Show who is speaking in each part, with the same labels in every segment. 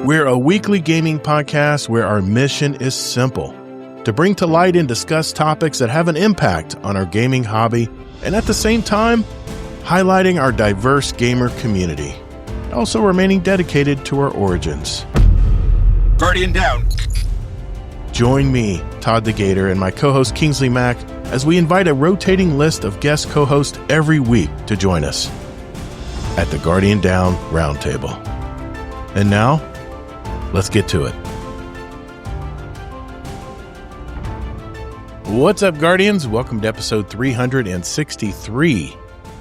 Speaker 1: We're a weekly gaming podcast where our mission is simple: to bring to light and discuss topics that have an impact on our gaming hobby, and at the same time, highlighting our diverse gamer community, also remaining dedicated to our origins.
Speaker 2: Guardian down.
Speaker 1: Join me, Todd the Gator, and my co-host Kingsley Mack as we invite a rotating list of guest co-hosts every week to join us at the Guardian Down Roundtable. And now, let's get to it. What's up, Guardians? Welcome to episode 363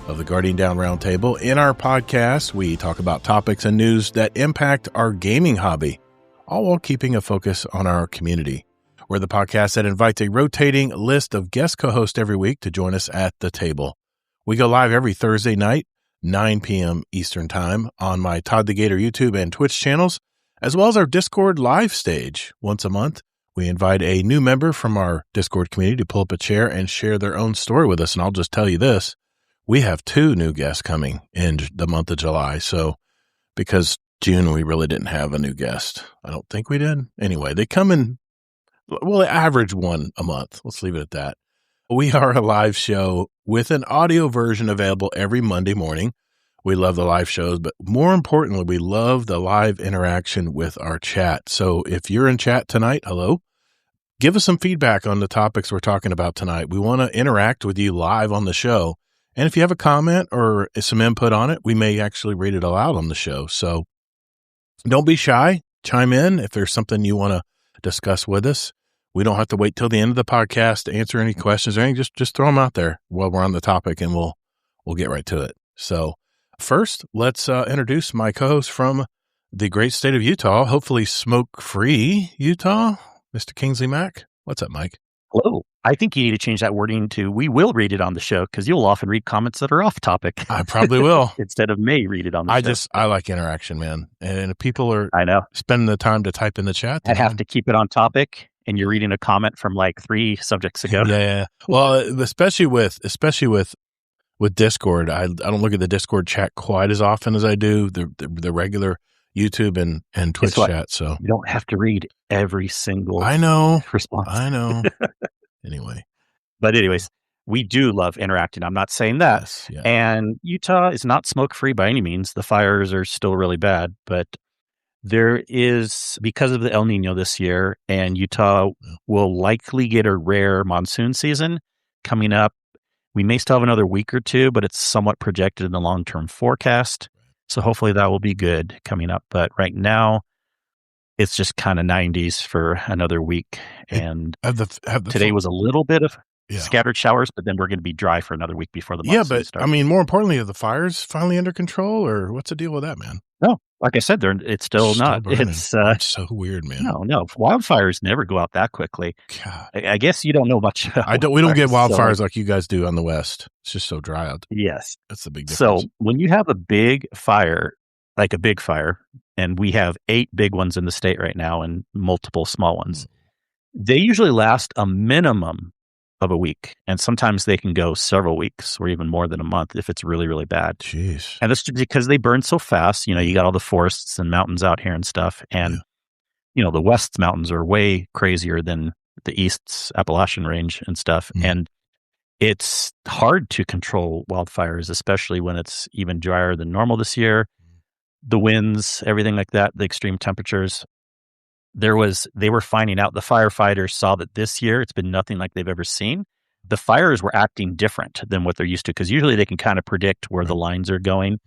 Speaker 1: of the Guardian Down Roundtable. In our podcast, we talk about topics and news that impact our gaming hobby, all while keeping a focus on our community. We're the podcast that invites a rotating list of guest co-hosts every week to join us at the table. We go live every Thursday night, 9 p.m. Eastern Time, on my Todd the Gator YouTube and Twitch channels, as well as our Discord live stage. Once a month, we invite a new member from our Discord community to pull up a chair and share their own story with us. And I'll just tell you this, we have 2 new guests coming in the month of July. So because June, we really didn't have a new guest. I don't think we did. Anyway, they come in, well, average one a month. Let's leave it at that. We are a live show with an audio version available every Monday morning. We love the live shows, but more importantly, we love the live interaction with our chat. So if you're in chat tonight, hello, give us some feedback on the topics we're talking about tonight. We want to interact with you live on the show. And if you have a comment or some input on it, we may actually read it aloud on the show. So don't be shy. Chime in if there's something you want to discuss with us. We don't have to wait till the end of the podcast to answer any questions or anything. Just throw them out there while we're on the topic, and we'll get right to it. So first, let's introduce my co-host from the great state of Utah, hopefully smoke-free Utah, Mr. Kingsley Mack. What's up, Mike?
Speaker 3: Hello. I think you need to change that wording to "we will read it on the show," because you'll often read comments that are off topic.
Speaker 1: I probably will.
Speaker 3: Instead of "may read it on the show.
Speaker 1: I like interaction, man. And if people are spending the time to type in the chat,
Speaker 3: I'd have to keep it on topic, and you're reading a comment from like 3 subjects ago.
Speaker 1: Yeah. Well, especially with Discord, I don't look at the Discord chat quite as often as I do the regular YouTube and Twitch chat. So
Speaker 3: you don't have to read every single response.
Speaker 1: I know. Anyways,
Speaker 3: we do love interacting. I'm not saying that.
Speaker 1: Yes, yeah.
Speaker 3: And Utah is not smoke-free by any means. The fires are still really bad, but there is, because of the El Nino this year, and Utah will likely get a rare monsoon season coming up. We may still have another week or 2, but it's somewhat projected in the long-term forecast. So hopefully that will be good coming up. But right now, it's just kind of 90s for another week. And today was a little bit of scattered showers, but then we're going to be dry for another week before the monsoon starts.
Speaker 1: I mean, more importantly, are the fires finally under control, or what's the deal with that, man?
Speaker 3: No, like I said, it's still not.
Speaker 1: Burning. It's so weird, man.
Speaker 3: No, wildfires never go out that quickly.
Speaker 1: God.
Speaker 3: I guess you don't know much.
Speaker 1: We don't get wildfires like you guys do on the West. It's just so dry out.
Speaker 3: Yes,
Speaker 1: that's the big difference.
Speaker 3: So when you have a big fire, like a big fire, and we have 8 big ones in the state right now and multiple small ones, they usually last a minimum of a week, and sometimes they can go several weeks or even more than a month if it's really, really bad.
Speaker 1: Jeez.
Speaker 3: And that's because they burn so fast. You got all the forests and mountains out here and stuff, and the West's mountains are way crazier than the East's Appalachian range and stuff, and it's hard to control wildfires, especially when it's even drier than normal this year. The winds, everything like that, the extreme temperatures. They were finding out, the firefighters saw that this year it's been nothing like they've ever seen. The fires were acting different than what they're used to, because usually they can kind of predict where the lines are going.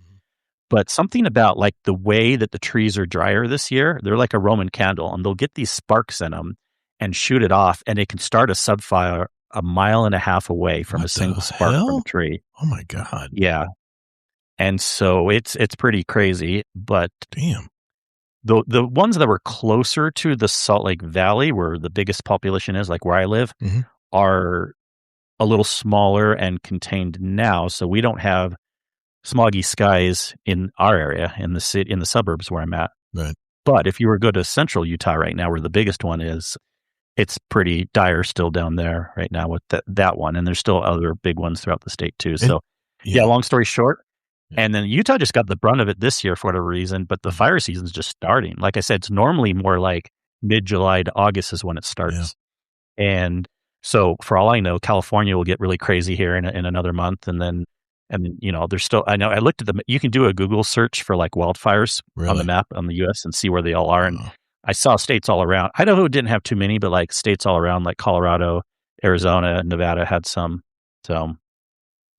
Speaker 3: But something about like the way that the trees are drier this year, they're like a Roman candle, and they'll get these sparks in them and shoot it off, and it can start a subfire 1.5 miles away from a single spark from a tree.
Speaker 1: Oh my God.
Speaker 3: Yeah. And so it's pretty crazy, but
Speaker 1: damn.
Speaker 3: The ones that were closer to the Salt Lake Valley, where the biggest population is, like where I live, are a little smaller and contained now. So we don't have smoggy skies in our area, in the city, in the suburbs where I'm at.
Speaker 1: Right.
Speaker 3: But if you were to go to central Utah right now, where the biggest one is, it's pretty dire still down there right now with that one. And there's still other big ones throughout the state too. So long story short, And then Utah just got the brunt of it this year for whatever reason, but the fire season's just starting. Like I said, it's normally more like mid-July to August is when it starts. Yeah. And so for all I know, California will get really crazy here in another month. And there's still, I know I looked at you can do a Google search for like wildfires on the map on the US and see where they all are. And I saw states all around. Idaho didn't have too many, but like states all around, like Colorado, Arizona, Nevada had some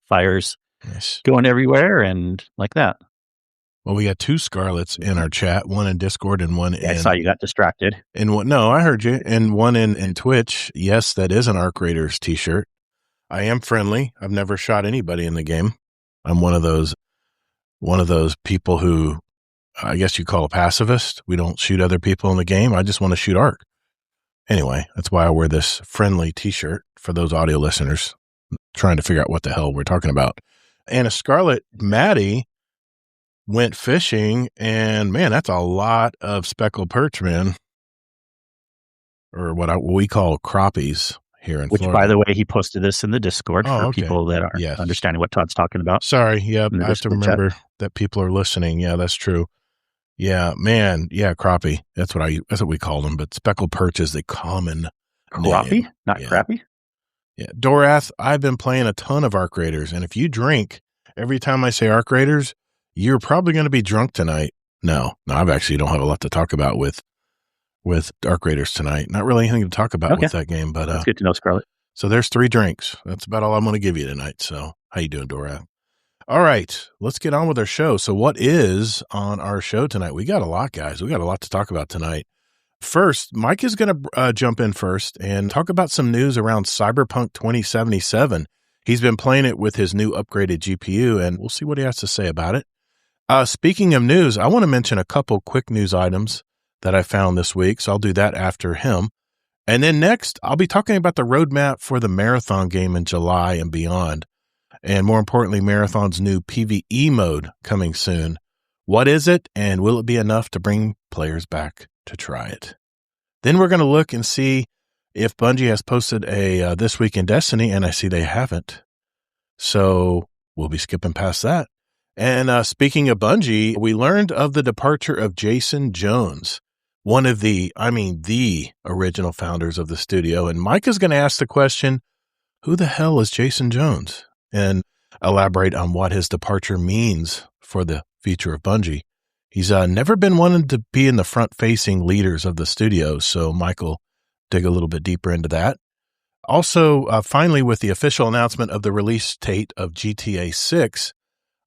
Speaker 3: fires going everywhere and like that.
Speaker 1: Well, we got 2 Scarlets in our chat, one in Discord and one in...
Speaker 3: I saw you got distracted.
Speaker 1: No, I heard you. And one in Twitch. Yes, that is an Arc Raiders t-shirt. I am friendly. I've never shot anybody in the game. I'm one of those people who I guess you call a pacifist. We don't shoot other people in the game. I just want to shoot Arc. Anyway, that's why I wear this friendly t-shirt for those audio listeners trying to figure out what the hell we're talking about. And a Scarlet, Maddie, went fishing, and man, that's a lot of speckled perch, man. Or what we call crappies here in Florida.
Speaker 3: Which, by the way, he posted this in the Discord for people that are understanding what Todd's talking about.
Speaker 1: Sorry, yeah, I have to remember that people are listening. Yeah, that's true. Yeah, man, yeah, crappie. That's what we call them. But speckled perch is the common
Speaker 3: crappie, not crappie.
Speaker 1: Yeah, Dorath, I've been playing a ton of Arc Raiders, and if you drink every time I say Arc Raiders, you're probably going to be drunk tonight. No, I actually don't have a lot to talk about with Arc Raiders tonight. Not really anything to talk about with that game, but
Speaker 3: that's good to know, Scarlett.
Speaker 1: So there's 3 drinks. That's about all I'm going to give you tonight. So how you doing, Dorath? All right, let's get on with our show. So what is on our show tonight? We got a lot, guys. We got a lot to talk about tonight. First, Mike is going to jump in first and talk about some news around Cyberpunk 2077. He's been playing it with his new upgraded GPU, and we'll see what he has to say about it. Speaking of news, I want to mention a couple quick news items that I found this week, so I'll do that after him. And then next, I'll be talking about the roadmap for the Marathon game in July and beyond. And more importantly, Marathon's new PvE mode coming soon. What is it, and will it be enough to bring players back to try it? Then we're going to look and see if Bungie has posted a This Week in Destiny, and I see they haven't. So we'll be skipping past that. And speaking of Bungie, we learned of the departure of Jason Jones, one of the original founders of the studio. And Mike is going to ask the question, who the hell is Jason Jones? And elaborate on what his departure means for the future of Bungie. He's never been wanted to be in the front-facing leaders of the studio, so Mike will dig a little bit deeper into that. Also, finally, with the official announcement of the release date of GTA 6,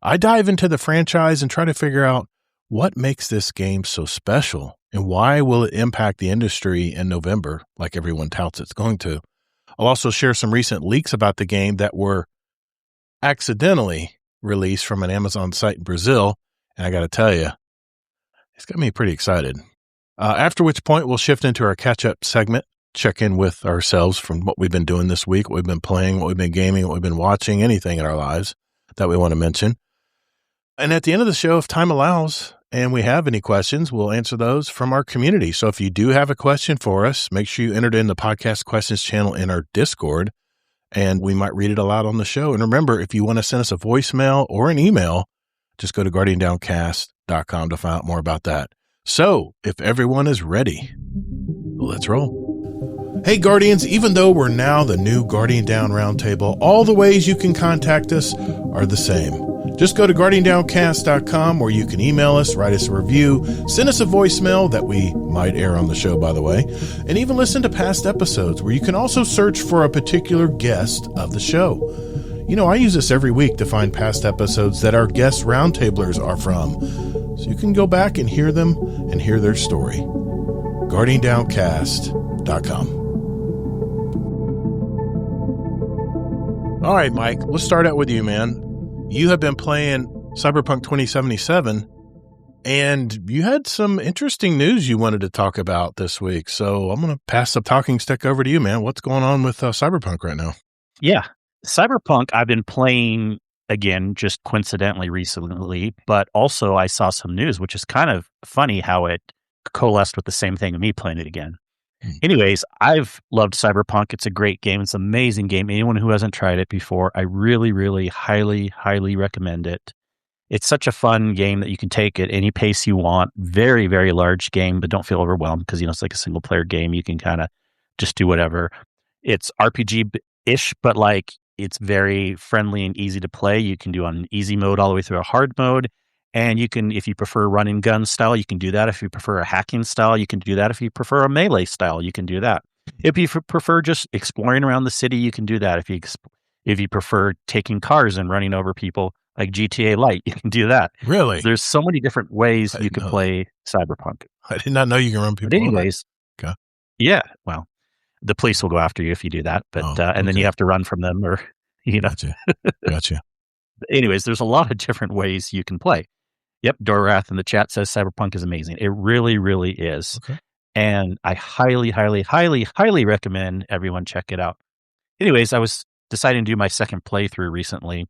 Speaker 1: I dive into the franchise and try to figure out what makes this game so special and why will it impact the industry in November, like everyone touts it's going to. I'll also share some recent leaks about the game that were accidentally released from an Amazon site in Brazil, and I got to tell you, it's got me pretty excited. After which point, we'll shift into our catch-up segment, check in with ourselves from what we've been doing this week, what we've been playing, what we've been gaming, what we've been watching, anything in our lives that we want to mention. And at the end of the show, if time allows, and we have any questions, we'll answer those from our community. So if you do have a question for us, make sure you enter it in the podcast questions channel in our Discord, and we might read it aloud on the show. And remember, if you want to send us a voicemail or an email, just go to guardiandowncast.com to find out more about that. So if everyone is ready, let's roll. Hey, Guardians, even though we're now the new Guardian Down Roundtable, all the ways you can contact us are the same. Just go to guardiandowncast.com where you can email us, write us a review, send us a voicemail that we might air on the show, by the way, and even listen to past episodes where you can also search for a particular guest of the show. You know, I use this every week to find past episodes that our guest roundtablers are from, so you can go back and hear them and hear their story. guardiandowncast.com. All right, Mike, let's start out with you, man. You have been playing Cyberpunk 2077, and you had some interesting news you wanted to talk about this week. So I'm going to pass the talking stick over to you, man. What's going on with Cyberpunk right now?
Speaker 3: Yeah, Cyberpunk I've been playing, again, just coincidentally recently, but also I saw some news, which is kind of funny how it coalesced with the same thing of me playing it again. Anyways, I've loved Cyberpunk. It's a great game. It's an amazing game. Anyone who hasn't tried it before, I really, really highly, highly recommend it. it's such a fun game that you can take at any pace you want. Very, very large game, but don't feel overwhelmed because, it's like a single player game. You can kind of just do whatever. It's RPG-ish, but like it's very friendly and easy to play. You can do on easy mode all the way through a hard mode. And you can, if you prefer run and gun style, you can do that. If you prefer a hacking style, you can do that. If you prefer a melee style, you can do that. If you prefer just exploring around the city, you can do that. If you prefer taking cars and running over people like GTA Lite, you can do that.
Speaker 1: Really?
Speaker 3: There's so many different ways you can play Cyberpunk.
Speaker 1: I did not know you can run people
Speaker 3: But anyways,
Speaker 1: over. Okay.
Speaker 3: Yeah, well, the police will go after you if you do that. But and then you have to run from them, or
Speaker 1: Gotcha.
Speaker 3: Anyways, there's a lot of different ways you can play. Yep, Dorath in the chat says Cyberpunk is amazing. It really, really is.
Speaker 1: Okay.
Speaker 3: And I highly, highly, highly, highly recommend everyone check it out. Anyways, I was deciding to do my second playthrough recently.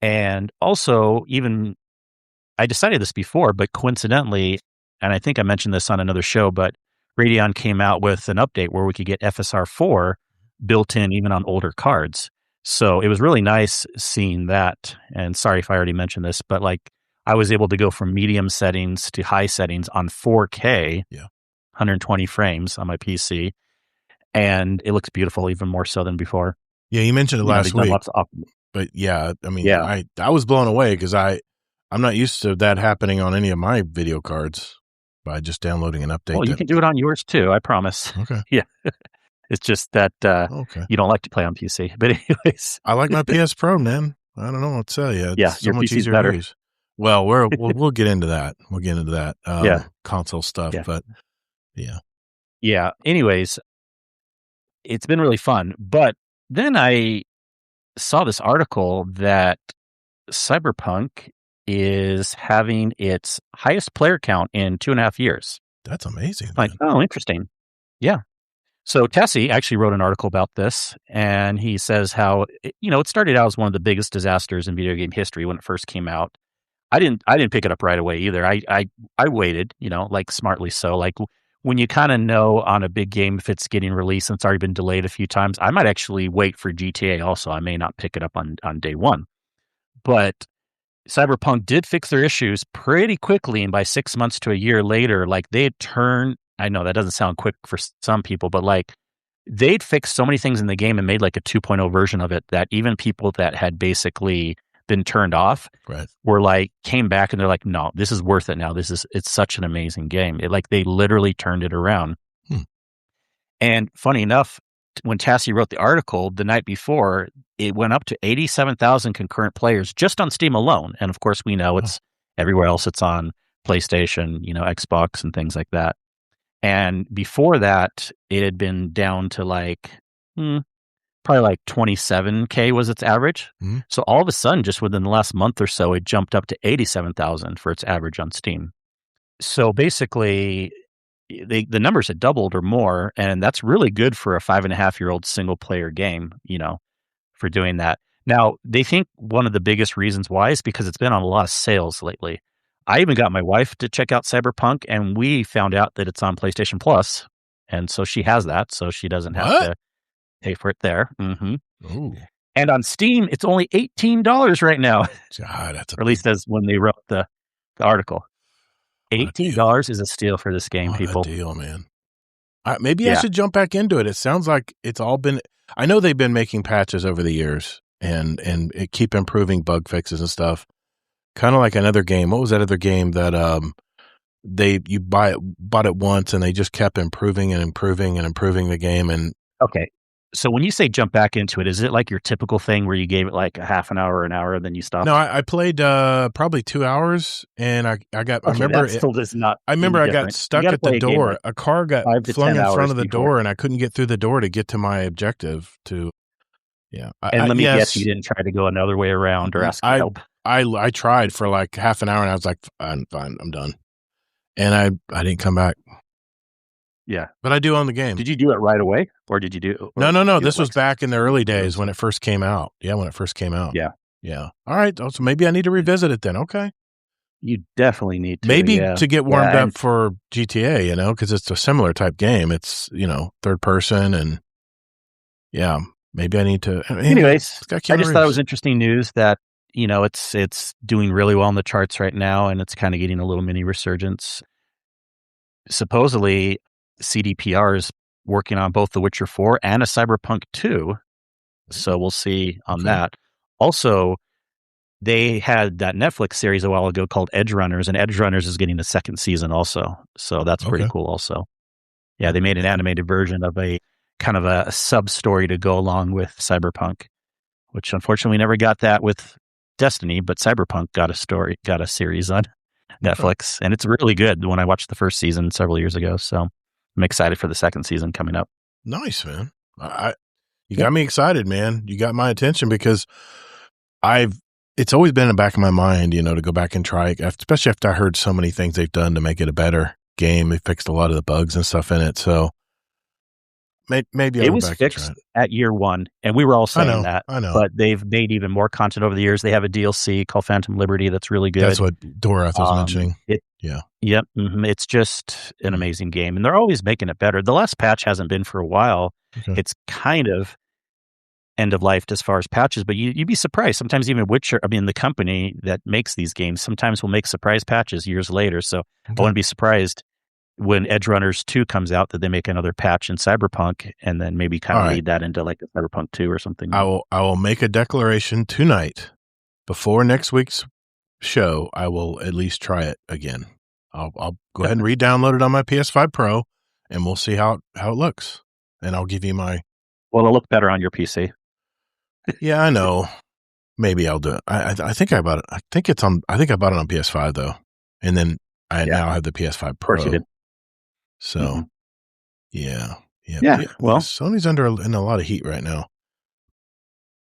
Speaker 3: And also, I decided this before, but coincidentally, and I think I mentioned this on another show, but Radeon came out with an update where we could get FSR 4 built in even on older cards. So it was really nice seeing that. And sorry if I already mentioned this, but like I was able to go from medium settings to high settings on 4K, 120 frames on my PC. And it looks beautiful, even more so than before.
Speaker 1: Yeah, you mentioned it last week. But yeah, I mean, I was blown away because I'm not used to that happening on any of my video cards by just downloading an update.
Speaker 3: Well, you can do it on yours too, I promise.
Speaker 1: Okay.
Speaker 3: Yeah. It's just that you don't like to play on PC. But anyways.
Speaker 1: I like my PS Pro, man. I don't know what to tell you. It's so
Speaker 3: your
Speaker 1: much
Speaker 3: PC's
Speaker 1: easier
Speaker 3: better.
Speaker 1: to use. Well, we'll get into that. We'll get into that console stuff.
Speaker 3: Yeah.
Speaker 1: But yeah.
Speaker 3: Yeah. Anyways, it's been really fun. But then I saw this article that Cyberpunk is having its highest player count in 2.5 years.
Speaker 1: That's amazing.
Speaker 3: Like, oh, interesting. Yeah. So Tessie actually wrote an article about this, and he says how, it started out as one of the biggest disasters in video game history when it first came out. I didn't pick it up right away either. I waited, like smartly so. Like when you kind of know on a big game if it's getting released and it's already been delayed a few times, I might actually wait for GTA also. I may not pick it up on day one. But Cyberpunk did fix their issues pretty quickly, and by 6 months to a year later, like they had turned, I know that doesn't sound quick for some people, but like they'd fixed so many things in the game and made like a 2.0 version of it that even people that had basically been turned off were like, came back and they're like, no, this is worth it now. It's such an amazing game. They literally turned it around. And funny enough, when Tassie wrote the article the night before, it went up to 87,000 concurrent players just on Steam alone. And of course, we know it's everywhere else. It's on PlayStation, Xbox and things like that. And before that, it had been down to like, probably like 27K was its average. So all of a sudden, just within the last month or so, it jumped up to 87,000 for its average on Steam. So basically, the numbers had doubled or more, and that's really good for a 5.5-year-old single player game, for doing that. Now, they think one of the biggest reasons why is because it's been on a lot of sales lately. I even got my wife to check out Cyberpunk, and we found out that it's on PlayStation Plus, and so she has that, so she doesn't have to pay for it there. And on Steam, it's only $18 right now.
Speaker 1: God,
Speaker 3: or at least as when they wrote the article. $18 is a steal for this game, people.
Speaker 1: What a deal, man. Maybe I should jump back into it. It sounds like it's all been... I know they've been making patches over the years and keep improving bug fixes and stuff. Kind of like another game. What was that other game that you bought it once and they just kept improving and improving and improving the game? And
Speaker 3: okay, so when you say jump back into it, is it like your typical thing where you gave it like a half an hour or an hour, then you stopped?
Speaker 1: No, I played probably 2 hours, and I got.
Speaker 3: Okay,
Speaker 1: I remember
Speaker 3: that still does not.
Speaker 1: I remember I got stuck at the door. A car got flung in front of the door, and I couldn't get through the door to get to my objective.
Speaker 3: And let me guess, you didn't try to go another way around or ask for help.
Speaker 1: I tried for like half an hour, and I was like, I'm fine, I'm done. And I didn't come back.
Speaker 3: Yeah.
Speaker 1: But I do own the game.
Speaker 3: Did you do it right away? Or did you do...
Speaker 1: No. This was back in the early days when it first came out. Yeah, when it first came out. Yeah. All right. So maybe I need to revisit it then. Okay.
Speaker 3: You definitely need to.
Speaker 1: Maybe to get warmed up for GTA, because it's a similar type game. It's, third person and maybe I need to...
Speaker 3: Anyways, I just thought it was interesting news that it's doing really well in the charts right now, and it's kind of getting a little mini resurgence. Supposedly, CDPR is working on both The Witcher 4 and a Cyberpunk 2, so we'll see on that. Also, they had that Netflix series a while ago called Edge Runners, and Edge Runners is getting a second season also, so that's pretty cool also. Yeah, they made an animated version of a kind of a sub-story to go along with Cyberpunk, which unfortunately never got that with Destiny, but Cyberpunk got a series on Netflix, and it's really good when I watched the first season several years ago, so I'm excited for the second season coming up.
Speaker 1: Nice, man. You got me excited, man. You got my attention because it's always been in the back of my mind, to go back and try it, especially after I heard so many things they've done to make it a better game. They fixed a lot of the bugs and stuff in it, so maybe I'll
Speaker 3: it
Speaker 1: go
Speaker 3: was
Speaker 1: back
Speaker 3: fixed
Speaker 1: and try it.
Speaker 3: at year one, and we were all saying that.
Speaker 1: I know.
Speaker 3: But they've made even more content over the years. They have a DLC called Phantom Liberty that's really good.
Speaker 1: That's what Dorath was mentioning.
Speaker 3: Yep. It's just an amazing game, and they're always making it better. The last patch hasn't been for a while.
Speaker 1: Okay.
Speaker 3: It's kind of end of life as far as patches, but you'd be surprised. Sometimes even the company that makes these games sometimes will make surprise patches years later. So I wouldn't be surprised when Edge Runners 2 comes out that they make another patch in Cyberpunk and then maybe kind of lead that into like a Cyberpunk 2 or something.
Speaker 1: I will make a declaration tonight before next week's show. I will at least try it again. I'll go ahead and re-download it on my PS5 Pro, and we'll see how it looks. And I'll give you my.
Speaker 3: Well, it'll look better on your PC.
Speaker 1: Yeah, I know. Maybe I'll do it. I think I bought it. I think I bought it on PS5 though, and then I now have the PS5 Pro.
Speaker 3: Of course you did.
Speaker 1: So, yeah.
Speaker 3: Well,
Speaker 1: Sony's in a lot of heat right now.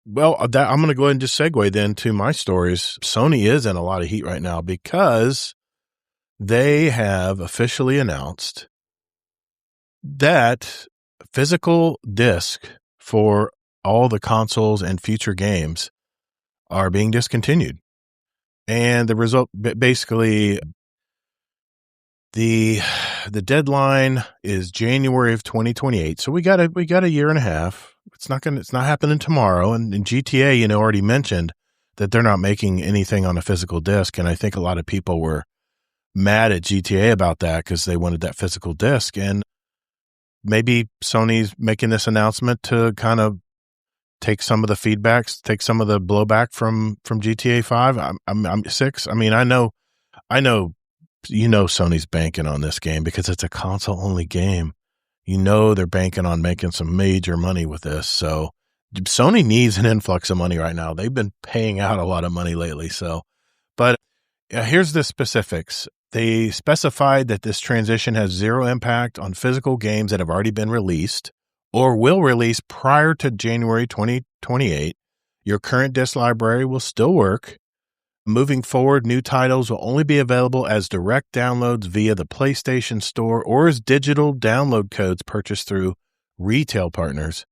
Speaker 1: Well, I'm going to go ahead and just segue then to my stories. Sony is in a lot of heat right now because they have officially announced that physical disc for all the consoles and future games are being discontinued. And the result, basically, the deadline is January of 2028. So we got a year and a half. It's not happening tomorrow. And GTA, already mentioned that they're not making anything on a physical disc. And I think a lot of people were mad at GTA about that because they wanted that physical disc. And maybe Sony's making this announcement to kind of take some of the feedbacks, take some of the blowback from GTA 5. I'm 6. I mean, I know, Sony's banking on this game because it's a console only game. They're banking on making some major money with this. So Sony needs an influx of money right now. They've been paying out a lot of money lately. So, but here's the specifics. They specified that this transition has zero impact on physical games that have already been released or will release prior to January 2028. Your current disc library will still work. Moving forward, new titles will only be available as direct downloads via the PlayStation Store or as digital download codes purchased through retail partners.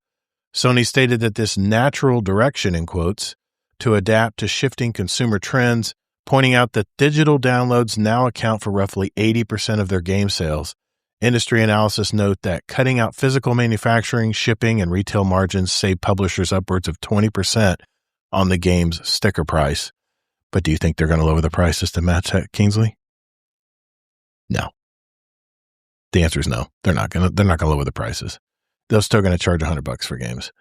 Speaker 1: Sony stated that this natural direction, in quotes, to adapt to shifting consumer trends, pointing out that digital downloads now account for roughly 80% of their game sales. Industry analysis note that cutting out physical manufacturing, shipping, and retail margins save publishers upwards of 20% on the game's sticker price. But do you think they're going to lower the prices to match that, Kingsley? No. The answer is no. They're not going to lower the prices. They're still going to charge $100 for games.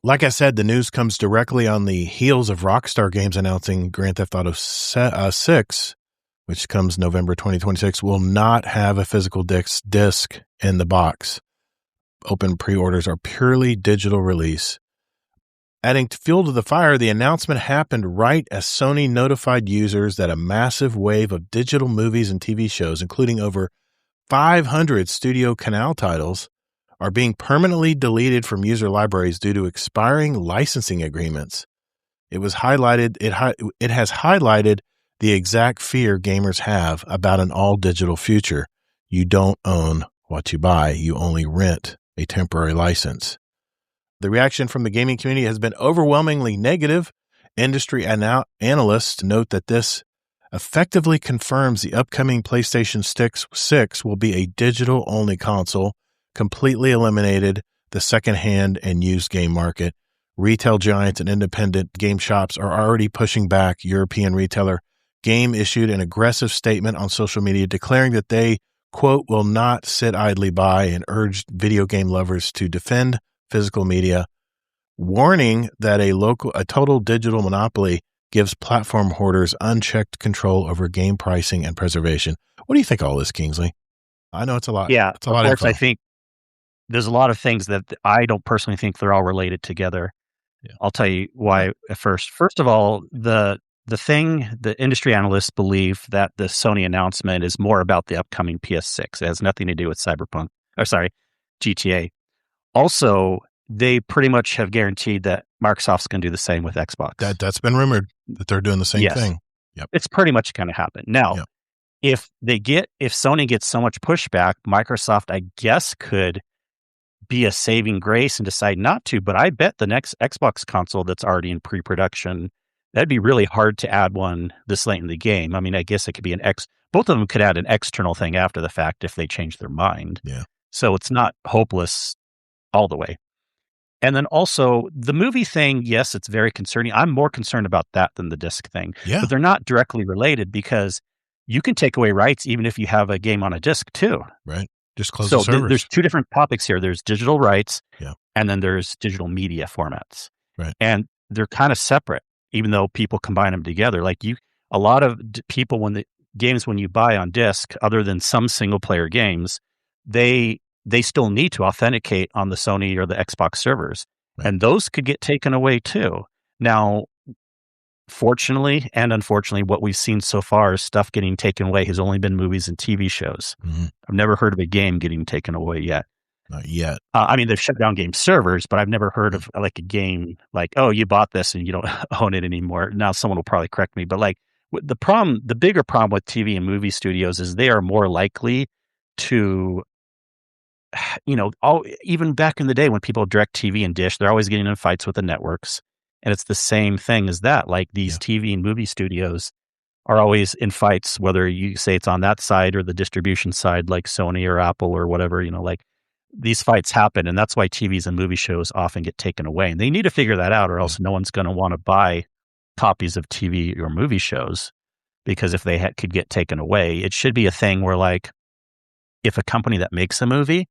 Speaker 1: Like I said, the news comes directly on the heels of Rockstar Games announcing Grand Theft Auto 6, which comes November 2026, will not have a physical disc in the box. Open pre-orders are purely digital release. Adding fuel to the fire, the announcement happened right as Sony notified users that a massive wave of digital movies and TV shows, including over 500 Studio Canal titles, are being permanently deleted from user libraries due to expiring licensing agreements. It has highlighted the exact fear gamers have about an all-digital future. You don't own what you buy. You only rent a temporary license. The reaction from the gaming community has been overwhelmingly negative. Industry analysts note that this effectively confirms the upcoming PlayStation 6 will be a digital-only console, completely eliminated the second-hand and used game market, retail giants and independent game shops are already pushing back. European retailer Game issued an aggressive statement on social media declaring that they, quote, will not sit idly by and urged video game lovers to defend physical media, warning that a total digital monopoly gives platform hoarders unchecked control over game pricing and preservation. What do you think of all this, Kingsley? I know it's a lot.
Speaker 3: Yeah,
Speaker 1: it's a lot
Speaker 3: of course,
Speaker 1: info.
Speaker 3: I think there's a lot of things that I don't personally think they're all related together.
Speaker 1: Yeah.
Speaker 3: I'll tell you why at first. First of all, the industry analysts believe that the Sony announcement is more about the upcoming PS6. It has nothing to do with GTA. Also, they pretty much have guaranteed that Microsoft's going to do the same with Xbox.
Speaker 1: That's been rumored that they're doing the same thing.
Speaker 3: Yep. It's pretty much going to happen. Now, if Sony gets so much pushback, Microsoft, I guess, could be a saving grace and decide not to, but I bet the next Xbox console that's already in pre-production, that'd be really hard to add one this late in the game. I mean, I guess it could be both of them could add an external thing after the fact if they change their mind.
Speaker 1: Yeah.
Speaker 3: So it's not hopeless all the way. And then also the movie thing, yes, it's very concerning. I'm more concerned about that than the disc thing.
Speaker 1: Yeah.
Speaker 3: But they're not directly related because you can take away rights even if you have a game on a disc too.
Speaker 1: Right. Just close the servers.
Speaker 3: There's two different topics here. There's digital rights,
Speaker 1: yeah,
Speaker 3: and then there's digital media formats.
Speaker 1: Right.
Speaker 3: And they're kind of separate, even though people combine them together. Like a lot of people, when you buy on disc, other than some single player games, they still need to authenticate on the Sony or the Xbox servers. Right. And those could get taken away too. Now, fortunately and unfortunately, what we've seen so far is stuff getting taken away has only been movies and TV shows.
Speaker 1: Mm-hmm.
Speaker 3: I've never heard of a game getting taken away yet.
Speaker 1: Not yet.
Speaker 3: I mean, they've shut down game servers, but I've never heard of like a game like, oh, you bought this and you don't own it anymore. Now someone will probably correct me, but like the bigger problem with TV and movie studios is they are more likely to, even back in the day when people direct TV and dish, they're always getting in fights with the networks. And it's the same thing as that. Like these TV and movie studios are always in fights, whether you say it's on that side or the distribution side, like Sony or Apple or whatever, like these fights happen. And that's why TVs and movie shows often get taken away. And they need to figure that out or else no one's going to want to buy copies of TV or movie shows because if they could get taken away, it should be a thing where like if a company that makes a movie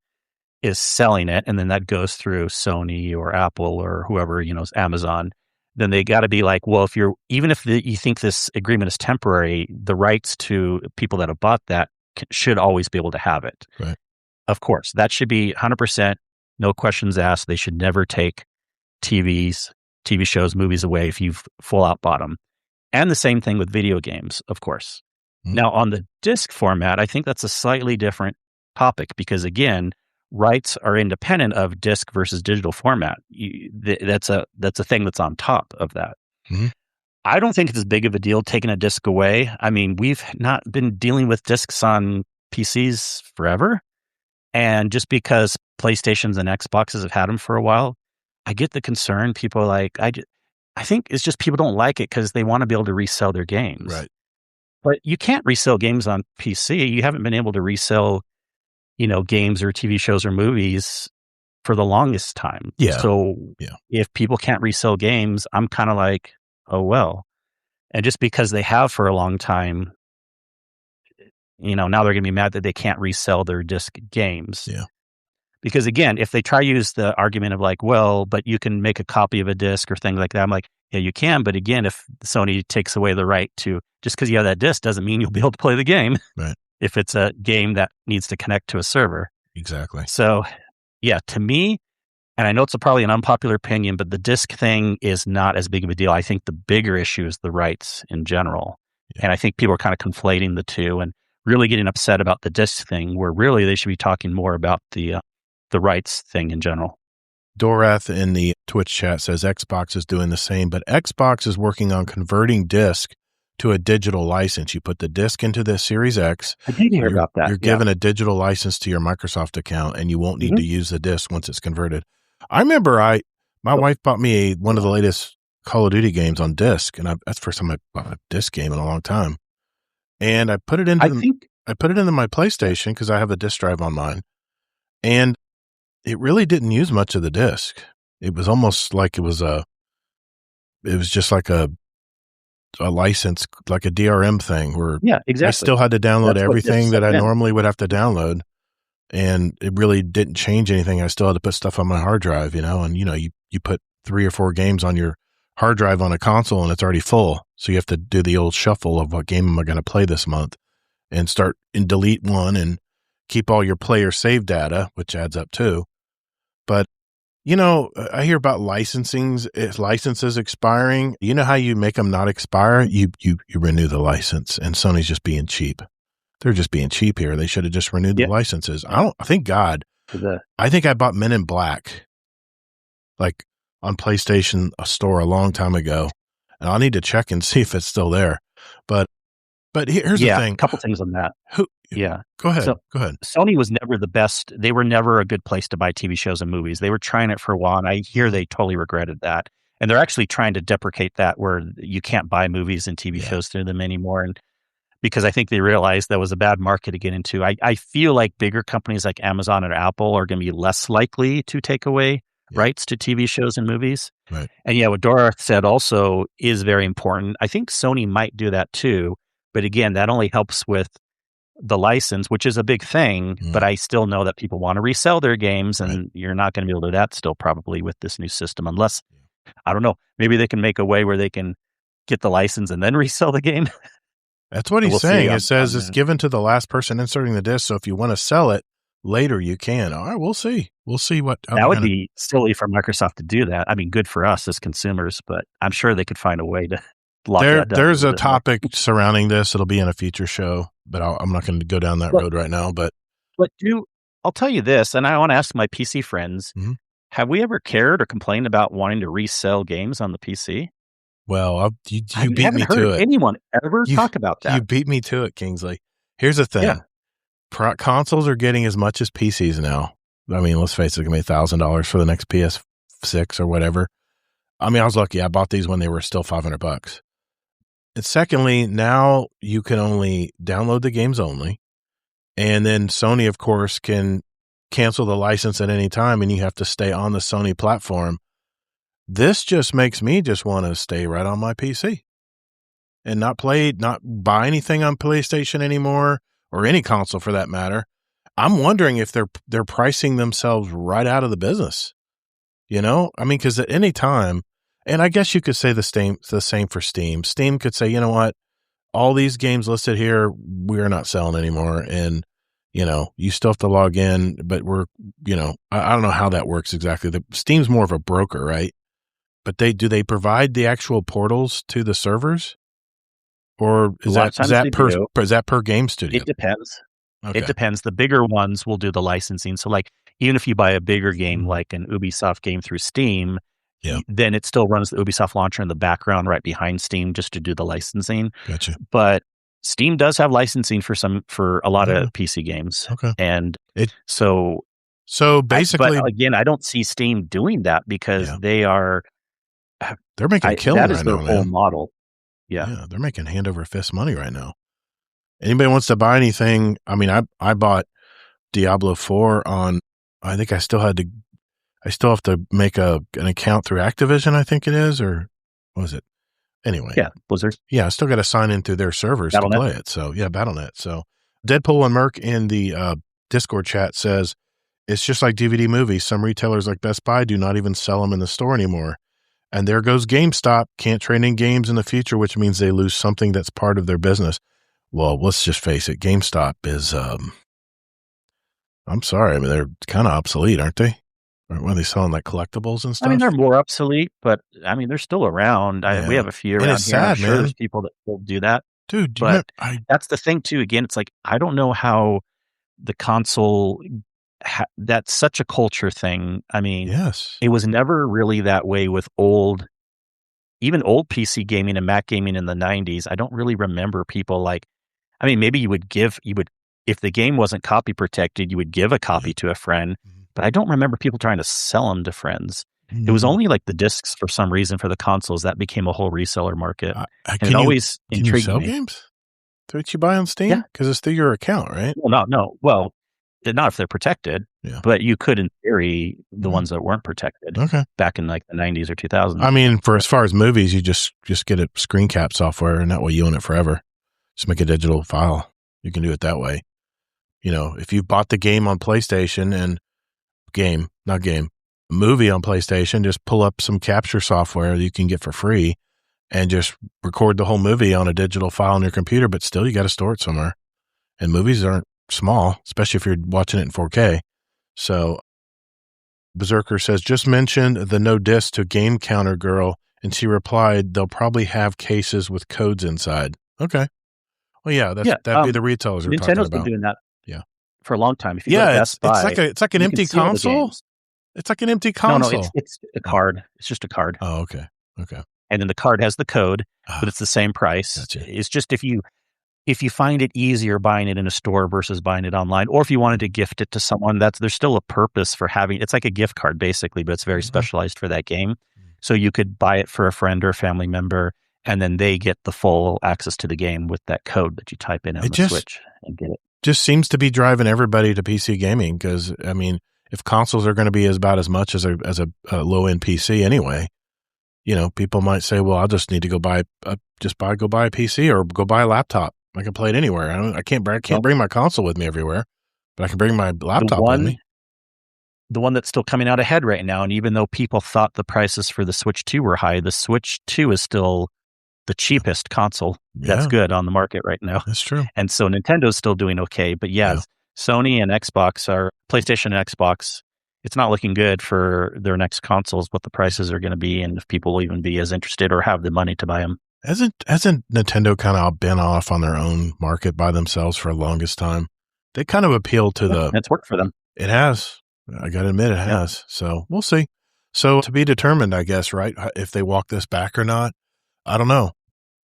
Speaker 3: is selling it, and then that goes through Sony or Apple or whoever, Amazon, then they got to be like, well, even if you think this agreement is temporary, the rights to people that have bought that should always be able to have it.
Speaker 1: Right.
Speaker 3: Of course, that should be 100%, no questions asked. They should never take TV shows, movies away if you've full out bought them. And the same thing with video games, of course. Mm-hmm. Now, on the disc format, I think that's a slightly different topic because, again, rights are independent of disc versus digital format. That's a thing that's on top of that.
Speaker 1: Mm-hmm.
Speaker 3: I don't think it's as big of a deal taking a disc away. I mean, we've not been dealing with discs on PCs forever. And just because PlayStations and Xboxes have had them for a while, I get the concern. People are like, I think it's just people don't like it because they want to be able to resell their games.
Speaker 1: Right.
Speaker 3: But you can't resell games on PC. You haven't been able to resell games or TV shows or movies for the longest time.
Speaker 1: Yeah.
Speaker 3: So if people can't resell games, I'm kind of like, oh, well. And just because they have for a long time, now they're going to be mad that they can't resell their disc games.
Speaker 1: Yeah.
Speaker 3: Because again, if they try to use the argument of like, well, but you can make a copy of a disc or things like that, I'm like, yeah, you can. But again, if Sony takes away the right to, just because you have that disc doesn't mean you'll be able to play the game.
Speaker 1: Right.
Speaker 3: If it's a game that needs to connect to a server.
Speaker 1: Exactly.
Speaker 3: So, yeah, to me, and I know it's probably an unpopular opinion, but the disc thing is not as big of a deal. I think the bigger issue is the rights in general. Yeah. And I think people are kind of conflating the two and really getting upset about the disc thing, where really they should be talking more about the rights thing in general.
Speaker 1: Dorath in the Twitch chat says Xbox is doing the same, but Xbox is working on converting disc to a digital license. You put the disc into the Series X.
Speaker 3: I did hear about that.
Speaker 1: You're given a digital license to your Microsoft account, and you won't need to use the disc once it's converted. I remember my wife bought me one of the latest Call of Duty games on disc, and that's the first time I bought a disc game in a long time. And I put it into my PlayStation because I have a disc drive on mine, and it really didn't use much of the disc. it was almost like it was just like a license, like a DRM thing where
Speaker 3: Yeah, exactly.
Speaker 1: I still had to download
Speaker 3: That's what
Speaker 1: everything
Speaker 3: discs
Speaker 1: that
Speaker 3: have
Speaker 1: I
Speaker 3: been.
Speaker 1: normally would have to download. And it really didn't change anything. I still had to put stuff on my hard drive, and you put 3 or 4 games on your hard drive on a console and it's already full. So you have to do the old shuffle of what game am I going to play this month and start and delete one and keep all your player save data, which adds up too. But, I hear about licenses expiring. You know how you make them not expire? You renew the license, and Sony's just being cheap. They're just being cheap here. They should have just renewed the licenses. Thank God. I think I bought Men in Black like on PlayStation Store a long time ago, and I'll need to check and see if it's still there. But here's the thing.
Speaker 3: A couple things on that.
Speaker 1: Go ahead.
Speaker 3: So,
Speaker 1: go ahead.
Speaker 3: Sony was never the best. They were never a good place to buy TV shows and movies. They were trying it for a while, and I hear they totally regretted that. And they're actually trying to deprecate that, where you can't buy movies and TV shows through them anymore. And because I think they realized that was a bad market to get into. I feel like bigger companies like Amazon and Apple are going to be less likely to take away rights to TV shows and movies.
Speaker 1: Right.
Speaker 3: And what Dora said also is very important. I think Sony might do that too. But again, that only helps with the license, which is a big thing. But I still know that people want to resell their games, and you're not going to be able to do that still probably with this new system, unless, I don't know, maybe they can make a way where they can get the license and then resell the game.
Speaker 1: That's what he's saying. It says it's given to the last person inserting the disc. So if you want to sell it later, you can. All right, we'll see. We'll see what.
Speaker 3: That would be silly for Microsoft to do that. I mean, good for us as consumers, but I'm sure they could find a way to lock that down.
Speaker 1: There's a topic surrounding this. It'll be in a future show, but I'm not going to go down that road right now. But
Speaker 3: I'll tell you this, and I want to ask my PC friends, have we ever cared or complained about wanting to resell games on the PC?
Speaker 1: Well, you beat me to it.
Speaker 3: Anyone ever talk about that?
Speaker 1: You beat me to it, Kingsley. Here's the thing. Yeah. Consoles are getting as much as PCs now. I mean, let's face it, it's going to be $1,000 for the next PS6 or whatever. I mean, I was lucky. I bought these when they were still $500. And secondly, now you can only download the games only. And then Sony, of course, can cancel the license at any time, and you have to stay on the Sony platform. This just makes me just want to stay right on my PC and not buy anything on PlayStation anymore, or any console for that matter. I'm wondering if they're pricing themselves right out of the business. I mean, because at any time, and I guess you could say the same for Steam. Steam could say, you know what, all these games listed here, we're not selling anymore, and you still have to log in, but we're, I don't know how that works exactly. Steam's more of a broker, right? But do they provide the actual portals to the servers, or is that per game studio?
Speaker 3: It depends. Okay. It depends. The bigger ones will do the licensing. So, like, even if you buy a bigger game like an Ubisoft game through Steam, then it still runs the Ubisoft launcher in the background right behind Steam just to do the licensing.
Speaker 1: Gotcha.
Speaker 3: But Steam does have licensing for a lot of PC games.
Speaker 1: Okay.
Speaker 3: And
Speaker 1: so basically,
Speaker 3: but again, I don't see Steam doing that because they're
Speaker 1: making a killing right now. That is their
Speaker 3: whole model.
Speaker 1: Yeah, they're making hand over fist money right now. Anybody wants to buy anything? I mean, I bought Diablo 4 on. I think I still have to make an account through Activision. I think it is, or what was it? Anyway,
Speaker 3: Blizzard.
Speaker 1: Yeah, I still got to sign into their servers to play it. So Battle.net. So Deadpool and Merc in the Discord chat says it's just like DVD movies. Some retailers like Best Buy do not even sell them in the store anymore. And there goes GameStop. Can't trade in games in the future, which means they lose something that's part of their business. Well, let's just face it. GameStop is, I'm sorry. I mean, they're kind of obsolete, aren't they? Are they selling like collectibles and stuff?
Speaker 3: I mean, they're more obsolete, but I mean, they're still around. We have a few around here.
Speaker 1: Sad,
Speaker 3: I'm sure there's people that will do that.
Speaker 1: Dude,
Speaker 3: that's the thing too. Again, it's like, I don't know how the console, that's such a culture thing. I mean, it was never really that way with even old PC gaming and Mac gaming in the 90s. I don't really remember people maybe you would, if the game wasn't copy protected, you would give a copy to a friend, but I don't remember people trying to sell them to friends. It was only like the discs for some reason for the consoles that became a whole reseller market. And it always intrigued me.
Speaker 1: Can you sell games that you buy on Steam?
Speaker 3: Yeah.
Speaker 1: Because it's through your account, right?
Speaker 3: Well, no. Well, not if they're protected. But you could, in theory, the ones that weren't protected back in like the 90s or 2000s.
Speaker 1: I mean, for as far as movies, you just get a screen cap software, and that way you own it forever. Just make a digital file. You can do it that way. If you bought the game on PlayStation and movie on PlayStation, just pull up some capture software that you can get for free and just record the whole movie on a digital file on your computer, but still you got to store it somewhere. And movies aren't small, especially if you're watching it in 4K. So Berserker says, just mentioned the no disc to Game Counter girl, and she replied, they'll probably have cases with codes inside. Okay. Well, yeah, that'd be the retailers we're talking about.
Speaker 3: Nintendo's been doing that for a long time. If you
Speaker 1: go
Speaker 3: to Best Buy,
Speaker 1: it's like an empty console. It's like an empty console.
Speaker 3: No, it's a card. It's just a card.
Speaker 1: Oh, okay.
Speaker 3: And then the card has the code, but it's the same price.
Speaker 1: Gotcha.
Speaker 3: It's just if you find it easier buying it in a store versus buying it online, or if you wanted to gift it to someone, there's still a purpose for having. It's like a gift card basically, but it's very specialized for that game. So you could buy it for a friend or a family member, and then they get the full access to the game with that code that you type in on the Switch and get it.
Speaker 1: Just seems to be driving everybody to PC gaming because, I mean, if consoles are going to be about as much as a low end PC anyway, people might say, well, I'll just need to go buy a PC or go buy a laptop. I can play it anywhere. I can't bring my console with me everywhere, but I can bring my laptop with me.
Speaker 3: The one that's still coming out ahead right now, and even though people thought the prices for the Switch 2 were high, the Switch 2 is still the cheapest console that's good on the market right now.
Speaker 1: That's true.
Speaker 3: And so Nintendo's still doing okay. But Sony and Xbox PlayStation and Xbox, it's not looking good for their next consoles, what the prices are going to be, and if people will even be as interested or have the money to buy them.
Speaker 1: Hasn't Nintendo kind of been off on their own market by themselves for the longest time? They kind of appeal to
Speaker 3: it's worked for them.
Speaker 1: It has. I got to admit it has. So we'll see. So to be determined, I guess, right? If they walk this back or not, I don't know.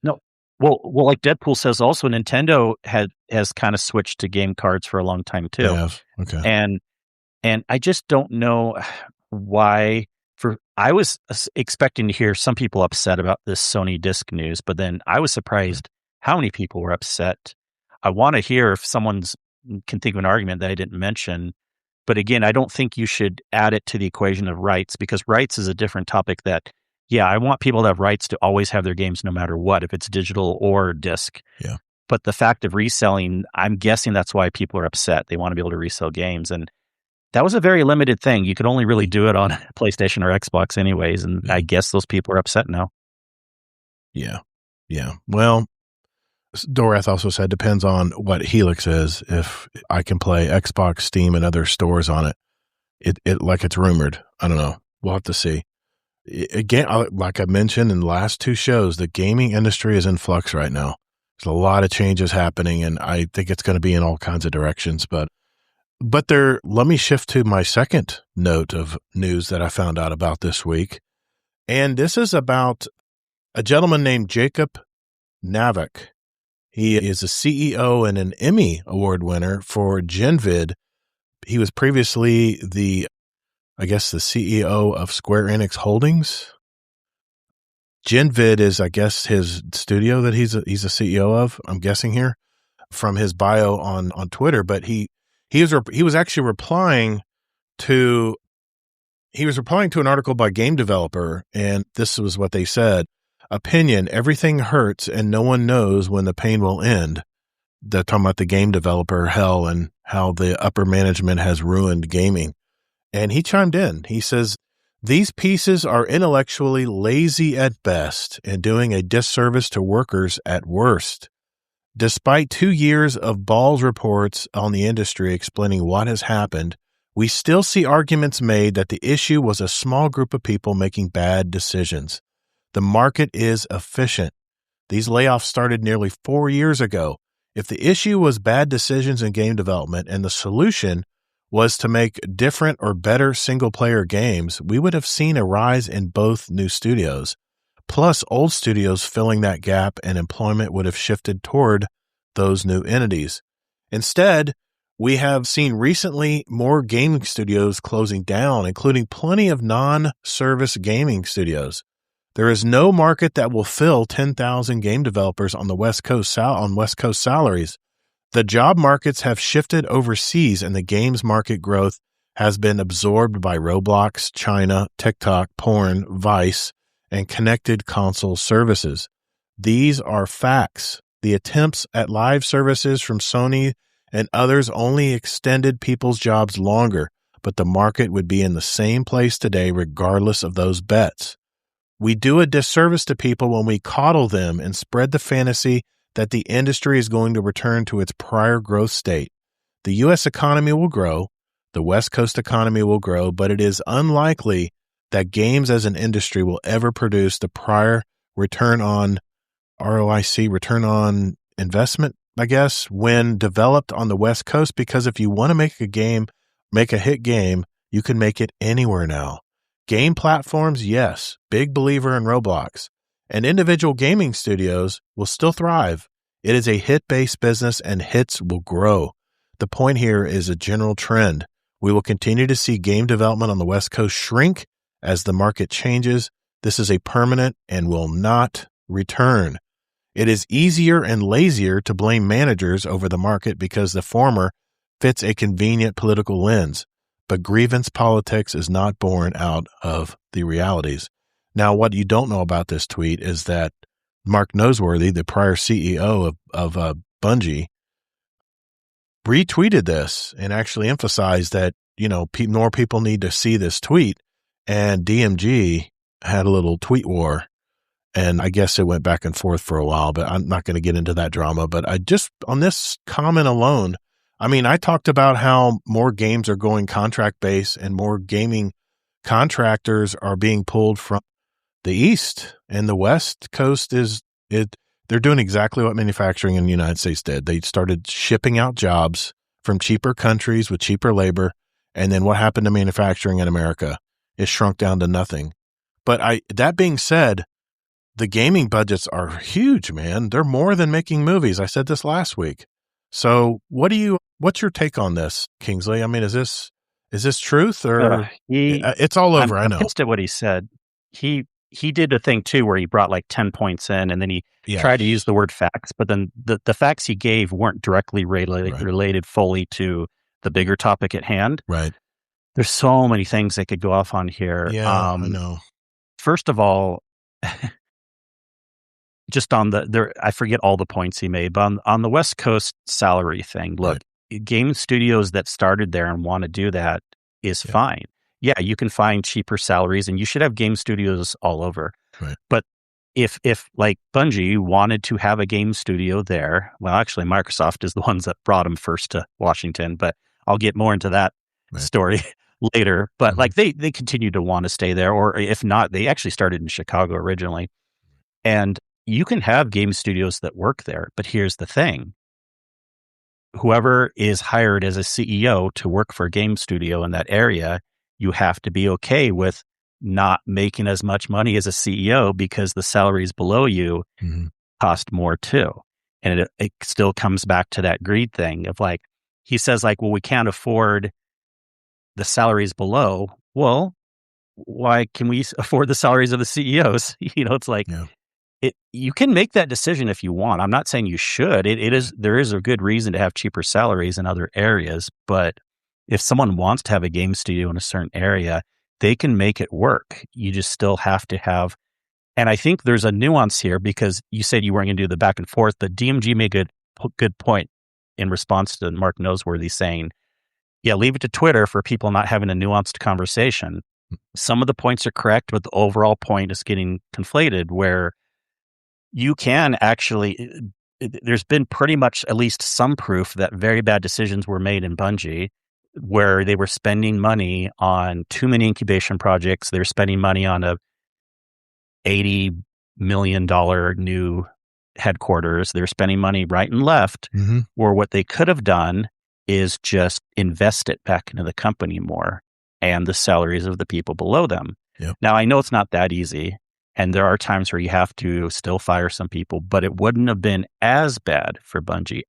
Speaker 3: No. Well, like Deadpool says also, Nintendo has kind of switched to game cards for a long time too.
Speaker 1: They have. Okay.
Speaker 3: And I just don't know why. I was expecting to hear some people upset about this Sony disc news, but then I was surprised how many people were upset. I want to hear if someone's can think of an argument that I didn't mention. But again, I don't think you should add it to the equation of rights, because rights is a different topic that, I want people to have rights to always have their games no matter what, if it's digital or disc.
Speaker 1: Yeah.
Speaker 3: But the fact of reselling, I'm guessing that's why people are upset. They want to be able to resell games. And that was a very limited thing. You could only really do it on PlayStation or Xbox anyways. And I guess those people are upset now.
Speaker 1: Yeah. Yeah. Well, Dorath also said, depends on what Helix is. If I can play Xbox, Steam, and other stores on it, like it's rumored. I don't know. We'll have to see. Again, like I mentioned in the last two shows, the gaming industry is in flux right now. There's a lot of changes happening, and I think it's going to be in all kinds of directions. But let me shift to my second note of news that I found out about this week. And this is about a gentleman named Jacob Navik. He is a CEO and an Emmy Award winner for GenVid. He was previously the CEO of Square Enix Holdings. GenVid is, I guess, his studio that he's a CEO of, I'm guessing here, from his bio on Twitter. But he was actually replying to an article by Game Developer, and this was what they said. Opinion, everything hurts and no one knows when the pain will end. They're talking about the game developer hell and how the upper management has ruined gaming. And he chimed in. He says, these pieces are intellectually lazy at best and doing a disservice to workers at worst. Despite 2 years of Balls reports on the industry explaining what has happened, we still see arguments made that the issue was a small group of people making bad decisions. The market is efficient. These layoffs started nearly 4 years ago. If the issue was bad decisions in game development and the solution was to make different or better single-player games, we would have seen a rise in both new studios. Plus, old studios filling that gap and employment would have shifted toward those new entities. Instead, we have seen recently more gaming studios closing down, including plenty of non-service gaming studios. There is no market that will fill 10,000 game developers on the West Coast on West Coast salaries. The job markets have shifted overseas, and the games market growth has been absorbed by Roblox, China, TikTok, porn, Vice, and connected console services. These are facts. The attempts at live services from Sony and others only extended people's jobs longer, but the market would be in the same place today regardless of those bets. We do a disservice to people when we coddle them and spread the fantasy that the industry is going to return to its prior growth state. The U.S. economy will grow, the West Coast economy will grow, but it is unlikely that games as an industry will ever produce the prior return on ROIC, return on investment, I guess, when developed on the West Coast, because if you want to make a hit game, you can make it anywhere now. Game platforms, yes, big believer in Roblox. And individual gaming studios will still thrive. It is a hit-based business and hits will grow. The point here is a general trend. We will continue to see game development on the West Coast shrink as the market changes. This is a permanent and will not return. It is easier and lazier to blame managers over the market because the former fits a convenient political lens. But grievance politics is not born out of the realities. Now, what you don't know about this tweet is that Mark Noseworthy, the prior CEO of Bungie, retweeted this and actually emphasized that, more people need to see this tweet. And DMG had a little tweet war. And I guess it went back and forth for a while, but I'm not going to get into that drama. But on this comment alone, I talked about how more games are going contract-based and more gaming contractors are being pulled from the East, and the West Coast they're doing exactly what manufacturing in the United States did. They started shipping out jobs from cheaper countries with cheaper labor. And then what happened to manufacturing in America? It shrunk down to nothing. But that being said, the gaming budgets are huge, man. They're more than making movies. I said this last week. So what's your take on this, Kingsley? Is this truth or it's all over? I know.
Speaker 3: I'm pissed at what he said. He did a thing too where he brought like 10 points in and then he tried to use the word facts, but then the facts he gave weren't directly related fully to the bigger topic at hand.
Speaker 1: Right.
Speaker 3: There's so many things that could go off on here.
Speaker 1: Yeah, I know.
Speaker 3: First of all, just on I forget all the points he made, but on the West Coast salary thing, look, game studios that started there and want to do that is fine. Yeah, you can find cheaper salaries and you should have game studios all over.
Speaker 1: Right.
Speaker 3: But if like Bungie wanted to have a game studio there, well, actually Microsoft is the ones that brought them first to Washington, but I'll get more into that story later. But like they continue to want to stay there, or if not, they actually started in Chicago originally. And you can have game studios that work there, but here's the thing. Whoever is hired as a CEO to work for a game studio in that area, you have to be okay with not making as much money as a CEO because the salaries below you cost more too. And it still comes back to that greed thing of like, he says like, well, we can't afford the salaries below. Well, why can we afford the salaries of the CEOs? It's like, you can make that decision if you want. I'm not saying you should. There is a good reason to have cheaper salaries in other areas, but if someone wants to have a game studio in a certain area, they can make it work. You just still have to have, and I think there's a nuance here because you said you weren't going to do the back and forth, but DMG made a good point in response to Mark Noseworthy saying, leave it to Twitter for people not having a nuanced conversation. Some of the points are correct, but the overall point is getting conflated where you can actually, there's been pretty much at least some proof that very bad decisions were made in Bungie where they were spending money on too many incubation projects. They were spending money on a $80 million new headquarters. They were spending money right and left, where what they could have done is just invest it back into the company more and the salaries of the people below them.
Speaker 1: Yep.
Speaker 3: Now, I know it's not that easy, and there are times where you have to still fire some people, but it wouldn't have been as bad for Bungie,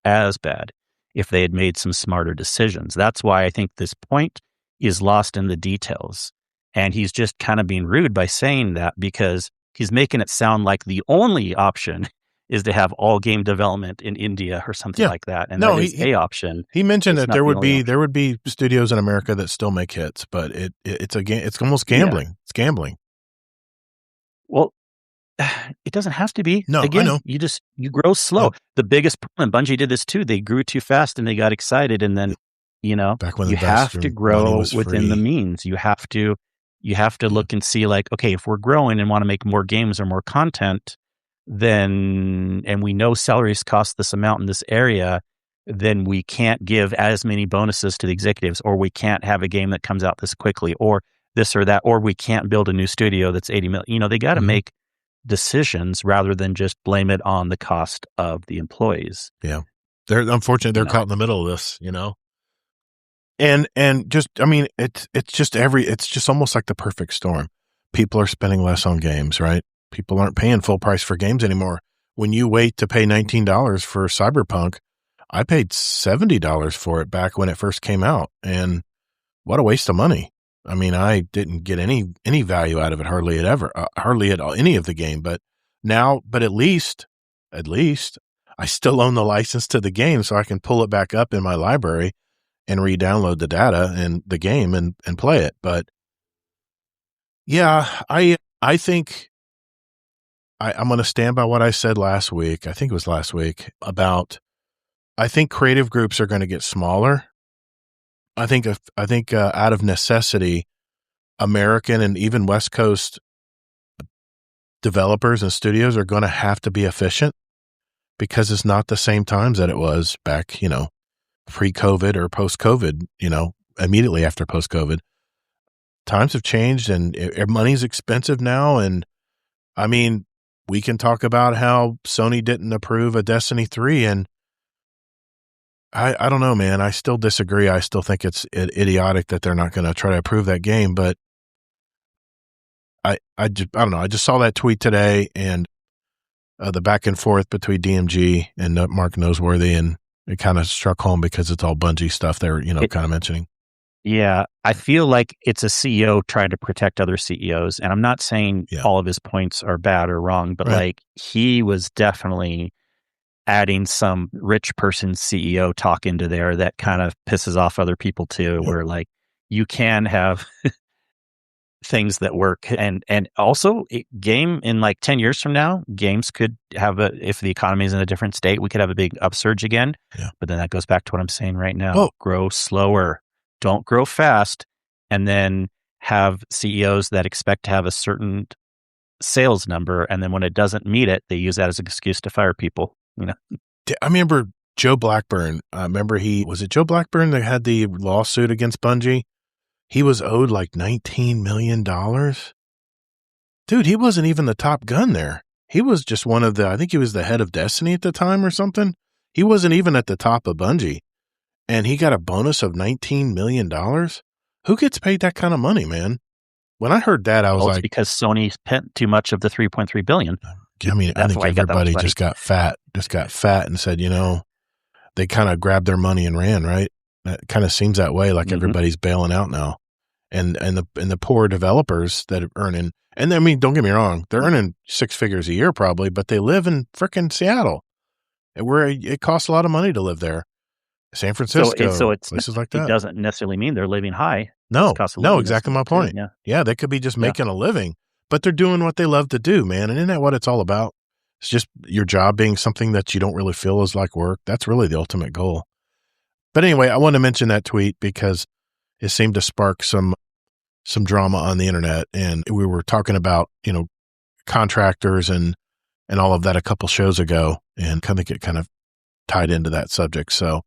Speaker 3: if they had made some smarter decisions. That's why I think this point is lost in the details. And he's just kind of being rude by saying that because he's making it sound like the only option is to have all game development in India or something like that. And that is a option.
Speaker 1: He mentioned
Speaker 3: It's
Speaker 1: that
Speaker 3: not the only option.
Speaker 1: there would be studios in America that still make hits, but it's almost gambling.
Speaker 3: Yeah.
Speaker 1: It's gambling.
Speaker 3: Well, it doesn't have to be.
Speaker 1: No,
Speaker 3: Again,
Speaker 1: I know.
Speaker 3: you grow slow.
Speaker 1: No.
Speaker 3: The biggest problem, Bungie did this too. They grew too fast and they got excited, and then
Speaker 1: back when
Speaker 3: you have to grow within the
Speaker 1: free.
Speaker 3: means. You have to look and see, like, okay, if we're growing and want to make more games or more content, then, and we know salaries cost this amount in this area, then we can't give as many bonuses to the executives, or we can't have a game that comes out this quickly, or this or that, or we can't build a new studio that's 80 million. They got to make decisions rather than just blame it on the cost of the employees.
Speaker 1: Yeah. Unfortunately, they're caught in the middle of this, And just, I mean, it's just almost like the perfect storm. People are spending less on games, right? People aren't paying full price for games anymore. When you wait to pay $19 for Cyberpunk, I paid $70 for it back when it first came out. And what a waste of money. I mean, I didn't get any value out of it, hardly at all, any of the game. But at least I still own the license to the game, so I can pull it back up in my library and re-download the data and the game and play it. But yeah, I think I'm going to stand by what I said last week. I think it was last week about, I think creative groups are going to get smaller. I think out of necessity, American and even West Coast developers and studios are going to have to be efficient, because it's not the same times that it was back, pre-COVID or post-COVID, immediately after post-COVID. Times have changed and money's expensive now. And I mean, we can talk about how Sony didn't approve a Destiny 3, and I don't know, man. I still disagree. I still think it's idiotic that they're not going to try to approve that game. But I don't know. I just saw that tweet today, and the back and forth between DMG and Mark Noseworthy, and it kind of struck home because it's all Bungie stuff they were, kind of mentioning.
Speaker 3: Yeah, I feel like it's a CEO trying to protect other CEOs, and I'm not saying all of his points are bad or wrong, but like, he was definitely adding some rich person CEO talk into there that kind of pisses off other people too, where like, you can have things that work, and also game in like 10 years from now, games could have if the economy is in a different state, we could have a big upsurge again. But then that goes back to what I'm saying right now. Grow slower, don't grow fast, and then have CEOs that expect to have a certain sales number, and then when it doesn't meet it, they use that as an excuse to fire people.
Speaker 1: I remember Joe Blackburn. Was it Joe Blackburn that had the lawsuit against Bungie? He was owed like $19 million. Dude, he wasn't even the top gun there. He was just I think he was the head of Destiny at the time or something. He wasn't even at the top of Bungie. And he got a bonus of $19 million. Who gets paid that kind of money, man? When I heard that, I was like,
Speaker 3: because Sony spent too much of the $3.3 billion.
Speaker 1: I mean, I think everybody just got fat and said, they kind of grabbed their money and ran, right? It kind of seems that way, like everybody's bailing out now. And the poor developers that are earning, and I mean, don't get me wrong, they're earning 6 figures a year probably, but they live in frickin' Seattle, where it costs a lot of money to live there. San Francisco,
Speaker 3: so it's
Speaker 1: places like that.
Speaker 3: It doesn't necessarily mean they're living high.
Speaker 1: No, exactly my point. Yeah, they could be just making a living, but they're doing what they love to do, man. And isn't that what it's all about? It's just your job being something that you don't really feel is like work. That's really the ultimate goal. But anyway, I want to mention that tweet because it seemed to spark some drama on the internet. And we were talking about, contractors and all of that a couple shows ago, and I think it kind of tied into that subject. So,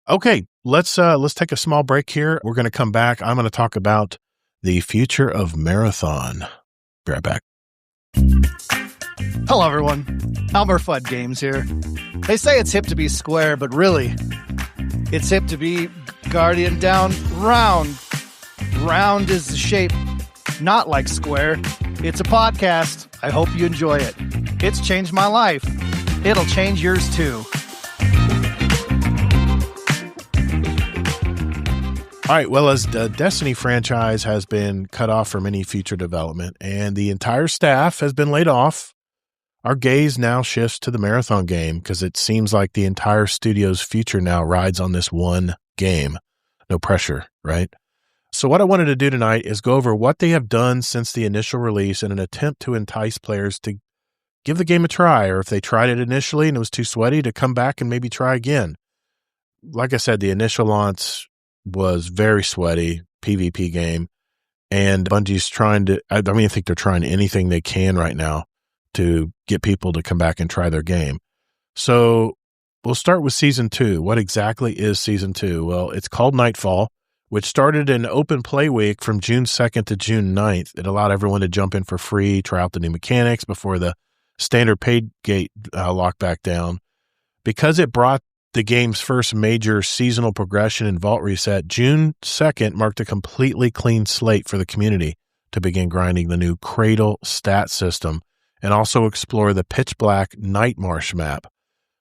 Speaker 1: okay, let's take a small break here. We're going to come back. I'm going to talk about the future of Marathon. Be right back.
Speaker 4: Hello, everyone. Elmer Fudd Games here. They say it's hip to be square, but really, it's hip to be Guardian Down Round. Round is the shape, not like square. It's a podcast. I hope you enjoy it. It's changed my life. It'll change yours too.
Speaker 1: All right, well, as the Destiny franchise has been cut off from any future development and the entire staff has been laid off, our gaze now shifts to the Marathon game because it seems like the entire studio's future now rides on this one game. No pressure, right? So what I wanted to do tonight is go over what they have done since the initial release in an attempt to entice players to give the game a try, or if they tried it initially and it was too sweaty, to come back and maybe try again. Like I said, the initial launch was very sweaty, PvP game, and Bungie's trying to, I think they're trying anything they can right now to get people to come back and try their game. So we'll start with Season 2. What exactly is Season 2? Well, it's called Nightfall, which started an open play week from June 2nd to June 9th. It allowed everyone to jump in for free, try out the new mechanics before the standard paid gate locked back down. Because it brought the game's first major seasonal progression and vault reset, June 2nd marked a completely clean slate for the community to begin grinding the new Cradle stat system and also explore the pitch black Night Marsh map.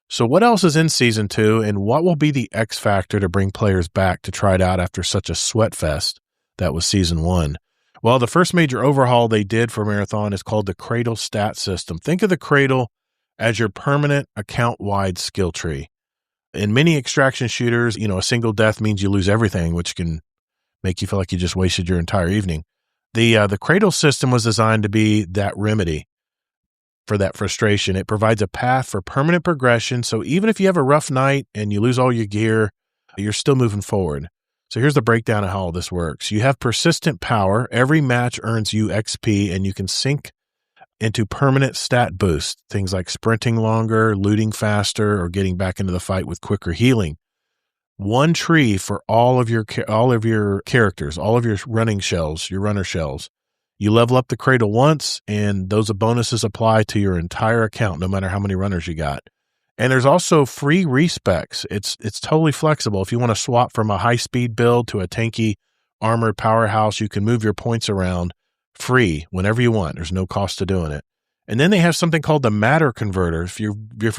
Speaker 1: So what else is in Season 2, and what will be the X factor to bring players back to try it out after such a sweat fest that was Season 1? Well, the first major overhaul they did for Marathon is called the Cradle stat system. Think of the Cradle as your permanent account-wide skill tree. In many extraction shooters, a single death means you lose everything, which can make you feel like you just wasted your entire evening. The Cradle system was designed to be that remedy for that frustration. It provides a path for permanent progression, so even if you have a rough night and you lose all your gear, you're still moving forward. So here's the breakdown of how all this works. You have persistent power. Every match earns you XP, and you can sink into permanent stat boosts, things like sprinting longer, looting faster, or getting back into the fight with quicker healing. One tree for all of your characters, all of your running shells, your runner shells. You level up the Cradle once, and those bonuses apply to your entire account, no matter how many runners you got. And there's also free respecs. It's totally flexible. If you want to swap from a high-speed build to a tanky armored powerhouse, you can move your points around free whenever you want. There's no cost to doing it. And then they have something called the matter converter. If your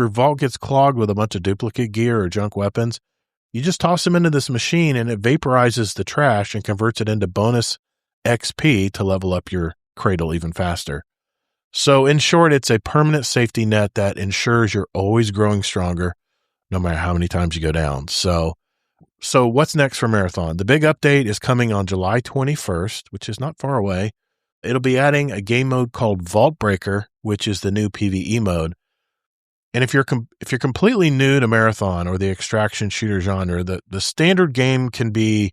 Speaker 1: vault gets clogged with a bunch of duplicate gear or junk weapons, you just toss them into this machine, and it vaporizes the trash and converts it into bonus XP to level up your Cradle even faster. So in short, it's a permanent safety net that ensures you're always growing stronger, no matter how many times you go down. So what's next for Marathon? The big update is coming on July 21st, which is not far away. It'll be adding a game mode called Vault Breaker, which is the new PvE mode. And if you're completely new to Marathon or the extraction shooter genre, the standard game can be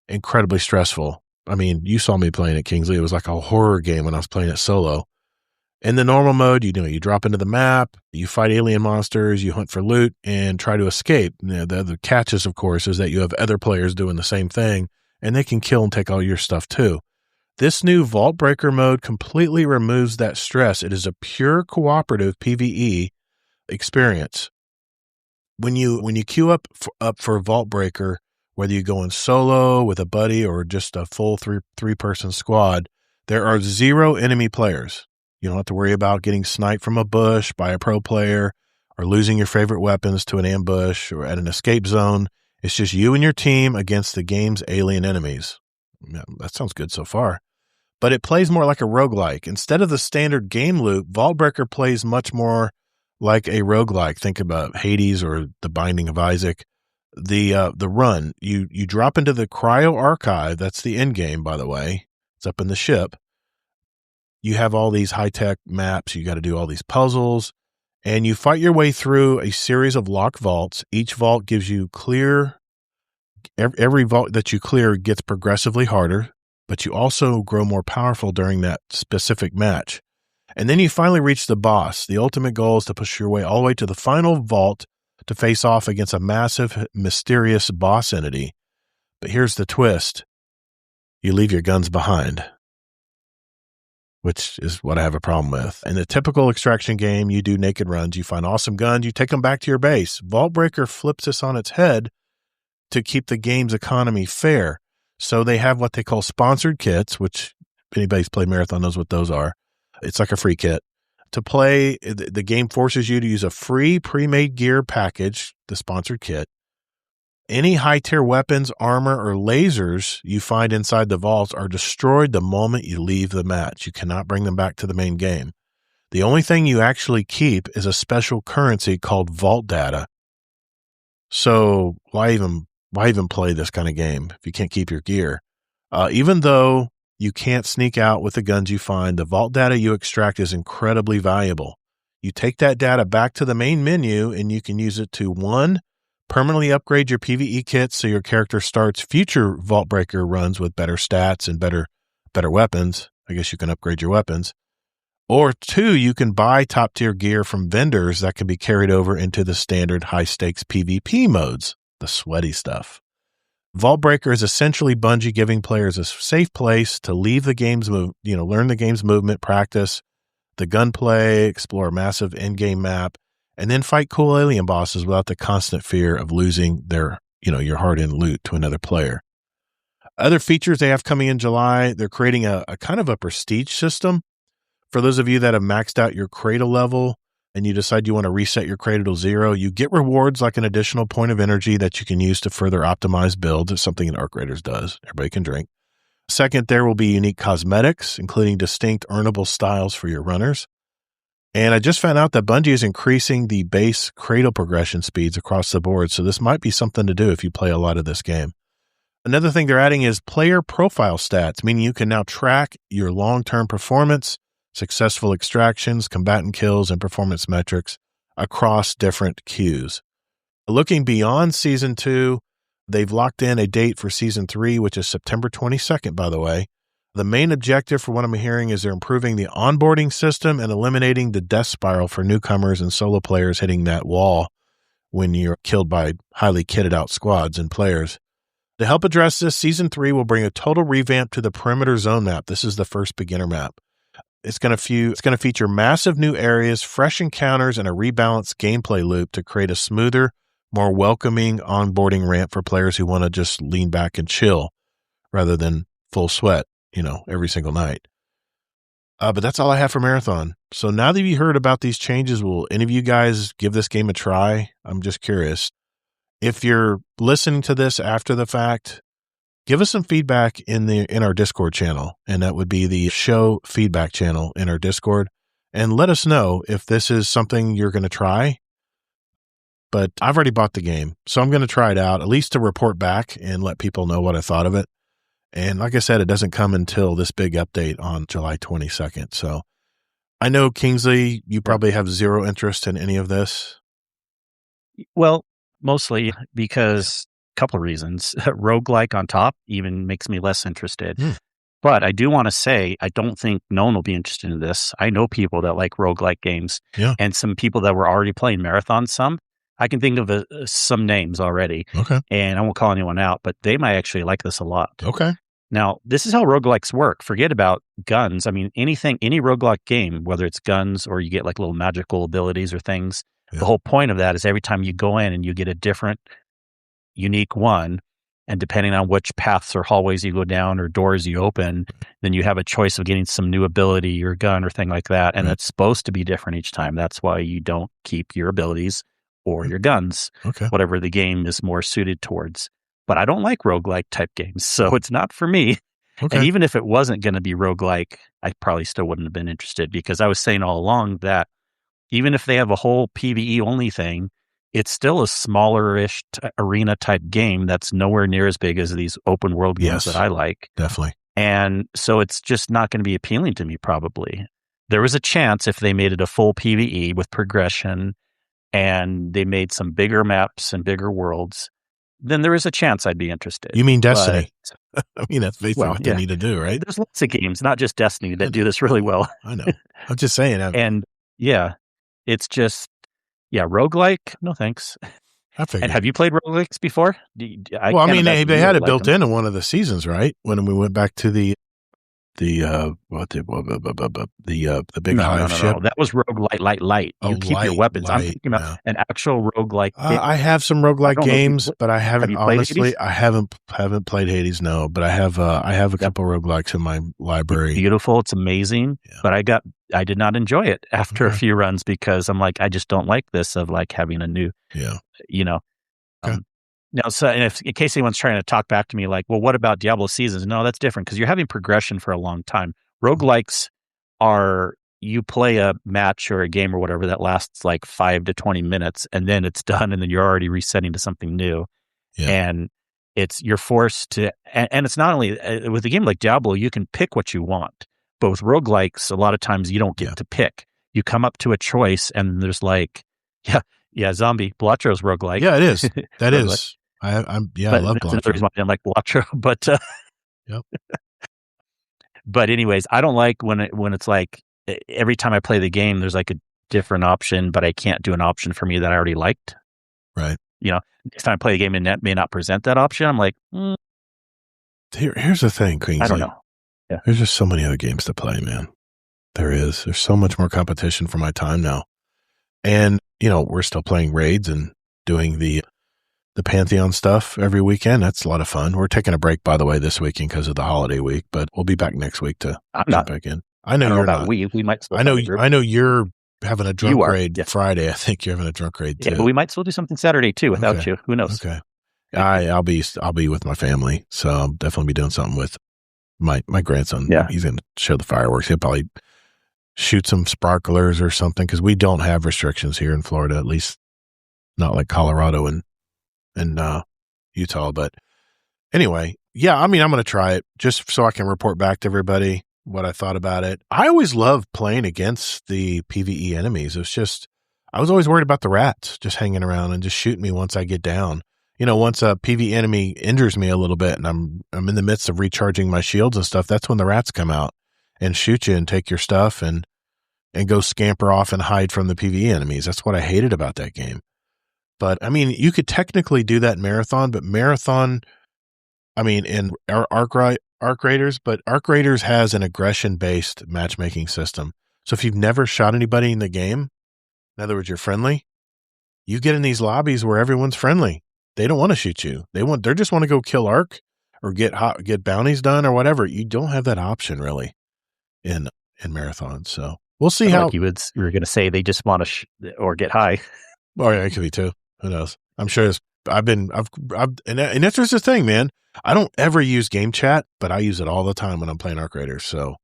Speaker 1: incredibly stressful. I mean, you saw me playing it, Kingsley. It was like a horror game when I was playing it solo. In the normal mode, you drop into the map, you fight alien monsters, you hunt for loot, and try to escape. The catches, of course, is that you have other players doing the same thing, and they can kill and take all your stuff too. This new Vault Breaker mode completely removes that stress. It is a pure cooperative PvE experience. When you queue up for Vault Breaker, whether you go in solo with a buddy or just a full three-person squad, there are 0 enemy players. You don't have to worry about getting sniped from a bush by a pro player or losing your favorite weapons to an ambush or at an escape zone. It's just you and your team against the game's alien enemies. Yeah, that sounds good so far. But it plays more like a roguelike. Instead of the standard game loop, Vault Breaker plays much more like a roguelike. Think about Hades or The Binding of Isaac. The run, you drop into the Cryo Archive. That's the end game, by the way. It's up in the ship. You have all these high-tech maps. You got to do all these puzzles, and you fight your way through a series of locked vaults. Each vault gives you every vault that you clear gets progressively harder, but you also grow more powerful during that specific match. And then you finally reach the boss. The ultimate goal is to push your way all the way to the final vault to face off against a massive, mysterious boss entity. But here's the twist. You leave your guns behind, which is what I have a problem with. In the typical extraction game, you do naked runs. You find awesome guns. You take them back to your base. Vault Breaker flips this on its head to keep the game's economy fair. So they have what they call sponsored kits, which if anybody's played Marathon knows what those are. It's like a free kit. To play, the game forces you to use a free pre-made gear package, the sponsored kit. Any high-tier weapons, armor, or lasers you find inside the vaults are destroyed the moment you leave the match. You cannot bring them back to the main game. The only thing you actually keep is a special currency called vault data. So why even play this kind of game if you can't keep your gear? Even though you can't sneak out with the guns you find, the vault data you extract is incredibly valuable. You take that data back to the main menu and you can use it to, 1, permanently upgrade your PvE kits so your character starts future Vault Breaker runs with better stats and better weapons. I guess you can upgrade your weapons. Or 2, you can buy top-tier gear from vendors that can be carried over into the standard high-stakes PvP modes, the sweaty stuff. Vault Breaker is essentially Bungie giving players a safe place to leave the game's learn the game's movement, practice the gunplay, explore a massive in-game map, and then fight cool alien bosses without the constant fear of losing your hard-earned loot to another player. Other features they have coming in July, they're creating a kind of a prestige system. For those of you that have maxed out your cradle level and you decide you want to reset your cradle to 0, you get rewards like an additional point of energy that you can use to further optimize builds. It's something that Arc Raiders does. Everybody can drink. Second, there will be unique cosmetics, including distinct earnable styles for your runners. And I just found out that Bungie is increasing the base cradle progression speeds across the board, so this might be something to do if you play a lot of this game. Another thing they're adding is player profile stats, meaning you can now track your long-term performance, successful extractions, combatant kills, and performance metrics across different queues. Looking beyond Season 2, they've locked in a date for Season 3, which is September 22nd, by the way. The main objective, for what I'm hearing, is they're improving the onboarding system and eliminating the death spiral for newcomers and solo players hitting that wall when you're killed by highly kitted out squads and players. To help address this, Season 3 will bring a total revamp to the perimeter zone map. This is the first beginner map. It's going to feature massive new areas, fresh encounters, and a rebalanced gameplay loop to create a smoother, more welcoming onboarding ramp for players who want to just lean back and chill rather than full sweat, every single night. But that's all I have for Marathon. So now that you heard about these changes, will any of you guys give this game a try? I'm just curious. If you're listening to this after the fact, give us some feedback in our Discord channel, and that would be the show feedback channel in our Discord, and let us know if this is something you're going to try. But I've already bought the game, so I'm going to try it out, at least to report back and let people know what I thought of it. And like I said, it doesn't come until this big update on July 22nd. So I know, Kingsley, you probably have zero interest in any of this.
Speaker 3: Well, mostly because a couple of reasons. Roguelike on top even makes me less interested. But I do want to say, I don't think no one will be interested in this. I know people that like roguelike games, and some people that were already playing Marathon some. I can think of some names already, and I won't call anyone out, but they might actually like this a lot.
Speaker 1: Okay.
Speaker 3: Now, this is how roguelikes work. Forget about guns. I mean, any roguelike game, whether it's guns or you get like little magical abilities or things, the whole point of that is every time you go in and you get a different, unique one, and depending on which paths or hallways you go down or doors you open, then you have a choice of getting some new ability or gun or thing like that, and it's supposed to be different each time. That's why you don't keep your abilities or your guns, whatever the game is more suited towards. But I don't like roguelike type games, so it's not for me. And even if it wasn't going to be roguelike, I probably still wouldn't have been interested, because I was saying all along that even if they have a whole PvE only thing, it's still a smaller-ish arena type game that's nowhere near as big as these open world games that I like.
Speaker 1: Definitely.
Speaker 3: And so it's just not going to be appealing to me, probably. There was a chance if they made it a full PvE with progression and they made some bigger maps and bigger worlds, then there is a chance I'd be interested.
Speaker 1: You mean Destiny? I mean, that's basically what they need to do, right?
Speaker 3: There's lots of games, not just Destiny, that do this really well.
Speaker 1: I know. I'm just saying.
Speaker 3: And it's just, roguelike, no thanks.
Speaker 1: I figured.
Speaker 3: And have you played roguelikes before?
Speaker 1: They had it built into one of the seasons, right? When we went back to the big hive ship.
Speaker 3: No. That was roguelite light. You keep your weapons. I'm thinking about an actual roguelike.
Speaker 1: I have some roguelike games, but I haven't I haven't played Hades. No, but I have a couple roguelikes in my library.
Speaker 3: It's beautiful. It's amazing. Yeah. But I did not enjoy it after a few runs, because I'm like, I just don't like this of like having a new, Now, so if in case anyone's trying to talk back to me like, well, what about Diablo Seasons? No, that's different, because you're having progression for a long time. Roguelikes are you play a match or a game or whatever that lasts like 5 to 20 minutes, and then it's done, and then you're already resetting to something new.
Speaker 1: Yeah.
Speaker 3: And you're forced to, and it's not only with a game like Diablo, you can pick what you want. But with roguelikes, a lot of times you don't get to pick. You come up to a choice, and there's like, zombie Blattro's roguelike.
Speaker 1: Yeah, it is. That is. I love
Speaker 3: Blatro. Another reason why I didn't like Blatro, but
Speaker 1: yep.
Speaker 3: But anyways, I don't like when it's like every time I play the game, there's like a different option, but I can't do an option for me that I already liked.
Speaker 1: Right.
Speaker 3: Next time I play a game and that may not present that option, I'm like,
Speaker 1: Here's the thing, Kingsley.
Speaker 3: I don't know. Yeah.
Speaker 1: There's just so many other games to play, man. There's so much more competition for my time now. And, we're still playing raids and doing the Pantheon stuff every weekend. That's a lot of fun. We're taking a break, by the way, this weekend because of the holiday week, but we'll be back next week to jump back in. I know you're not.
Speaker 3: We might still
Speaker 1: I know you're having a drunk raid
Speaker 3: yes.
Speaker 1: Friday. I think you're having a drunk raid too.
Speaker 3: Yeah, but we might still do something Saturday too without you. Who knows?
Speaker 1: Okay. I'll be with my family, so I'll definitely be doing something with my grandson.
Speaker 3: Yeah.
Speaker 1: He's going to show the fireworks. He'll probably shoot some sparklers or something because we don't have restrictions here in Florida, at least not like Colorado and Utah. But anyway, I'm going to try it just so I can report back to everybody what I thought about it. I always loved playing against the PvE enemies. It's just, I was always worried about the rats just hanging around and just shooting me once I get down. Once a PvE enemy injures me a little bit and I'm in the midst of recharging my shields and stuff, that's when the rats come out and shoot you and take your stuff and go scamper off and hide from the PvE enemies. That's what I hated about that game. But you could technically do that in Marathon, but Marathon, in Arc Raiders, but Arc Raiders has an aggression-based matchmaking system. So if you've never shot anybody in the game, in other words, you're friendly, you get in these lobbies where everyone's friendly. They don't want to shoot you. They just want to go kill Arc or get bounties done or whatever. You don't have that option really in Marathon. So we'll see how
Speaker 3: you were going to say they just want to or get high.
Speaker 1: Oh yeah, it could be too. Who knows? I'm sure and that's just the thing, man. I don't ever use game chat, but I use it all the time when I'm playing Arc Raiders. So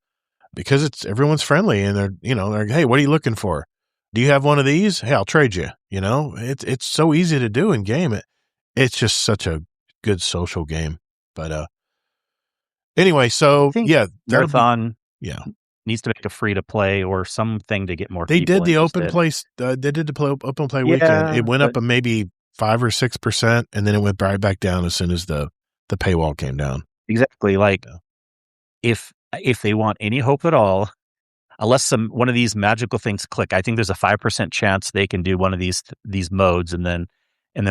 Speaker 1: because everyone's friendly and they're like, hey, what are you looking for? Do you have one of these? Hey, I'll trade you. It's so easy to do in game. It's just such a good social game. But anyway, so
Speaker 3: Marathon needs to make a free to play or something to get more.
Speaker 1: They
Speaker 3: people
Speaker 1: did the
Speaker 3: interested.
Speaker 1: open place. They did the open play weekend. It went up maybe 5 or 6%, and then it went right back down as soon as the paywall came down.
Speaker 3: Exactly. Like if they want any hope at all, unless one of these magical things click, I think there's a 5% chance they can do one of these modes, and then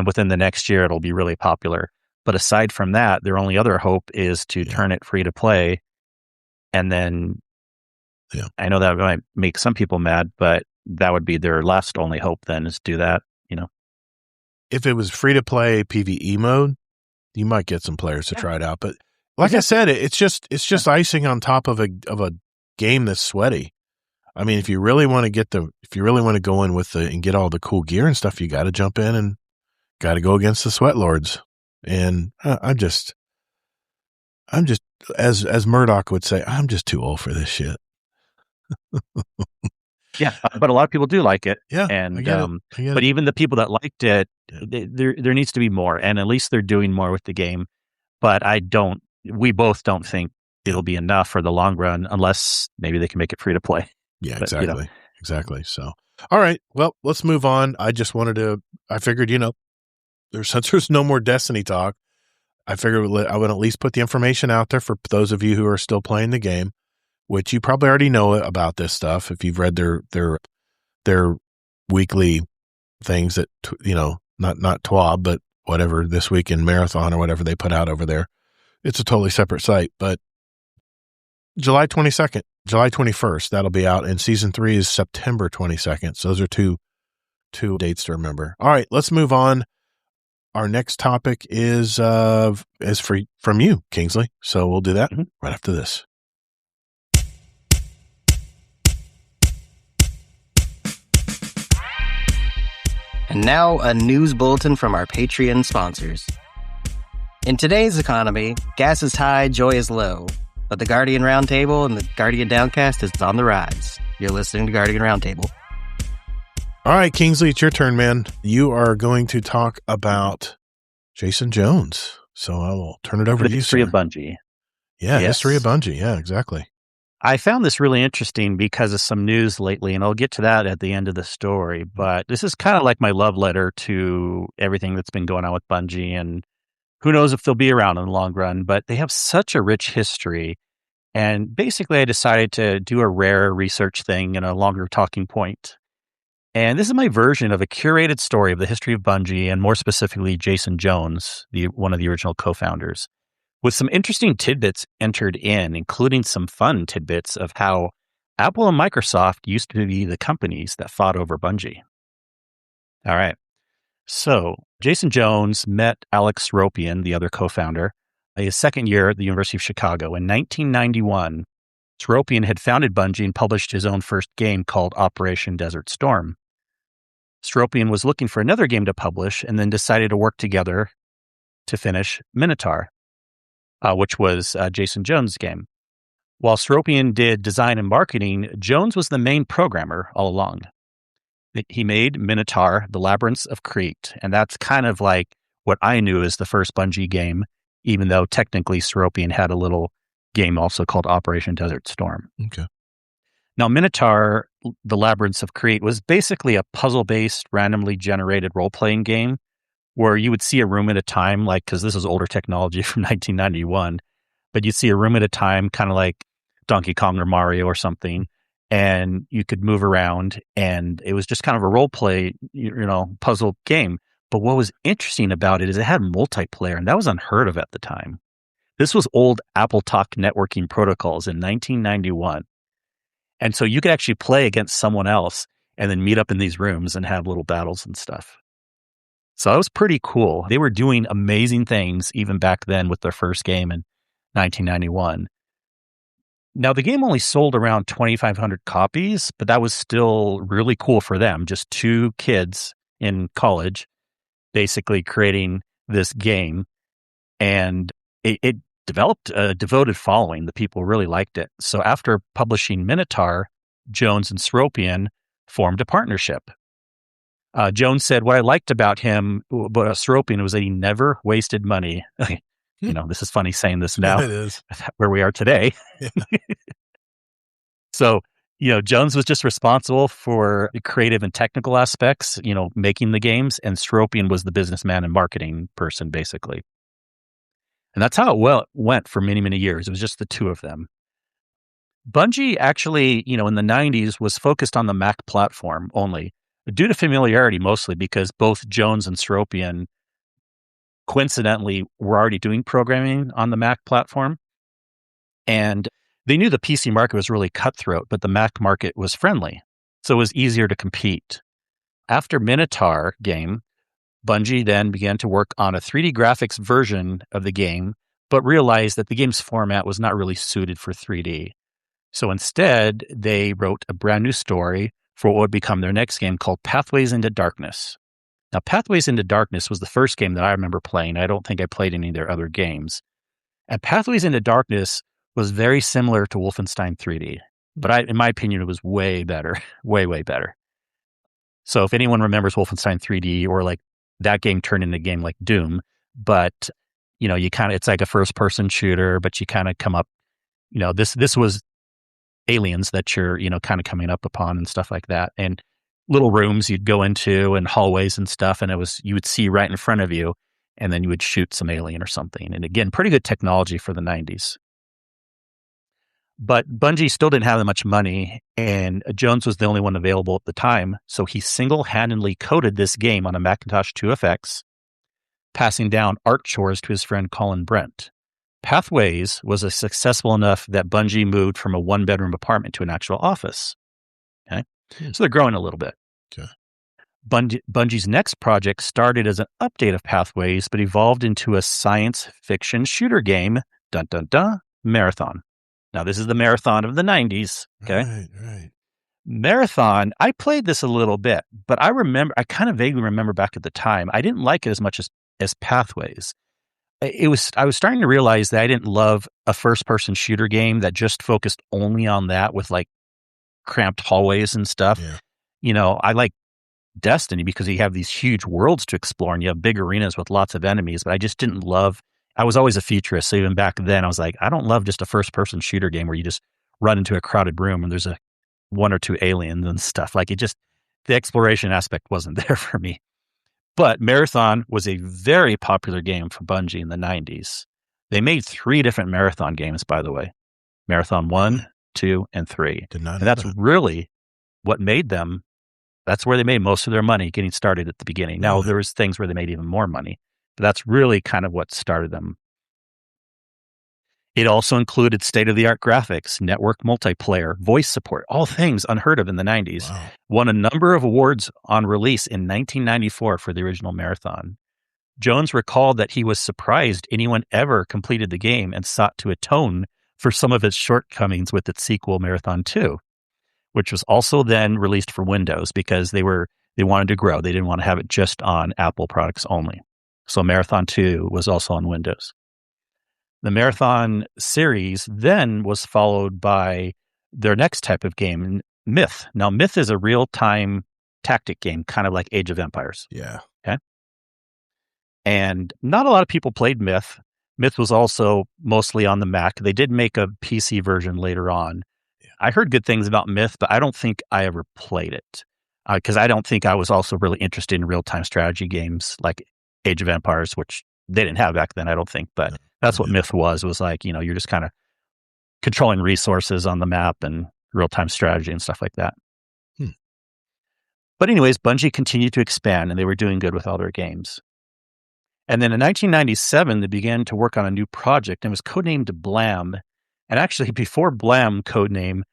Speaker 3: within the next year it'll be really popular. But aside from that, their only other hope is to turn it free to play, and then. Yeah. I know that might make some people mad, but that would be their last only hope then is do that,
Speaker 1: If it was free to play PvE mode, you might get some players to try it out. But like I said, it's just icing on top of a game that's sweaty. If you really want to go in with and get all the cool gear and stuff, you got to jump in and got to go against the sweat lords. And I'm just as Murdoch would say, I'm just too old for this shit.
Speaker 3: Yeah, but a lot of people do like it.
Speaker 1: Yeah,
Speaker 3: and
Speaker 1: I get it.
Speaker 3: But even the people that liked it, there needs to be more, and at least they're doing more with the game. But we both don't think it'll be enough for the long run unless maybe they can make it free to play.
Speaker 1: Yeah, but, exactly. So, all right, well, let's move on. I just I figured, since there's no more Destiny talk, I figured I would at least put the information out there for those of you who are still playing the game, which you probably already know about this stuff if you've read their weekly things that, not TWAB, but whatever, This Week in Marathon or whatever they put out over there. It's a totally separate site, but July 22nd, July 21st, that'll be out, and Season 3 is September 22nd. So those are two dates to remember. All right, let's move on. Our next topic is from you, Kingsley. So we'll do that right after this.
Speaker 5: And now, a news bulletin from our Patreon sponsors. In today's economy, gas is high, joy is low. But the Guardian Roundtable and the Guardian Downcast is on the rise. You're listening to Guardian Roundtable.
Speaker 1: All right, Kingsley, it's your turn, man. You are going to talk about Jason Jones. So I will turn it over to you,
Speaker 3: History
Speaker 1: sir.
Speaker 3: of Bungie.
Speaker 1: Yeah,
Speaker 3: Yes.
Speaker 1: History of Bungie. Yeah, exactly.
Speaker 3: I found this really interesting because of some news lately, and I'll get to that at the end of the story. But this is kind of like my love letter to everything that's been going on with Bungie, and who knows if they'll be around in the long run. But they have such a rich history. And basically, I decided to do a rare research thing and a longer talking point. And this is my version of a curated story of the history of Bungie, and more specifically, Jason Jones, one of the original co-founders, with some interesting tidbits entered in, including some fun tidbits of how Apple and Microsoft used to be the companies that fought over Bungie. All right. So Jason Jones met Alex Seropian, the other co-founder, his second year at the University of Chicago. In 1991, Seropian had founded Bungie and published his own first game called Operation Desert Storm. Seropian was looking for another game to publish and then decided to work together to finish Minotaur, which was Jason Jones' game. While Seropian did design and marketing, Jones was the main programmer all along. He made Minotaur, the Labyrinths of Crete, and that's kind of like what I knew as the first Bungie game, even though technically Seropian had a little game also called Operation Desert Storm.
Speaker 1: Okay.
Speaker 3: Now, Minotaur, the Labyrinths of Crete, was basically a puzzle-based, randomly generated role-playing game where you would see a room at a time, like, because this is older technology from 1991, but you'd see a room at a time, kind of like Donkey Kong or Mario or something, and you could move around, and it was just kind of a role-play, puzzle game. But what was interesting about it is it had multiplayer, and that was unheard of at the time. This was old AppleTalk networking protocols in 1991. And so you could actually play against someone else and then meet up in these rooms and have little battles and stuff. So that was pretty cool. They were doing amazing things even back then with their first game in 1991. Now, the game only sold around 2,500 copies, but that was still really cool for them. Just two kids in college basically creating this game. And it developed a devoted following. The people really liked it. So after publishing Minotaur, Jones and Seropian formed a partnership. Jones said, what I liked about him, about Seropian, was that he never wasted money. This is funny saying this now,
Speaker 1: It is.
Speaker 3: where we are today.
Speaker 1: Yeah.
Speaker 3: So, Jones was just responsible for the creative and technical aspects, making the games, and Seropian was the businessman and marketing person, basically. And that's how it went for many, many years. It was just the two of them. Bungie actually, in the 90s was focused on the Mac platform only, due to familiarity mostly, because both Jones and Seropian coincidentally were already doing programming on the Mac platform. And they knew the PC market was really cutthroat, but the Mac market was friendly. So it was easier to compete. After Minotaur game, Bungie then began to work on a 3D graphics version of the game, but realized that the game's format was not really suited for 3D. So instead, they wrote a brand new story for what would become their next game called Pathways into Darkness. Now, Pathways into Darkness was the first game that I remember playing. I don't think I played any of their other games. And Pathways into Darkness was very similar to Wolfenstein 3D, but in my opinion, it was way better, way, way better. So if anyone remembers Wolfenstein 3D, or like that game turned into a game like Doom, but it's like a first person shooter, but you kind of come up, this was aliens that you're, kind of coming up upon and stuff like that. And little rooms you'd go into and hallways and stuff. And you would see right in front of you, and then you would shoot some alien or something. And again, pretty good technology for the 90s. But Bungie still didn't have that much money, and Jones was the only one available at the time, so he single-handedly coded this game on a Macintosh 2FX, passing down art chores to his friend Colin Brent. Pathways was successful enough that Bungie moved from a one-bedroom apartment to an actual office. Okay, so they're growing a little bit.
Speaker 1: Okay.
Speaker 3: Bungie's next project started as an update of Pathways, but evolved into a science fiction shooter game, Marathon. Now, this is the Marathon of the 90s, okay?
Speaker 1: Right.
Speaker 3: Marathon, I played this a little bit, but I kind of vaguely remember back at the time, I didn't like it as much as Pathways. I was starting to realize that I didn't love a first-person shooter game that just focused only on that with like cramped hallways and stuff.
Speaker 1: Yeah.
Speaker 3: I like Destiny because you have these huge worlds to explore and you have big arenas with lots of enemies, but I just didn't love, I was always a futurist. So even back then I was like, I don't love just a first person shooter game where you just run into a crowded room and there's one or two aliens and stuff. Like the exploration aspect wasn't there for me. But Marathon was a very popular game for Bungie in the 90s. They made 3 different Marathon games, by the way. Marathon 1, 2, and 3.
Speaker 1: Did not
Speaker 3: and
Speaker 1: know
Speaker 3: that's
Speaker 1: that.
Speaker 3: really what made them. That's where they made most of their money getting started at the beginning. Now,
Speaker 1: Really?
Speaker 3: there was things where they made even more money, but that's really kind of what started them. It also included state-of-the-art graphics, network multiplayer, voice support, all things unheard of in the 90s.
Speaker 1: Wow.
Speaker 3: Won a number of awards on release in 1994 for the original Marathon. Jones recalled that he was surprised anyone ever completed the game and sought to atone for some of its shortcomings with its sequel, Marathon 2, which was also then released for Windows because they wanted to grow. They didn't want to have it just on Apple products only. So Marathon 2 was also on Windows. The Marathon series then was followed by their next type of game, Myth. Now, Myth is a real-time tactic game, kind of like Age of Empires.
Speaker 1: Yeah.
Speaker 3: Okay. And not a lot of people played Myth. Myth was also mostly on the Mac. They did make a PC version later on.
Speaker 1: Yeah.
Speaker 3: I heard good things about Myth, but I don't think I ever played it because I don't think I was also really interested in real-time strategy games like Age of Empires, which they didn't have back then, I don't think. But that's what Myth was like, you're just kind of controlling resources on the map and real-time strategy and stuff like that. But anyways, Bungie continued to expand and they were doing good with all their games. And then in 1997, they began to work on a new project and it was codenamed Blam. And actually, before Blam codename,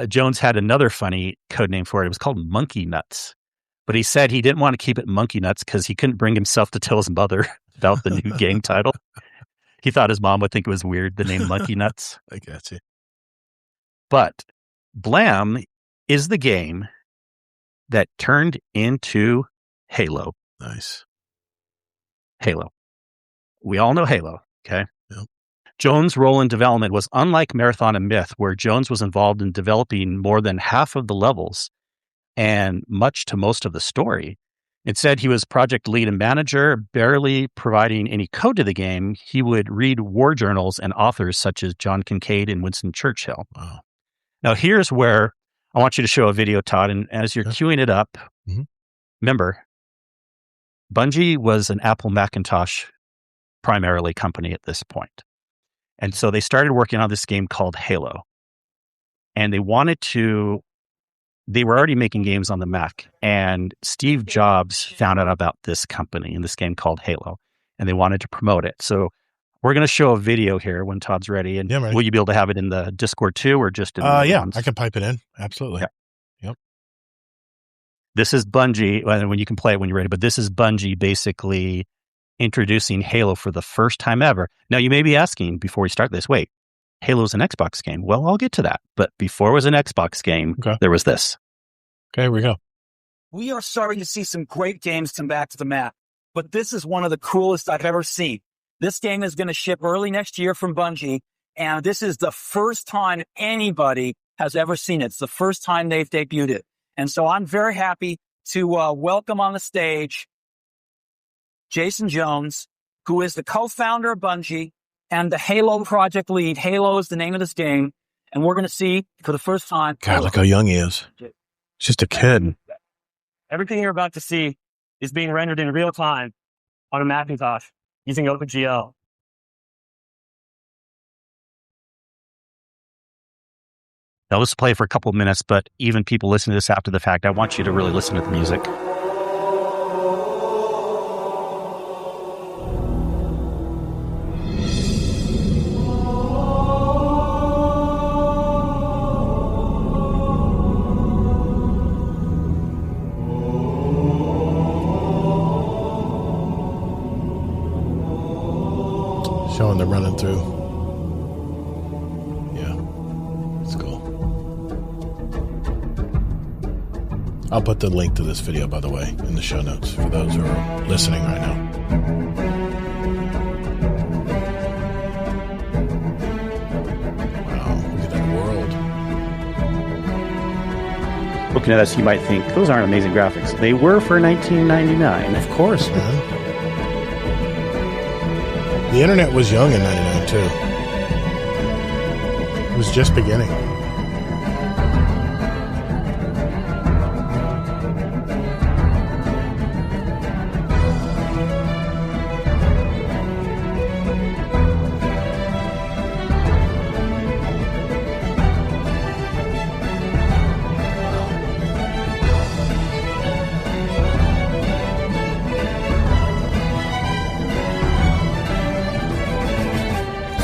Speaker 3: Jones had another funny codename for it. It was called Monkey Nuts. But he said he didn't want to keep it Monkey Nuts because he couldn't bring himself to tell his mother about the new game title. He thought his mom would think it was weird, the name Monkey Nuts.
Speaker 1: I got you.
Speaker 3: But Blam is the game that turned into Halo.
Speaker 1: Nice.
Speaker 3: Halo. We all know Halo, okay?
Speaker 1: Yep.
Speaker 3: Jones' role in development was unlike Marathon and Myth, where Jones was involved in developing more than half of the levels and much to most of the story. Instead, he was project lead and manager, barely providing any code to the game. He would read war journals and authors such as John Kincaid and Winston Churchill.
Speaker 1: Wow.
Speaker 3: Now, here's where I want you to show a video, Todd, and as you're queuing it up, remember, Bungie was an Apple Macintosh primarily company at this point. And so they started working on this game called Halo. And they were already making games on the Mac. And Steve Jobs found out about this company and this game called Halo. And they wanted to promote it. So we're going to show a video here when Todd's ready. And will you be able to have it in the Discord too, or just in the
Speaker 1: yeah,
Speaker 3: ones?
Speaker 1: I can pipe it in. Absolutely.
Speaker 3: Yeah.
Speaker 1: Yep.
Speaker 3: This is Bungie, when you can play it when you're ready, but this is Bungie basically introducing Halo for the first time ever. Now, you may be asking before we start this, wait, Halo's an Xbox game. Well, I'll get to that. But before it was an Xbox game, there was this.
Speaker 1: Okay, here we go.
Speaker 6: We are starting to see some great games come back to the map, but this is one of the coolest I've ever seen. This game is going to ship early next year from Bungie, and this is the first time anybody has ever seen it. It's the first time they've debuted it. And so I'm very happy to welcome on the stage Jason Jones, who is the co-founder of Bungie and the Halo project lead. Halo is the name of this game, and we're going to see for the first time.
Speaker 1: God, look how young he is. Just a kid.
Speaker 7: Everything you're about to see is being rendered in real time on a Macintosh using OpenGL.
Speaker 3: Now, let's play for a couple of minutes, but even people listening to this after the fact, I want you to really listen to the music.
Speaker 1: Showing them running through. Yeah, it's cool. I'll put the link to this video, by the way, in the show notes for those who are listening right now. Wow, look at that world.
Speaker 3: looking at us, you might think those aren't amazing graphics. They were for 1999.
Speaker 1: Of course, man. The internet was young in 99 too. It was just beginning.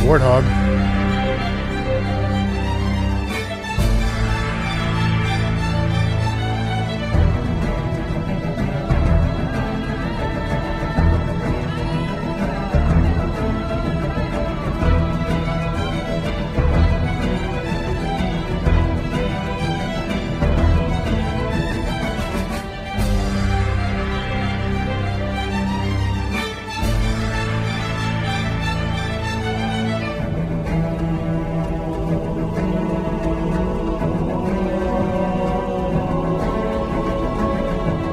Speaker 1: Warthog.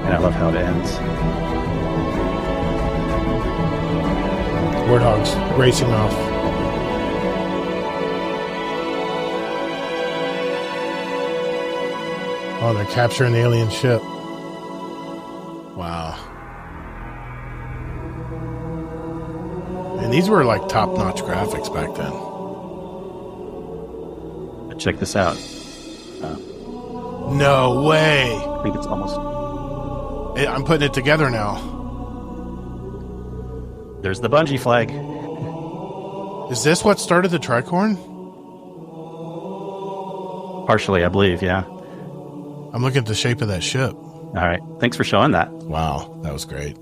Speaker 3: And I love how it ends.
Speaker 1: Warthogs racing off. Oh, they're capturing the alien ship. Wow. And these were like top-notch graphics back then.
Speaker 3: Check this out.
Speaker 1: No way.
Speaker 3: I think it's almost...
Speaker 1: I'm putting it together now.
Speaker 3: There's the Bungie flag.
Speaker 1: Is this what started the tricorn?
Speaker 3: Partially, I believe, yeah.
Speaker 1: I'm looking at the shape of that ship.
Speaker 3: All right. Thanks for showing that.
Speaker 1: Wow, that was great.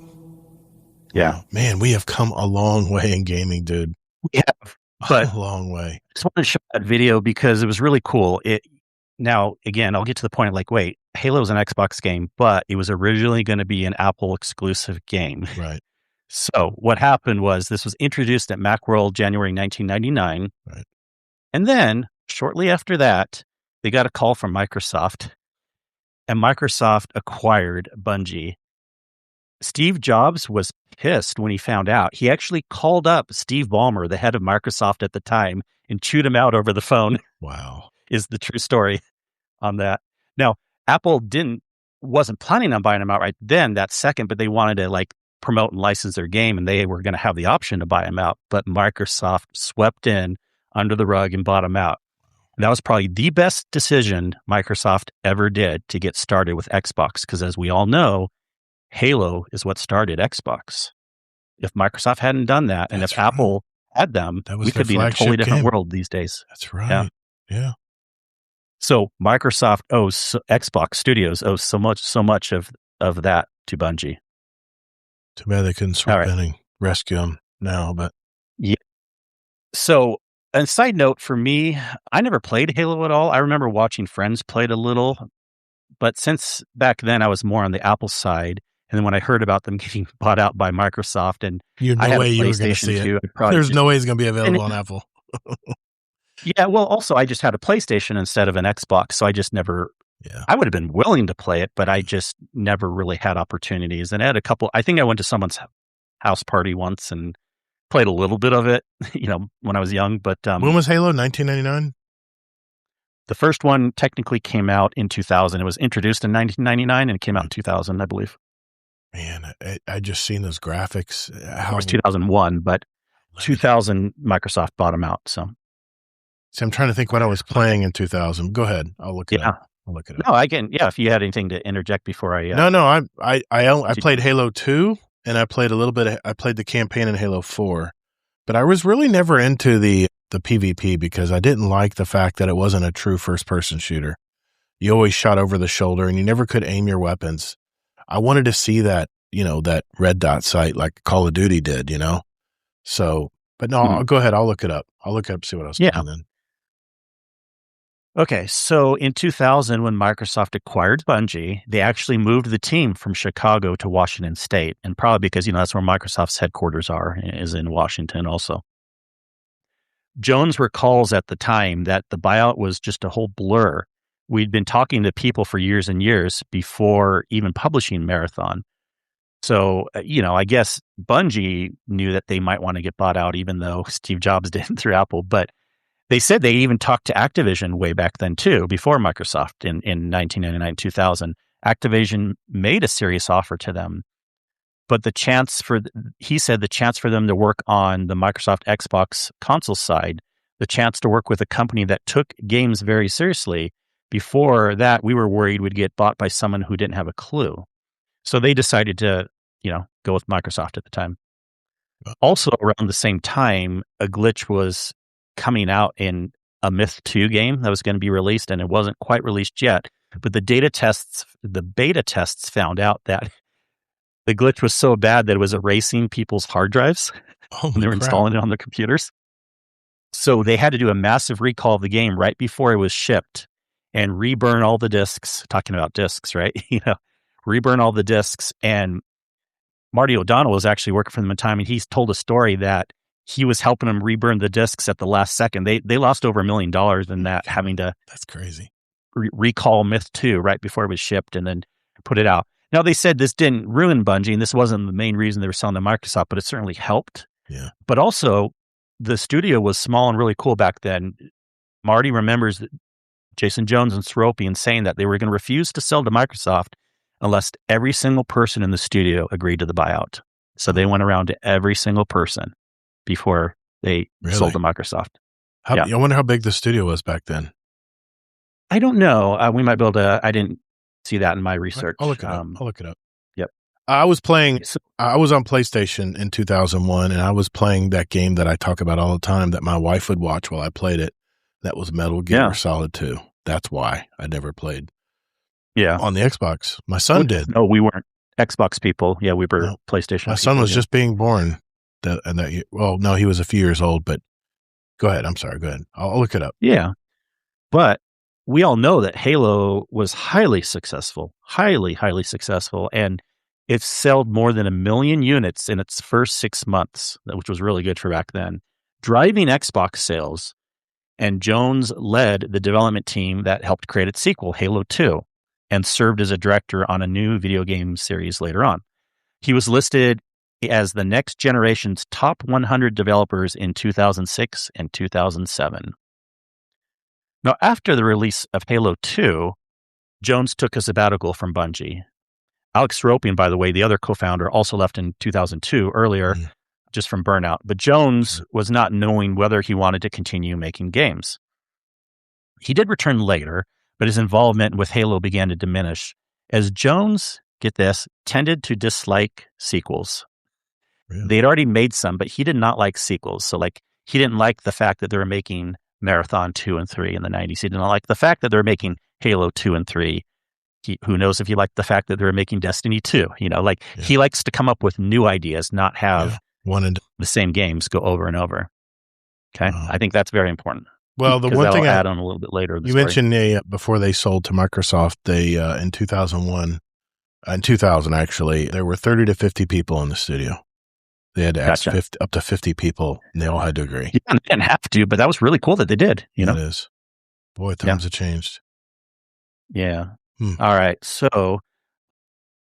Speaker 3: Yeah.
Speaker 1: Man, we have come a long way in gaming, dude.
Speaker 3: Yeah. But
Speaker 1: a long way.
Speaker 3: I just wanted to show that video because it was really cool. Now, again, I'll get to the point of like, wait, Halo's an Xbox game, but it was originally going to be an Apple exclusive game.
Speaker 1: Right.
Speaker 3: So what happened was this was introduced at Macworld January 1999.
Speaker 1: Right.
Speaker 3: And then shortly after that, they got a call from Microsoft, and Microsoft acquired Bungie. Steve Jobs was pissed when he found out. He actually called up Steve Ballmer, the head of Microsoft at the time, and chewed him out over the phone.
Speaker 1: Wow.
Speaker 3: Is the true story on that. Now, Apple wasn't planning on buying them out right then, that second, but they wanted to like promote and license their game, and they were going to have the option to buy them out. But Microsoft swept in under the rug and bought them out. And that was probably the best decision Microsoft ever did to get started with Xbox, because as we all know, Halo is what started Xbox. If Microsoft hadn't done that, and if Apple had them, we could be in a totally different world these days.
Speaker 1: That's right. Yeah.
Speaker 3: So Microsoft Xbox Studios owes so much of that to Bungie.
Speaker 1: Too bad they couldn't swoop in and rescue them now, but
Speaker 3: yeah. So, a side note for me, I never played Halo at all. I remember watching friends play it a little, but since back then I was more on the Apple side. And then when I heard about them getting bought out by Microsoft, and
Speaker 1: I had a
Speaker 3: you were
Speaker 1: going to see it. There's no way it's going to be available on Apple.
Speaker 3: Yeah, well, also, I just had a PlayStation instead of an Xbox, so I just never... Yeah. I would have been willing to play it, but I just never really had opportunities. And I had a couple... I think I went to someone's house party once and played a little bit of it, when I was young. But
Speaker 1: when was Halo? 1999?
Speaker 3: The first one technically came out in 2000. It was introduced in 1999 and it came out in 2000, I believe.
Speaker 1: Man, I just seen those graphics.
Speaker 3: It was 2001, but 2000 Microsoft bought them out. So
Speaker 1: I'm trying to think what I was playing in 2000. Go ahead, I'll look it up.
Speaker 3: No, I can. Yeah, if you had anything to interject before I.
Speaker 1: No. I played Halo 2, and I played a little bit. I played the campaign in Halo 4, but I was really never into the PvP because I didn't like the fact that it wasn't a true first-person shooter. You always shot over the shoulder, and you never could aim your weapons. I wanted to see that, that red dot sight like Call of Duty did, So, but no, I'll go ahead. I'll look it up. See what I was playing then.
Speaker 3: Okay, so in 2000, when Microsoft acquired Bungie, they actually moved the team from Chicago to Washington State, and probably because, that's where Microsoft's headquarters is in Washington also. Jones recalls at the time that the buyout was just a whole blur we'd been talking to people for years and years before even publishing Marathon. So, I guess Bungie knew that they might want to get bought out, even though Steve Jobs didn't through Apple. But they said they even talked to Activision way back then, too, before Microsoft in 1999, 2000. Activision made a serious offer to them. But he said the chance for them to work on the Microsoft Xbox console side, the chance to work with a company that took games very seriously, before that, we were worried we'd get bought by someone who didn't have a clue. So they decided to, go with Microsoft at the time. Also, around the same time, a glitch was coming out in a Myth 2 game that was going to be released, and it wasn't quite released yet. But the beta tests found out that the glitch was so bad that it was erasing people's hard drives when they were installing it on their computers. So they had to do a massive recall of the game right before it was shipped and reburn all the discs. Talking about discs, right? Reburn all the discs. And Marty O'Donnell was actually working for them at the time, and he's told a story that he was helping them reburn the discs at the last second. They lost over $1 million in that, having to
Speaker 1: that's crazy
Speaker 3: recall Myth 2 right before it was shipped and then put it out. Now, they said this didn't ruin Bungie, and this wasn't the main reason they were selling to Microsoft, but it certainly helped.
Speaker 1: Yeah.
Speaker 3: But also, the studio was small and really cool back then. Marty remembers that Jason Jones and Seropian saying that they were going to refuse to sell to Microsoft unless every single person in the studio agreed to the buyout. So they went around to every single person before they sold to Microsoft.
Speaker 1: I wonder how big the studio was back then.
Speaker 3: I don't know. We might be able to. I didn't see that in my research.
Speaker 1: I'll look it up.
Speaker 3: Yep.
Speaker 1: I was on PlayStation in 2001, and I was playing that game that I talk about all the time that my wife would watch while I played it. That was Metal Gear Solid 2. That's why I never played.
Speaker 3: Yeah.
Speaker 1: On the Xbox. My son did.
Speaker 3: No, we weren't Xbox people. Yeah, we were PlayStation.
Speaker 1: My son was just being born. No, he was a few years old, but go ahead. I'm sorry. Go ahead. I'll look it up.
Speaker 3: Yeah. But we all know that Halo was highly successful, highly successful. And it sold more than 1 million units in its first 6 months, which was really good for back then, driving Xbox sales. And Jones led the development team that helped create its sequel, Halo 2, and served as a director on a new video game series later on. He was listed as the next generation's top 100 developers in 2006 and 2007. Now, after the release of Halo 2, Jones took a sabbatical from Bungie. Alex Seropian, by the way, the other co-founder, also left in 2002 earlier, just from burnout. But Jones was not knowing whether he wanted to continue making games. He did return later, but his involvement with Halo began to diminish as Jones, get this, tended to dislike sequels.
Speaker 1: Really?
Speaker 3: They had already made some, but he did not like sequels. So he didn't like the fact that they were making Marathon 2 and 3 in the 90s. He didn't like the fact that they were making Halo 2 and 3. Who knows if he liked the fact that they were making Destiny 2. He likes to come up with new ideas, not have the same games go over and over. Okay? I think that's very important.
Speaker 1: Well, the one thing
Speaker 3: I'll add on a little bit later.
Speaker 1: You mentioned before they sold to Microsoft, they in 2001, in 2000 actually, there were 30 to 50 people in the studio. They had to ask up to 50 people, and they all had to agree.
Speaker 3: Yeah, they didn't have to, but that was really cool that they did.
Speaker 1: It is. Boy, times have changed.
Speaker 3: Yeah. All right. So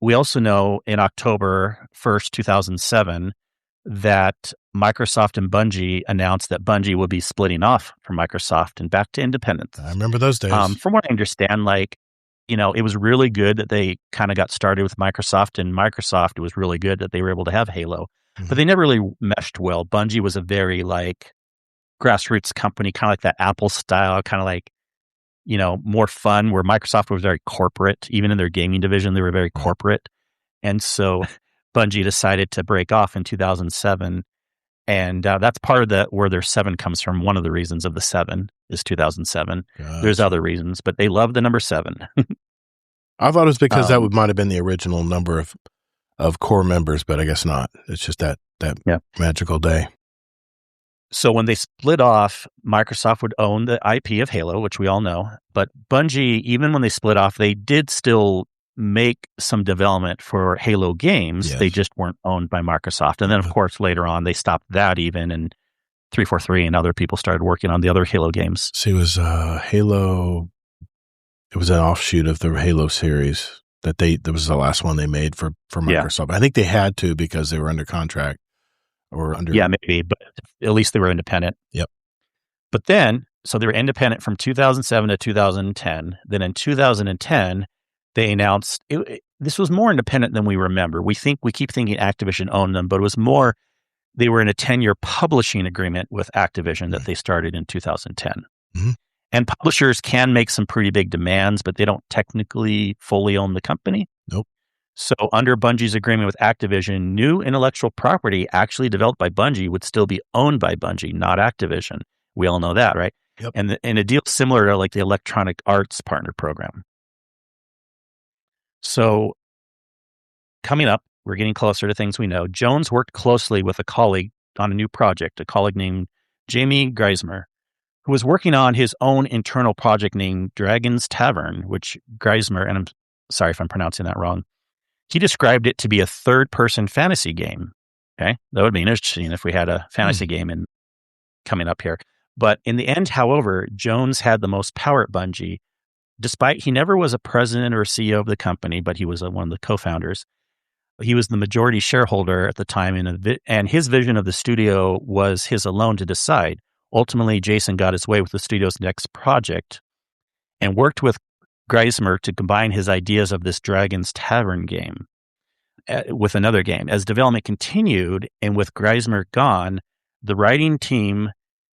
Speaker 3: we also know in October 1st, 2007, that Microsoft and Bungie announced that Bungie would be splitting off from Microsoft and back to independence.
Speaker 1: I remember those days.
Speaker 3: From what I understand, it was really good that they kind of got started with Microsoft, and Microsoft, it was really good that they were able to have Halo. But they never really meshed well. Bungie was a very grassroots company, kind of like that Apple style, kind of more fun, where Microsoft was very corporate. Even in their gaming division, they were very corporate. And so Bungie decided to break off in 2007. And that's part of where their 7 comes from. One of the reasons of the 7 is 2007. Gotcha. There's other reasons, but they love the number 7.
Speaker 1: I thought it was because that might have been the original number of core members, but I guess not. It's just that magical day.
Speaker 3: So when they split off, Microsoft would own the IP of Halo, which we all know. But Bungie, even when they split off, they did still make some development for Halo games. Yes. They just weren't owned by Microsoft. And then, of course, later on, they stopped that even, and 343 and other people started working on the other Halo games.
Speaker 1: So it was Halo It was an offshoot of the Halo series that was the last one they made for Microsoft. I think they had to because they were under contract or under.
Speaker 3: Yeah, maybe, but at least they were independent.
Speaker 1: Yep.
Speaker 3: But then, so they were independent from 2007 to 2010. Then in 2010, they announced this was more independent than we remember. We keep thinking Activision owned them, but it was more. They were in a 10-year publishing agreement with Activision that they started in 2010.
Speaker 1: Mm-hmm.
Speaker 3: And publishers can make some pretty big demands, but they don't technically fully own the company.
Speaker 1: Nope.
Speaker 3: So under Bungie's agreement with Activision, new intellectual property actually developed by Bungie would still be owned by Bungie, not Activision. We all know that, right?
Speaker 1: Yep.
Speaker 3: And a deal similar to like the Electronic Arts Partner Program. So coming up, we're getting closer to things we know. Jones worked closely with a colleague on a new project, a colleague named Jamie Geismer, who was working on his own internal project named Dragon's Tavern, which Geismer, and I'm sorry if I'm pronouncing that wrong, he described it to be a third-person fantasy game. Okay, that would be interesting if we had a fantasy game coming up here. But in the end, however, Jones had the most power at Bungie. Despite he never was a president or CEO of the company, but he was one of the co-founders. He was the majority shareholder at the time, and his vision of the studio was his alone to decide. Ultimately, Jason got his way with the studio's next project and worked with Geismer to combine his ideas of this Dragon's Tavern game with another game. As development continued, and with Geismer gone, the writing team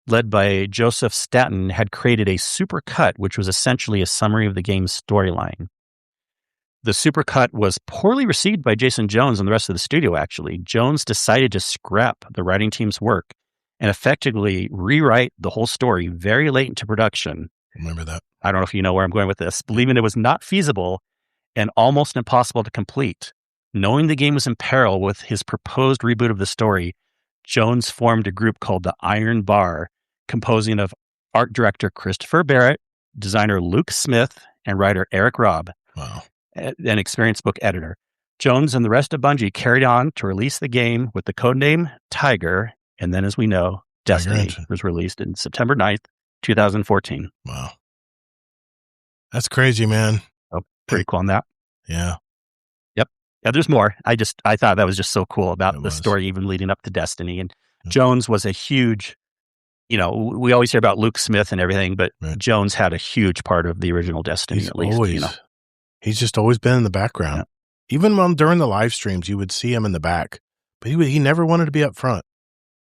Speaker 3: led by Joseph Staten had created a supercut, which was essentially a summary of the game's storyline. The supercut was poorly received by Jason Jones and the rest of the studio, actually. Jones decided to scrap the writing team's work and effectively rewrite the whole story very late into production.
Speaker 1: Remember that.
Speaker 3: I don't know if you know where I'm going with this, believing it was not feasible and almost impossible to complete. Knowing the game was in peril with his proposed reboot of the story, Jones formed a group called the Iron Bar, composing of art director Christopher Barrett, designer Luke Smith, and writer Eric Robb.
Speaker 1: Wow.
Speaker 3: An experienced book editor. Jones and the rest of Bungie carried on to release the game with the codename Tiger, and then, as we know, Destiny was released in September 9th, 2014.
Speaker 1: Wow. That's crazy, man.
Speaker 3: Oh, pretty cool on that.
Speaker 1: Yeah.
Speaker 3: Yep. Yeah, there's more. I thought that was just so cool about the story even leading up to Destiny. And Jones was a huge, we always hear about Luke Smith and everything, but Jones had a huge part of the original Destiny, at least.
Speaker 1: He's just always been in the background. Yeah. Even during the live streams, you would see him in the back, but he never wanted to be up front.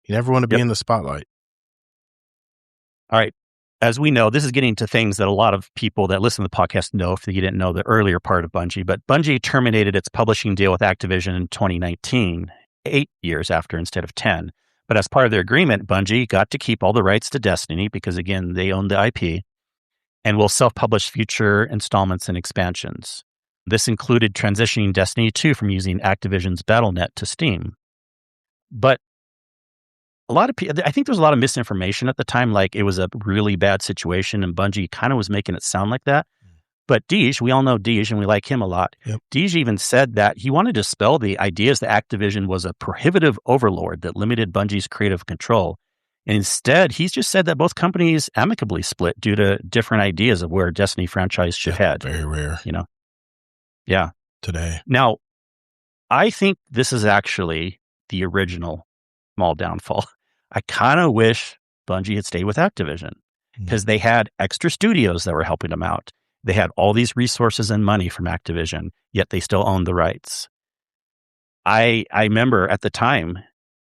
Speaker 1: He never wanted to be in the spotlight.
Speaker 3: All right. As we know, this is getting to things that a lot of people that listen to the podcast know if you didn't know the earlier part of Bungie. But Bungie terminated its publishing deal with Activision in 2019, 8 years after instead of 10. But as part of their agreement, Bungie got to keep all the rights to Destiny because, again, they own the IP. And will self-publish future installments and expansions. This included transitioning Destiny 2 from using Activision's Battle.net to Steam. But a lot of people, I think there was a lot of misinformation at the time, like it was a really bad situation, and Bungie kind of was making it sound like that. But Deej, we all know Deej, and we like him a lot.
Speaker 1: Yep.
Speaker 3: Deej even said that he wanted to dispel the ideas that Activision was a prohibitive overlord that limited Bungie's creative control. And instead, he's just said that both companies amicably split due to different ideas of where Destiny franchise should head.
Speaker 1: Very rare.
Speaker 3: Yeah.
Speaker 1: Today.
Speaker 3: Now, I think this is actually the original small downfall. I kind of wish Bungie had stayed with Activision because they had extra studios that were helping them out. They had all these resources and money from Activision, yet they still owned the rights. I remember at the time,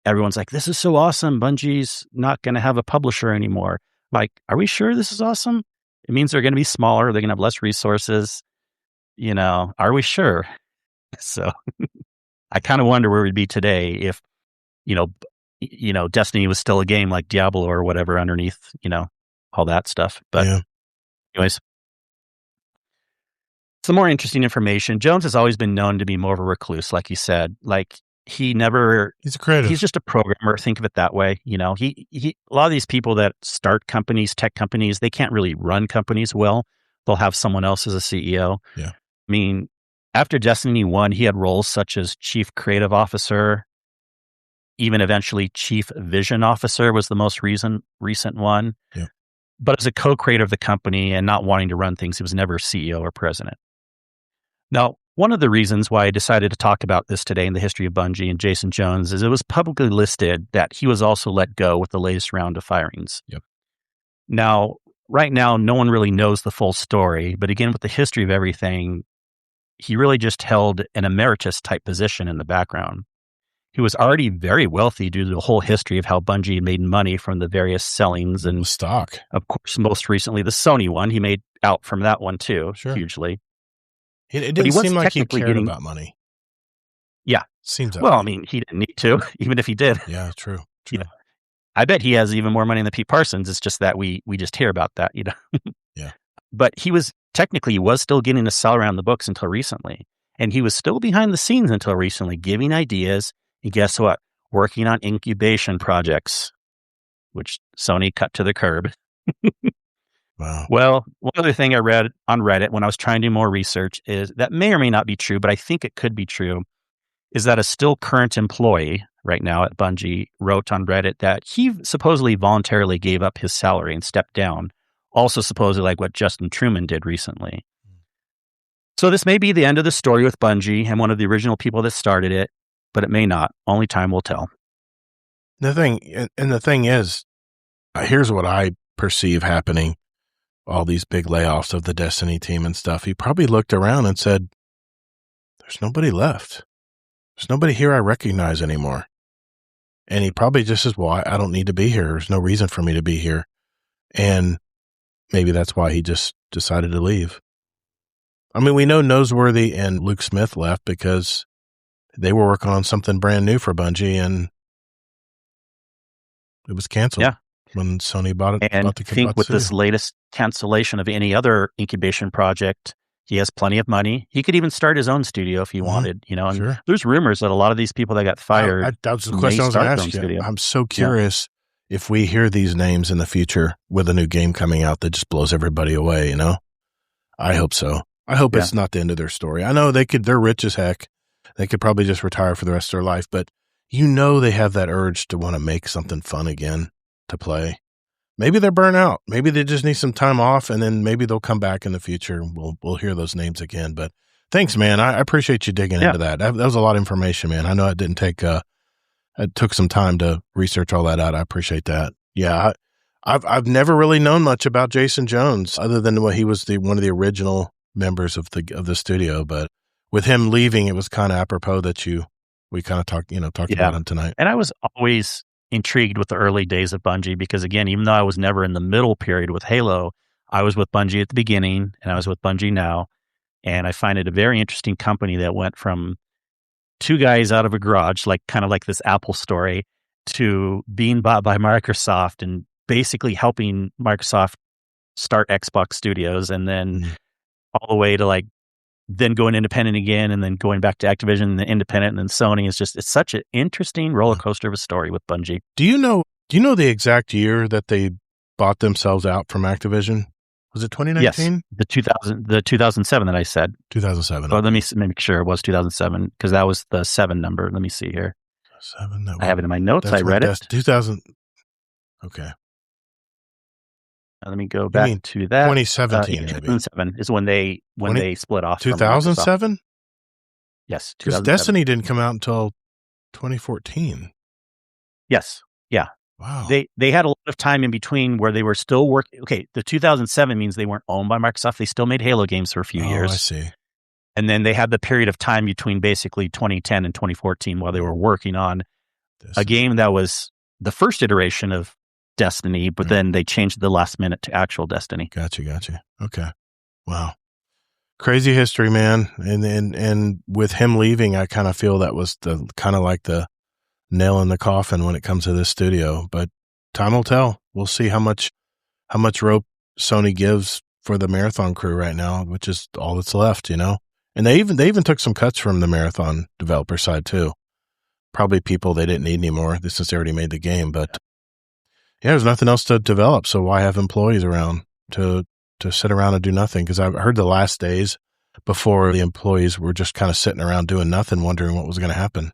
Speaker 3: everyone's like, this is so awesome. Bungie's not going to have a publisher anymore. Like, are we sure this is awesome? It means they're going to be smaller. They're going to have less resources. Are we sure? So I kind of wonder where we'd be today if, Destiny was still a game like Diablo or whatever underneath, all that stuff. But anyways, some more interesting information. Jones has always been known to be more of a recluse, like you said. Like, he's a creative. He's just a programmer. Think of it that way. He a lot of these people that start companies, tech companies, they can't really run companies well. They'll have someone else as a CEO.
Speaker 1: Yeah.
Speaker 3: I mean, after Destiny 1, he had roles such as chief creative officer, even eventually chief vision officer was the most recent one.
Speaker 1: Yeah.
Speaker 3: but as a co-creator of the company and not wanting to run things, he was never CEO or president. Now, one of the reasons why I decided to talk about this today in the history of Bungie and Jason Jones is it was publicly listed that he was also let go with the latest round of firings.
Speaker 1: Yep.
Speaker 3: Now, right now, no one really knows the full story, but again, with the history of everything, he really just held an emeritus type position in the background. He was already very wealthy due to the whole history of how Bungie made money from the various sellings and
Speaker 1: stock.
Speaker 3: Of course, most recently, the Sony one. He made out from that one too,
Speaker 1: Sure.
Speaker 3: hugely.
Speaker 1: It didn't seem like he cared about money.
Speaker 3: Yeah.
Speaker 1: Seems that
Speaker 3: well,
Speaker 1: way.
Speaker 3: I mean, he didn't need to, even if he did.
Speaker 1: Yeah, true.
Speaker 3: You know, I bet he has even more money than Pete Parsons. It's just that we just hear about that, you know.
Speaker 1: Yeah.
Speaker 3: But he was still getting a salary on the books until recently. And he was still behind the scenes until recently, giving ideas. And guess what? Working on incubation projects, which Sony cut to the curb.
Speaker 1: Wow.
Speaker 3: Well, one other thing I read on Reddit when I was trying to do more research is that may or may not be true, but I think it could be true, is that a still current employee right now at Bungie wrote on Reddit that he supposedly voluntarily gave up his salary and stepped down, also supposedly like what Justin Truman did recently. So this may be the end of the story with Bungie and one of the original people that started it, but it may not. Only time will tell.
Speaker 1: The thing is, here's what I perceive happening. All these big layoffs of the Destiny team and stuff. He probably looked around and said, there's nobody left. There's nobody here I recognize anymore. And he probably just says, well, I don't need to be here. There's no reason for me to be here. And maybe that's why he just decided to leave. I mean, we know Noseworthy and Luke Smith left because they were working on something brand new for Bungie and it was canceled.
Speaker 3: Yeah.
Speaker 1: When Sony bought it.
Speaker 3: And I think with this latest cancellation of any other incubation project, he has plenty of money. He could even start his own studio if he wanted, you know, and
Speaker 1: sure.
Speaker 3: There's rumors that a lot of these people that got fired.
Speaker 1: That was the question I was going to ask you. I'm so curious if we hear these names in the future with a new game coming out that just blows everybody away, you know? I hope so. I hope it's not the end of their story. I know they're rich as heck. They could probably just retire for the rest of their life, but you know they have that urge to want to make something fun again to play. Maybe they're burnt out. Maybe they just need some time off, and then maybe they'll come back in the future. We'll hear those names again. But thanks, man. I appreciate you digging into that. That was a lot of information, man. I know it didn't take. It took some time to research all that out. I appreciate that. Yeah, I've never really known much about Jason Jones other than what he was one of the original members of the studio. But with him leaving, it was kind of apropos that we kind of talked about him tonight.
Speaker 3: And I was always intrigued with the early days of Bungie because, again, even though I was never in the middle period with Halo, I was with Bungie at the beginning and I was with Bungie now. And I find it a very interesting company that went from two guys out of a garage, kind of like this Apple story, to being bought by Microsoft and basically helping Microsoft start Xbox Studios, and then all the way to then going independent again, and then going back to Activision and then independent, and then Sony. It's such an interesting roller coaster of a story with Bungie.
Speaker 1: Do you know the exact year that they bought themselves out from Activision? Was it 2019?
Speaker 3: Yes, the 2007 that I said.
Speaker 1: 2007.
Speaker 3: Well, let me make sure it was 2007 because that was the 7 number. Let me see here.
Speaker 1: 7.
Speaker 3: I have it in my notes. I read it.
Speaker 1: 2000. Okay.
Speaker 3: Let me go back to that.
Speaker 1: 2017, maybe.
Speaker 3: 2007 is when they split off.
Speaker 1: 2007?
Speaker 3: Yes.
Speaker 1: Because Destiny didn't come out until 2014.
Speaker 3: Yes. Yeah.
Speaker 1: Wow.
Speaker 3: They had a lot of time in between where they were still working. Okay, the 2007 means they weren't owned by Microsoft. They still made Halo games for a few years.
Speaker 1: I see.
Speaker 3: And then they had the period of time between basically 2010 and 2014 while they were working on a game that was the first iteration of Destiny, but then they changed the last minute to actual Destiny.
Speaker 1: Gotcha. Okay. Wow. Crazy history, man. And with him leaving, I kind of feel that was the kind of like the nail in the coffin when it comes to this studio, but time will tell. We'll see how much rope Sony gives for the Marathon crew right now, which is all that's left, you know? And they even took some cuts from the Marathon developer side too. Probably people they didn't need anymore since they already made the game, but there's nothing else to develop. So why have employees around to sit around and do nothing? Because I've heard the last days before the employees were just kind of sitting around doing nothing, wondering what was going to happen.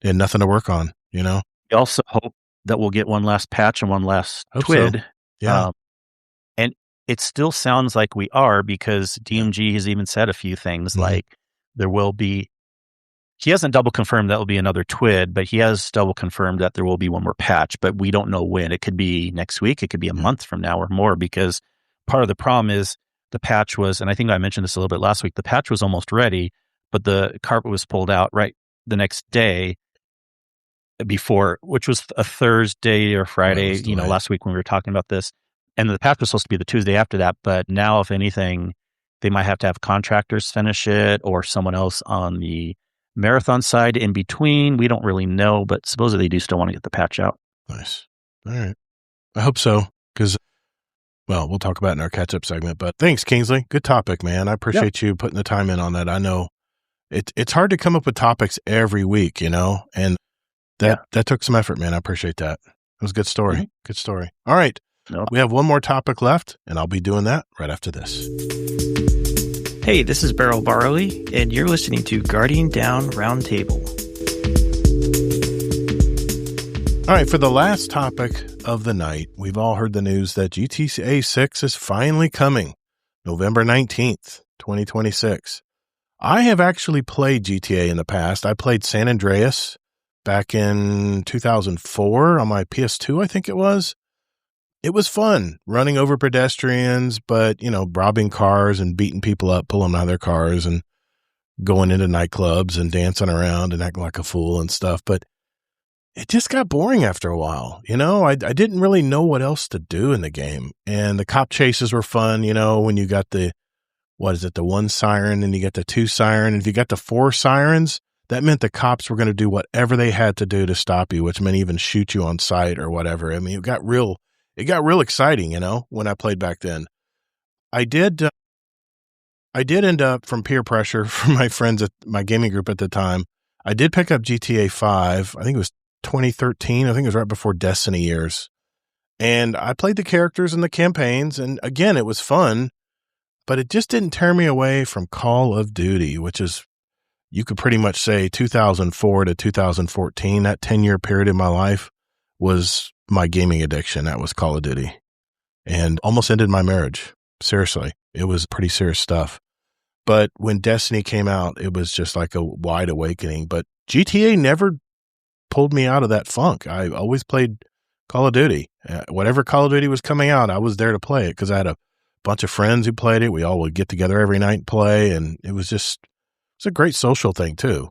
Speaker 1: They had nothing to work on, you know?
Speaker 3: We also hope that we'll get one last patch and one last TWID.
Speaker 1: So. Yeah.
Speaker 3: it still sounds like we are, because DMG has even said a few things like there will be. He hasn't double confirmed that will be another TWID, but he has double confirmed that there will be one more patch, but we don't know when. It could be next week. It could be a month from now or more, because part of the problem is the patch was, and I think I mentioned this a little bit last week, the patch was almost ready, but the carpet was pulled out right the next day before, which was a Thursday or Friday, last week when we were talking about this. And the patch was supposed to be the Tuesday after that. But now, if anything, they might have to have contractors finish it or someone else on the Marathon side in between. We don't really know, but supposedly they do still want to get the patch out.
Speaker 1: Nice. All right. I hope so, because, well, we'll talk about it in our catch-up segment. But thanks, Kingsley. Good topic, man. I appreciate you putting the time in on that. I know it's hard to come up with topics every week, and that took some effort, man. I appreciate that. It was a good story.
Speaker 3: Mm-hmm.
Speaker 1: Good story. All right.
Speaker 3: No.
Speaker 1: We have one more topic left, and I'll be doing that right after this.
Speaker 8: Hey, this is Beryl Barley, and you're listening to Guardian Down Roundtable.
Speaker 1: All right, for the last topic of the night, we've all heard the news that GTA 6 is finally coming, November 19th, 2026. I have actually played GTA in the past. I played San Andreas back in 2004 on my PS2, I think it was. It was fun running over pedestrians, but, robbing cars and beating people up, pulling them out of their cars and going into nightclubs and dancing around and acting like a fool and stuff. But it just got boring after a while. I didn't really know what else to do in the game. And the cop chases were fun, when you got the 1 siren and you got the 2 siren. And if you got the 4 sirens, that meant the cops were going to do whatever they had to do to stop you, which meant even shoot you on sight or whatever. I mean, it got real exciting, when I played back then. I did end up, from peer pressure from my friends at my gaming group at the time, I did pick up GTA 5. I think it was 2013. I think it was right before Destiny years. And I played the characters and the campaigns. And again, it was fun, but it just didn't tear me away from Call of Duty, which is, you could pretty much say 2004 to 2014, that 10-year period in my life was my gaming addiction. That was Call of Duty, and almost ended my marriage. Seriously, it was pretty serious stuff. But when Destiny came out, it was just like a wide awakening. But GTA never pulled me out of that funk. I always played Call of Duty. Whatever Call of Duty was coming out, I was there to play it because I had a bunch of friends who played it. We all would get together every night and play, and it's a great social thing too.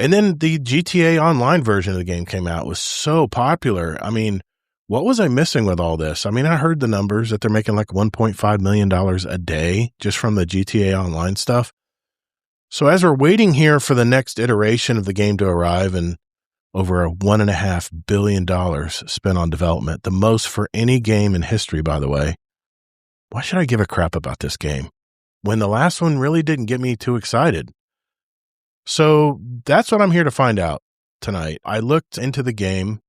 Speaker 1: And then the GTA Online version of the game came out. It was so popular. I mean, what was I missing with all this? I mean, I heard the numbers that they're making like $1.5 million a day just from the GTA Online stuff. So as we're waiting here for the next iteration of the game to arrive, and over $1.5 billion spent on development, the most for any game in history, by the way, why should I give a crap about this game when the last one really didn't get me too excited? So that's what I'm here to find out tonight. I looked into the game,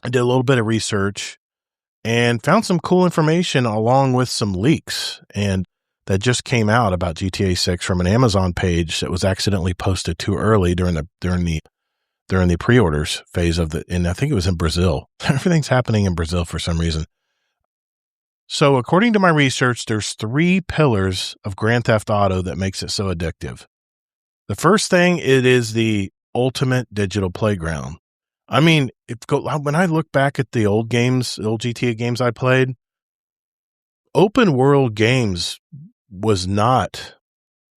Speaker 1: I did a little bit of research, and found some cool information along with some leaks and that just came out about GTA 6 from an Amazon page that was accidentally posted too early during the pre-orders phase and I think it was in Brazil. Everything's happening in Brazil for some reason. So according to my research, there's 3 pillars of Grand Theft Auto that makes it so addictive. The first thing, it is the ultimate digital playground. I mean, when I look back at the old games, the old GTA games I played, open world games was not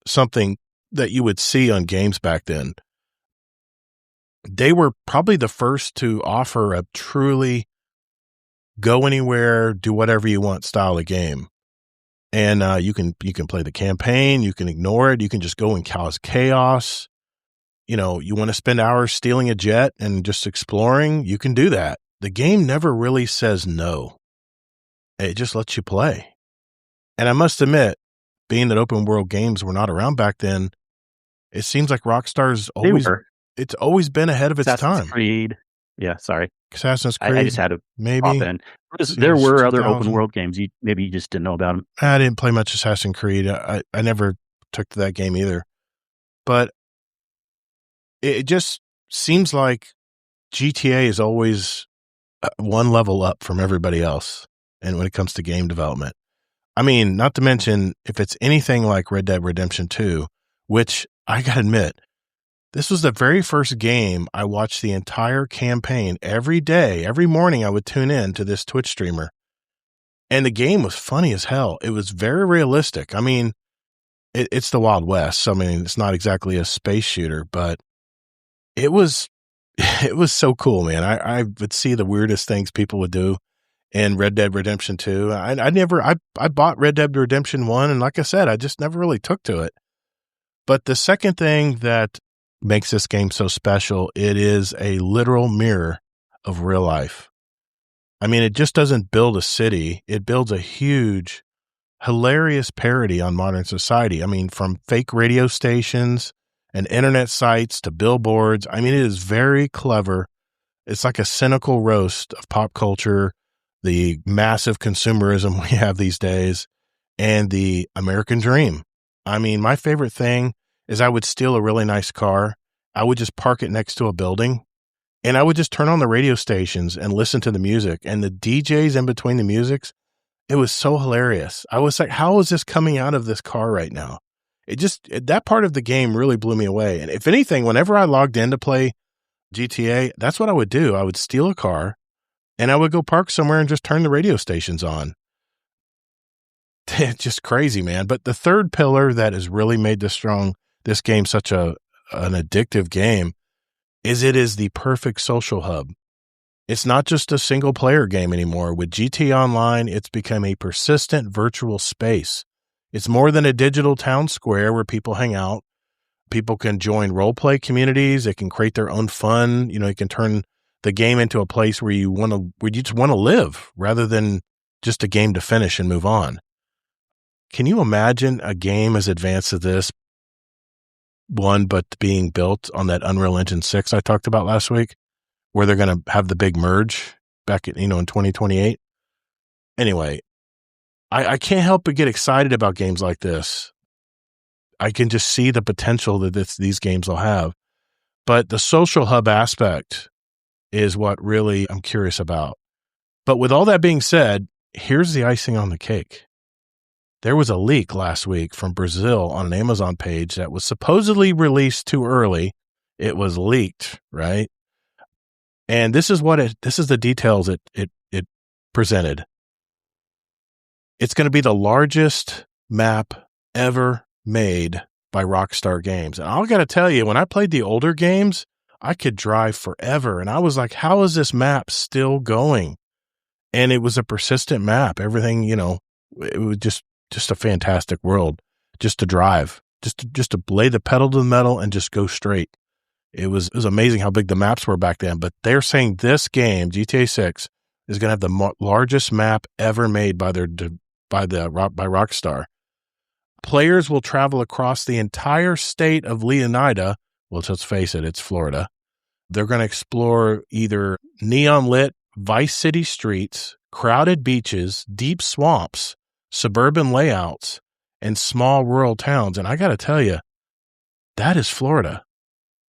Speaker 1: something that you would see on games back then. They were probably the first to offer a truly go anywhere, do whatever you want style of game. And you can play the campaign, you can ignore it, you can just go and cause chaos. You want to spend hours stealing a jet and just exploring, you can do that. The game never really says no. It just lets you play. And I must admit, being that open world games were not around back then, it seems like Rockstar's it's always been ahead of its
Speaker 3: Assassin's
Speaker 1: time.
Speaker 3: Creed. Yeah, sorry.
Speaker 1: Assassin's Creed.
Speaker 3: I just had to
Speaker 1: maybe
Speaker 3: pop in. There were other
Speaker 1: 2000.
Speaker 3: open world games. Maybe you just didn't know about them.
Speaker 1: I didn't play much Assassin's Creed. I never took to that game either. But it just seems like GTA is always one level up from everybody else. and when it comes to game development. I mean, not to mention if it's anything like Red Dead Redemption 2, which I got to admit, this was the very first game I watched the entire campaign every day. Every morning I would tune in to this Twitch streamer. And the game was funny as hell. It was very realistic. I mean, it's the Wild West. So, I mean, it's not exactly a space shooter, but it was so cool, man. I would see the weirdest things people would do in Red Dead Redemption 2. I bought Red Dead Redemption 1, and like I said, I just never really took to it. But the second thing that makes this game so special, it is a literal mirror of real life. I mean, it just doesn't build a city. It builds a huge, hilarious parody on modern society. I mean, from fake radio stations and internet sites to billboards. I mean, it is very clever. It's like a cynical roast of pop culture, the massive consumerism we have these days, and the American dream. I mean, my favorite thing is I would steal a really nice car. I would just park it next to a building, and I would just turn on the radio stations and listen to the music, and the DJs in between the musics. It was so hilarious. I was like, how is this coming out of this car right now? That part of the game really blew me away. And if anything, whenever I logged in to play GTA, that's what I would do. I would steal a car and I would go park somewhere and just turn the radio stations on. It's just crazy, man. But the third pillar that has really made this game such an addictive game is it is the perfect social hub. It's not just a single player game anymore. With GT Online, it's become a persistent virtual space. It's more than a digital town square where people hang out. People can join role play communities. They can create their own fun. You know, you can turn the game into a place where you just want to live rather than just a game to finish and move on. Can you imagine a game as advanced as this one, but being built on that Unreal Engine 6 I talked about last week, where they're going to have the big merge back in 2028? Anyway, I can't help but get excited about games like this. I can just see the potential that these games will have. But the social hub aspect is what really I'm curious about. But with all that being said, here's the icing on the cake. There was a leak last week from Brazil on an Amazon page that was supposedly released too early. It was leaked, right? And this is the details it presented. It's going to be the largest map ever made by Rockstar Games. And I got to tell you, when I played the older games, I could drive forever. And I was like, how is this map still going? And it was a persistent map. Everything, it was just a fantastic world just to drive, just to lay the pedal to the metal and just go straight. It was amazing how big the maps were back then. But they're saying this game, GTA 6, is going to have the largest map ever made by Rockstar. Players will travel across the entire state of Leonida. Well, let's face it, it's Florida. They're going to explore either neon-lit Vice City streets, crowded beaches, deep swamps, suburban layouts, and small rural towns. And I got to tell you, that is Florida.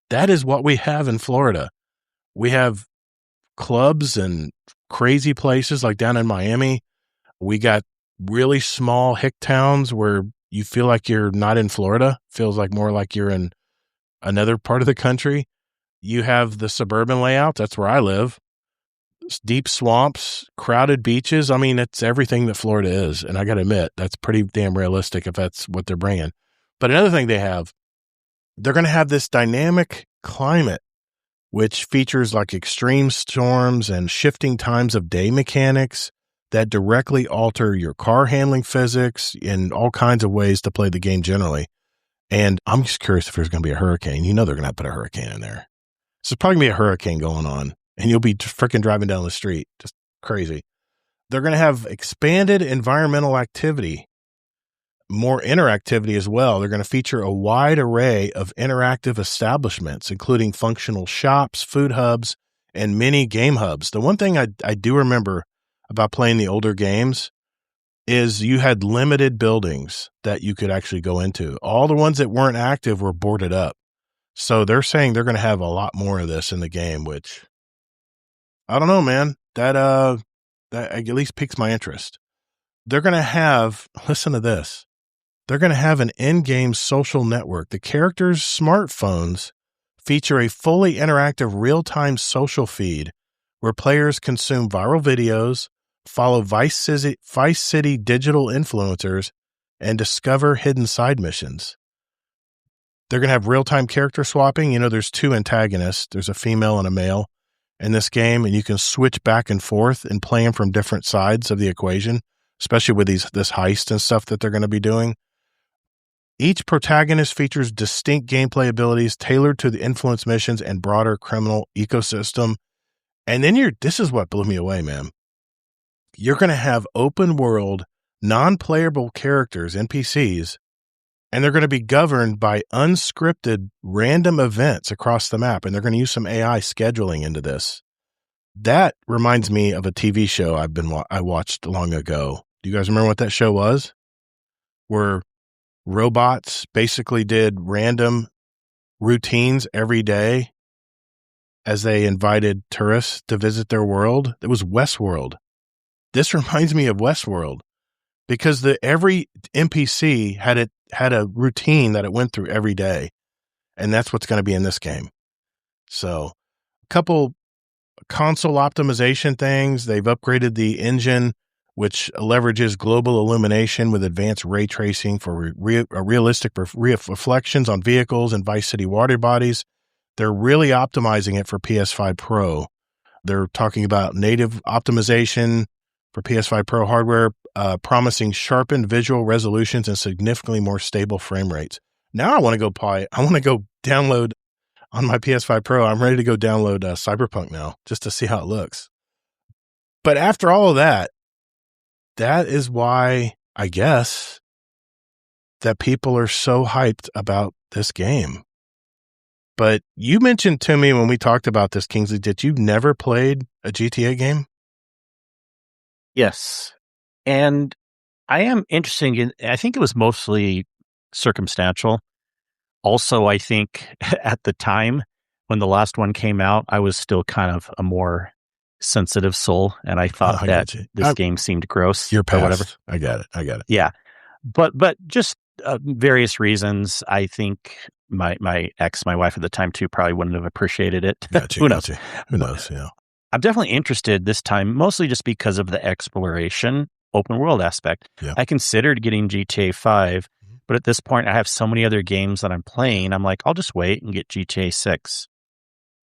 Speaker 1: That is what we have in Florida. We have clubs and crazy places like down in Miami. We got really small hick towns where you feel like you're not in Florida. Feels like more like you're in another part of the country. You have the suburban layout. That's where I live. Deep swamps, crowded beaches. I mean, it's everything that Florida is. And I got to admit, that's pretty damn realistic if that's what they're bringing. But another thing they're going to have this dynamic climate, which features like extreme storms and shifting times of day mechanics that directly alter your car handling physics in all kinds of ways to play the game generally. And I'm just curious if there's going to be a hurricane. They're going to put a hurricane in there. So it's probably going to be a hurricane going on, and you'll be freaking driving down the street. Just crazy. They're going to have expanded environmental activity, more interactivity as well. They're going to feature a wide array of interactive establishments, including functional shops, food hubs, and mini game hubs. The one thing I do remember about playing the older games is you had limited buildings that you could actually go into. All the ones that weren't active were boarded up. So they're saying they're going to have a lot more of this in the game, which I don't know, man. That that at least piques my interest. They're going to have, listen to this, they're going to have an in-game social network. The characters' smartphones feature a fully interactive real-time social feed where players consume viral videos, follow Vice City digital influencers, and discover hidden side missions. They're going to have real-time character swapping. You know, there's two antagonists. There's a female and a male in this game, and you can switch back and forth and play them from different sides of the equation, especially with this heist and stuff that they're going to be doing. Each protagonist features distinct gameplay abilities tailored to the influence missions and broader criminal ecosystem. And then this is what blew me away, man. You're going to have open world, non-playable characters, NPCs, and they're going to be governed by unscripted random events across the map. And they're going to use some AI scheduling into this. That reminds me of a TV show I watched long ago. Do you guys remember what that show was? Where robots basically did random routines every day as they invited tourists to visit their world. It was Westworld. This reminds me of Westworld because every NPC had a routine that it went through every day, and that's what's going to be in this game. So, a couple console optimization things. They've upgraded the engine, which leverages global illumination with advanced ray tracing for realistic reflections on vehicles and Vice City water bodies. They're really optimizing it for PS5 Pro. They're talking about native optimization for PS5 Pro hardware, promising sharpened visual resolutions and significantly more stable frame rates. Now I want to go download on my PS5 Pro. I'm ready to go download Cyberpunk now just to see how it looks. But after all of that is why I guess that people are so hyped about this game. But you mentioned to me when we talked about this, Kingsley, that you've never played a GTA game?
Speaker 3: Yes. And I am interested in, I think it was mostly circumstantial. Also, I think at the time when the last one came out, I was still kind of a more sensitive soul, and I thought that this game seemed gross.
Speaker 1: You're past.
Speaker 3: Or whatever.
Speaker 1: I got it.
Speaker 3: Yeah. But just various reasons, I think my wife at the time too, probably wouldn't have appreciated it. Who knows?
Speaker 1: Who knows? Yeah.
Speaker 3: I'm definitely interested this time, mostly just because of the exploration, open world aspect.
Speaker 1: Yeah.
Speaker 3: I considered getting GTA 5, but at this point, I have so many other games that I'm playing. I'm like, I'll just wait and get GTA 6.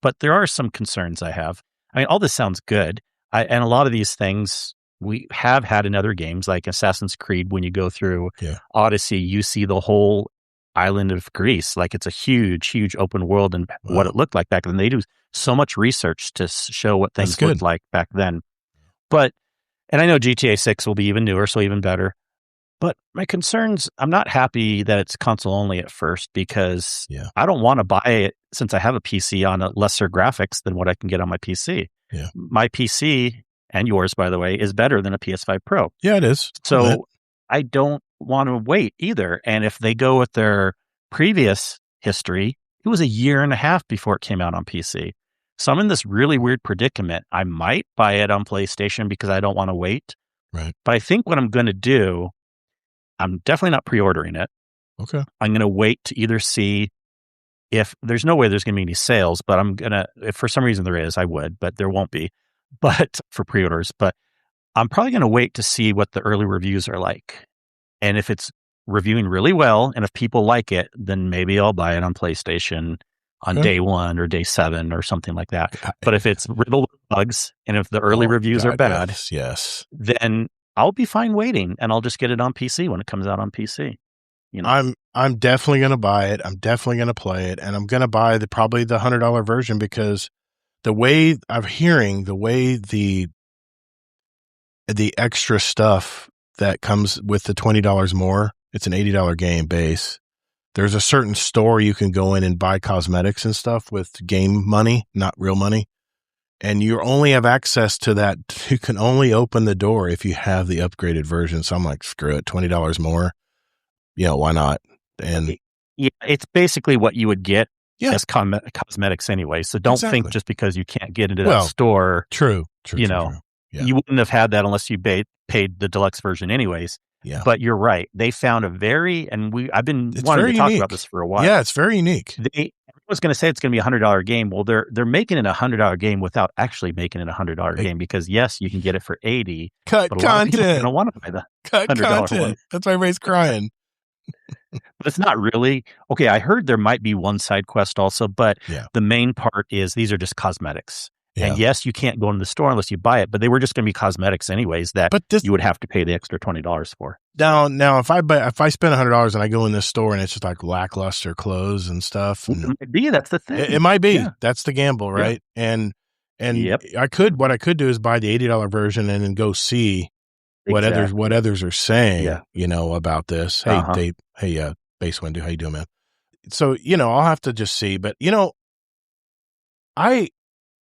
Speaker 3: But there are some concerns I have. I mean, all this sounds good. And a lot of these things we have had in other games, like Assassin's Creed. When you go through Odyssey, you see the whole island of Greece. Like it's a huge, huge open world and what it looked like back then. They do so much research to show what things looked like back then. And I know GTA 6 will be even newer, so even better. But my concerns, I'm not happy that it's console only at first because I don't want to buy it since I have a PC on a lesser graphics than what I can get on my PC.
Speaker 1: Yeah.
Speaker 3: My PC, and yours, by the way, is better than a PS5 Pro.
Speaker 1: Yeah, it is.
Speaker 3: So I don't want to wait either. And if they go with their previous history, it was a year and a half before it came out on PC. So I'm in this really weird predicament. I might buy it on PlayStation because I don't want to wait.
Speaker 1: Right.
Speaker 3: But I think what I'm going to do, I'm definitely not pre-ordering it.
Speaker 1: Okay.
Speaker 3: I'm going to wait to either see if there's no way there's going to be any sales, but I'm going to, if for some reason there is, I would, but there won't be, but for pre-orders, but I'm probably going to wait to see what the early reviews are like. And if it's reviewing really well, and if people like it, then maybe I'll buy it on PlayStation on day 1 or day 7 or something like that. But if it's riddled with bugs, and if the early reviews are bad, then I'll be fine waiting, and I'll just get it on PC when it comes out on PC. You know?
Speaker 1: I'm definitely going to buy it. I'm definitely going to play it, and I'm going to buy probably the $100 version because the way I'm hearing, the way the extra stuff that comes with the $20 more, it's an $80 game base. There's a certain store you can go in and buy cosmetics and stuff with game money, not real money. And you only have access to that. You can only open the door if you have the upgraded version. So I'm like, screw it, $20 more. Why not? And
Speaker 3: it's basically what you would get as cosmetics anyway. So don't think just because you can't get into that store.
Speaker 1: True. Yeah.
Speaker 3: You wouldn't have had that unless you paid the deluxe version anyways.
Speaker 1: Yeah.
Speaker 3: But you're right. They found I've been wanting to talk about this for a while.
Speaker 1: Yeah, it's very unique.
Speaker 3: I was going to say it's going to be $100 game. Well, they're making it a $100 game without actually making it a $100 game, because yes, you can get it for $80.
Speaker 1: Cut
Speaker 3: but a lot of people are
Speaker 1: content.
Speaker 3: going to want to buy the
Speaker 1: Cut
Speaker 3: $100
Speaker 1: content.
Speaker 3: one.
Speaker 1: That's why everybody's crying.
Speaker 3: But it's not really. Okay, I heard there might be one side quest also, but
Speaker 1: Yeah.
Speaker 3: the main part is these are just cosmetics.
Speaker 1: Yeah.
Speaker 3: And yes, you can't go into the store unless you buy it, but they were just going to be cosmetics anyways that you would have to pay the extra $20 for.
Speaker 1: Now, if I spend $100 and I go in this store and it's just like lackluster clothes and stuff,
Speaker 3: It might be, that's the thing.
Speaker 1: It might be.
Speaker 3: Yeah.
Speaker 1: That's the gamble, right? Yeah. And
Speaker 3: Yep.
Speaker 1: what I could do is buy the $80 version and then go see what others are saying, about this. Hey, Base Window, how you doing, man? So, I'll have to just see, but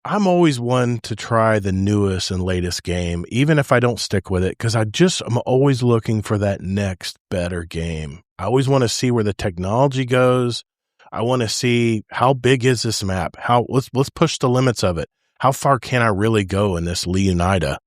Speaker 1: I'm always one to try the newest and latest game, even if I don't stick with it, because I'm always looking for that next better game. I always want to see where the technology goes. I want to see how big is this map? Let's push the limits of it. How far can I really go in this Leonida,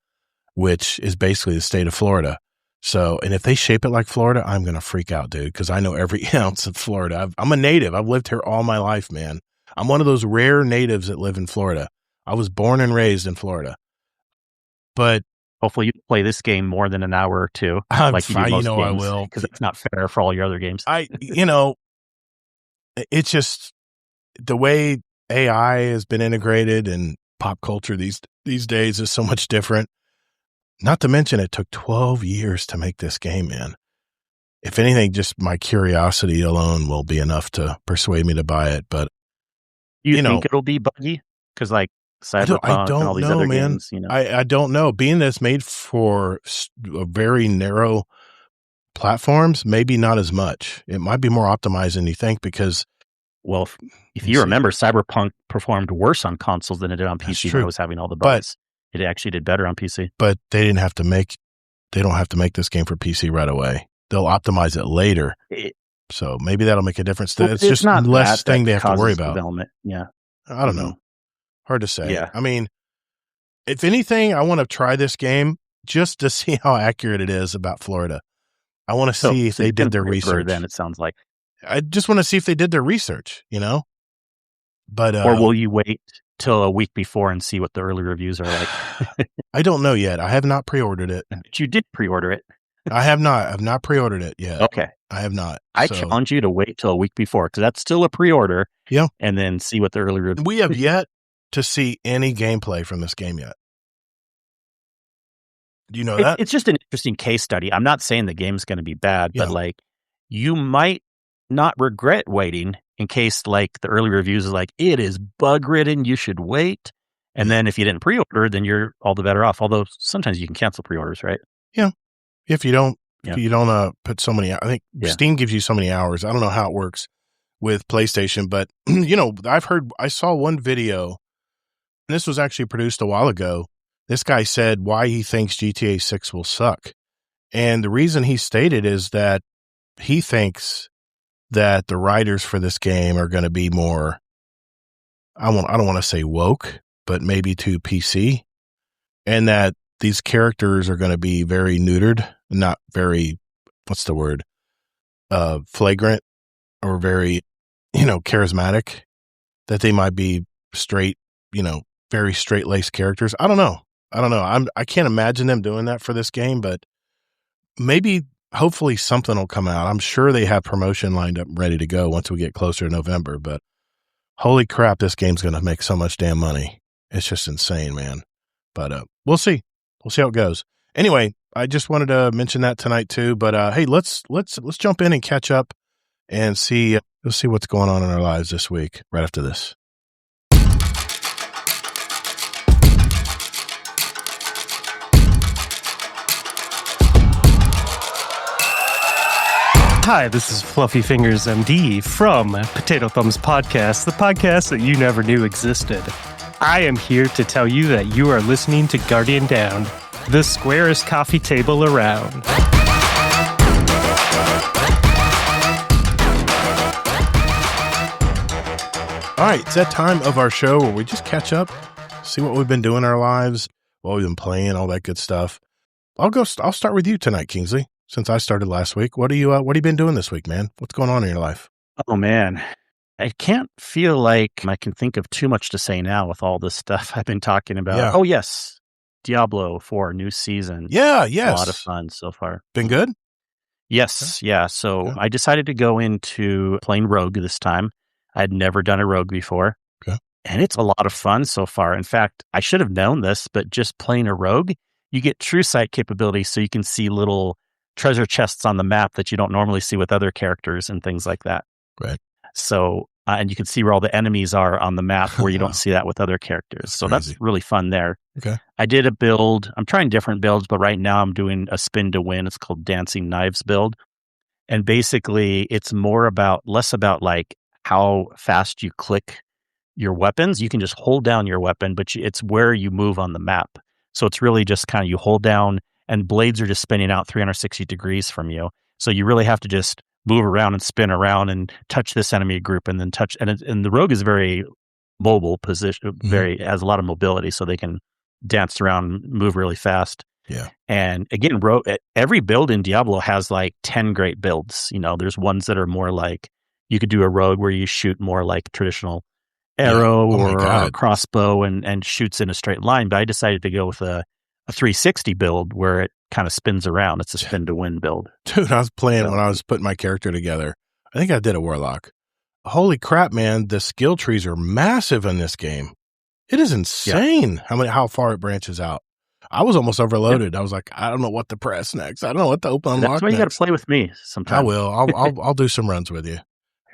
Speaker 1: which is basically the state of Florida? So, and if they shape it like Florida, I'm going to freak out, dude, because I know every ounce of Florida. I'm a native. I've lived here all my life, man. I'm one of those rare natives that live in Florida. I was born and raised in Florida. But
Speaker 3: hopefully you play this game more than an hour or two.
Speaker 1: Like you do most games, I will.
Speaker 3: Because it's not fair for all your other games.
Speaker 1: It's just the way AI has been integrated in pop culture these days is so much different. Not to mention it took 12 years to make this game, man. If anything, just my curiosity alone will be enough to persuade me to buy it. But
Speaker 3: you think it'll be buggy? Because Cyberpunk and all these other games,
Speaker 1: I don't know. Being that it's made for a very narrow platforms, maybe not as much. It might be more optimized than you think because...
Speaker 3: Well, if you remember, Cyberpunk performed worse on consoles than it did on PC when it was having all the bugs. It actually did better on PC.
Speaker 1: But they don't have to make this game for PC right away. They'll optimize it later. So maybe that'll make a difference. It's just not less thing they have to worry about.
Speaker 3: Yeah.
Speaker 1: I don't know. Hard to say.
Speaker 3: Yeah.
Speaker 1: I mean, if anything, I want to try this game just to see how accurate it is about Florida. I want to see if they did their research.
Speaker 3: Then it sounds like.
Speaker 1: I just want to see if they did their research, But
Speaker 3: or will you wait till a week before and see what the early reviews are like?
Speaker 1: I don't know yet. I have not pre-ordered it.
Speaker 3: But you did pre-order it.
Speaker 1: I have not. I've not pre-ordered it yet.
Speaker 3: Okay.
Speaker 1: I have not.
Speaker 3: I challenge you to wait till a week before, because that's still a pre-order.
Speaker 1: Yeah.
Speaker 3: And then see what the early reviews.
Speaker 1: We have yet to see any gameplay from this game yet. Do you know that?
Speaker 3: It's just an interesting case study. I'm not saying the game's going to be bad, but you might not regret waiting in case the early reviews is it is bug ridden, you should wait. And then if you didn't pre-order, then you're all the better off. Although sometimes you can cancel pre-orders, right?
Speaker 1: Yeah. If you don't put so many, I think Steam gives you so many hours. I don't know how it works with PlayStation, but I saw one video, and this was actually produced a while ago. This guy said why he thinks GTA 6 will suck. And the reason he stated is that he thinks that the writers for this game are going to be more, I don't want to say woke, but maybe too PC, and that these characters are going to be very neutered, not very, what's the word, flagrant or very, charismatic, that they might be straight, very straight-laced characters. I don't know. I can't imagine them doing that for this game, but maybe, hopefully something will come out. I'm sure they have promotion lined up ready to go once we get closer to November, but holy crap, this game's going to make so much damn money. It's just insane, man. But we'll see. We'll see how it goes. Anyway, I just wanted to mention that tonight too, but hey, let's jump in and catch up and see what's going on in our lives this week right after this.
Speaker 9: Hi, this is Fluffy Fingers MD from Potato Thumbs Podcast, the podcast that you never knew existed. I am here to tell you that you are listening to Guardian Down, the squarest coffee table around.
Speaker 1: All right, it's that time of our show where we just catch up, see what we've been doing in our lives. what we've been playing, all that good stuff. I'll start with you tonight, Kingsley, since I started last week. What have you been doing this week, man? What's going on in your life?
Speaker 3: Oh, man. I can't feel like I can think of too much to say now with all this stuff I've been talking about.
Speaker 1: Yeah.
Speaker 3: Oh, yes. Diablo 4 new season.
Speaker 1: Yeah, yes.
Speaker 3: A lot of fun so far.
Speaker 1: Been good?
Speaker 3: Yes, yeah. So
Speaker 1: Okay.
Speaker 3: I decided to go into playing Rogue this time. I had never done a Rogue before.
Speaker 1: Okay.
Speaker 3: And it's a lot of fun so far. In fact, I should have known this, but just playing a Rogue, you get true sight capability so you can see little treasure chests on the map that you don't normally see with other characters and things like that.
Speaker 1: Right.
Speaker 3: So, and you can see where all the enemies are on the map where you
Speaker 1: Wow.
Speaker 3: don't see that with other characters.
Speaker 1: That's
Speaker 3: So
Speaker 1: crazy.
Speaker 3: that's really fun there.
Speaker 1: Okay.
Speaker 3: I did a build. I'm trying different builds, but right now I'm doing a spin to win. It's called Dancing Knives build. And basically it's less about like how fast you click your weapons. You can just hold down your weapon, but it's where you move on the map. So it's really just kind of you hold down and blades are just spinning out 360 degrees from you. So you really have to just move around and spin around and touch this enemy group and then touch. And the Rogue is very mobile position, has a lot of mobility, so they can dance around, move really fast.
Speaker 1: Yeah.
Speaker 3: And again, every build in Diablo has like 10 great builds. There's ones that are more like you could do a Rogue where you shoot more like traditional arrow or a crossbow and shoots in a straight line. But I decided to go with a 360 build where it kind of spins around. It's a spin to win build.
Speaker 1: Dude, I was playing when I was putting my character together. I think I did a warlock. Holy crap, man. The skill trees are massive in this game. It is insane how far it branches out. I was almost overloaded. I was like, I don't know what to press next. I don't know what to open unlock.
Speaker 3: That's why you got to play with me sometime.
Speaker 1: I will. I'll do some runs with you.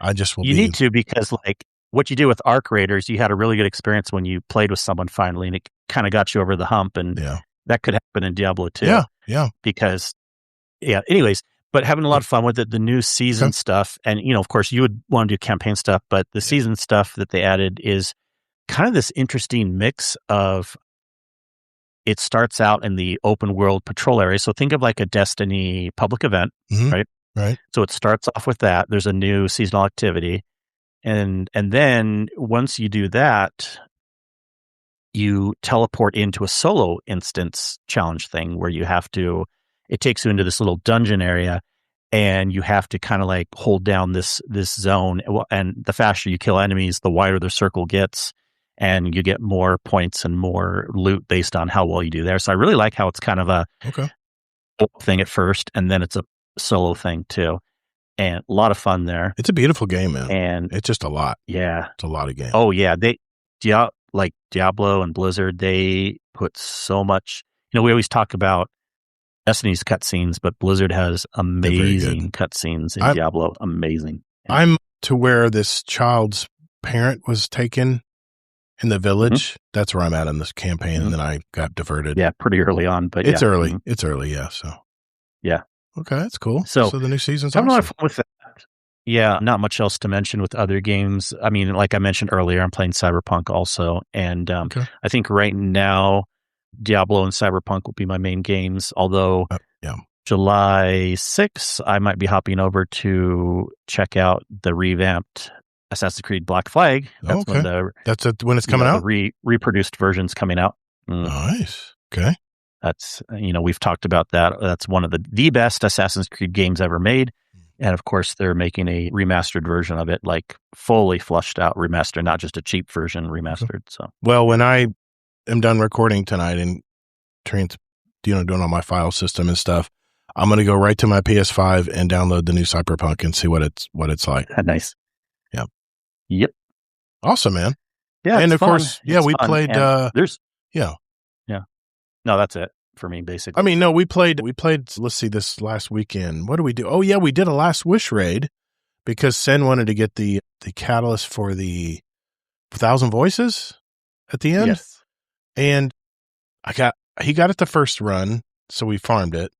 Speaker 1: I just will.
Speaker 3: You need to, because like what you do with Arc Raiders, you had a really good experience when you played with someone finally, and it kind of got you over the hump. And that could happen in Diablo too.
Speaker 1: Yeah.
Speaker 3: Because anyways, but having a lot of fun with it. The new season stuff, and of course, you would want to do campaign stuff, but the season stuff that they added is kind of this interesting mix of. It starts out in the open world patrol area. So think of like a Destiny public event, right?
Speaker 1: Right.
Speaker 3: So it starts off with that. There's a new seasonal activity. And then once you do that, you teleport into a solo instance challenge thing where it takes you into this little dungeon area and you have to kind of like hold down this zone. And the faster you kill enemies, the wider the circle gets. And you get more points and more loot based on how well you do there. So I really like how it's kind of a thing at first, and then it's a solo thing too. And a lot of fun there.
Speaker 1: It's a beautiful game, man.
Speaker 3: And
Speaker 1: it's just a lot.
Speaker 3: Yeah.
Speaker 1: It's a lot of games.
Speaker 3: Oh, yeah. Like Diablo and Blizzard, they put so much. We always talk about Destiny's cutscenes, but Blizzard has amazing cutscenes in Diablo. Amazing. Yeah.
Speaker 1: I'm to where this child's parent was taken. In the village, that's where I'm at in this campaign, and then I got diverted.
Speaker 3: Yeah, pretty early on, but
Speaker 1: it's early. It's early, yeah. So,
Speaker 3: yeah,
Speaker 1: okay, that's cool.
Speaker 3: So
Speaker 1: the new season's
Speaker 3: I'm
Speaker 1: awesome.
Speaker 3: not fun with that. Yeah, not much else to mention with other games. I mean, like I mentioned earlier, I'm playing Cyberpunk also, and I think right now Diablo and Cyberpunk will be my main games. Although July 6th, I might be hopping over to check out the revamped Assassin's Creed Black Flag. That's
Speaker 1: when it's coming out?
Speaker 3: The reproduced version's coming out.
Speaker 1: Nice. Okay.
Speaker 3: That's, we've talked about that. That's one of the best Assassin's Creed games ever made. And of course, they're making a remastered version of it, like fully flushed out remastered, not just a cheap version remastered. So,
Speaker 1: well, when I am done recording tonight and doing all my file system and stuff, I'm going to go right to my PS5 and download the new Cyberpunk and see what it's like.
Speaker 3: Nice. Yep.
Speaker 1: Awesome, man.
Speaker 3: Yeah.
Speaker 1: And of
Speaker 3: fun.
Speaker 1: course, we played, No,
Speaker 3: that's it for me, basically.
Speaker 1: I mean, no, we played, let's see, this last weekend. What did we do? Oh yeah, we did a Last Wish raid because Sen wanted to get the catalyst for the 1,000 Voices at the end.
Speaker 3: Yes.
Speaker 1: And he got it the first run. So we farmed it.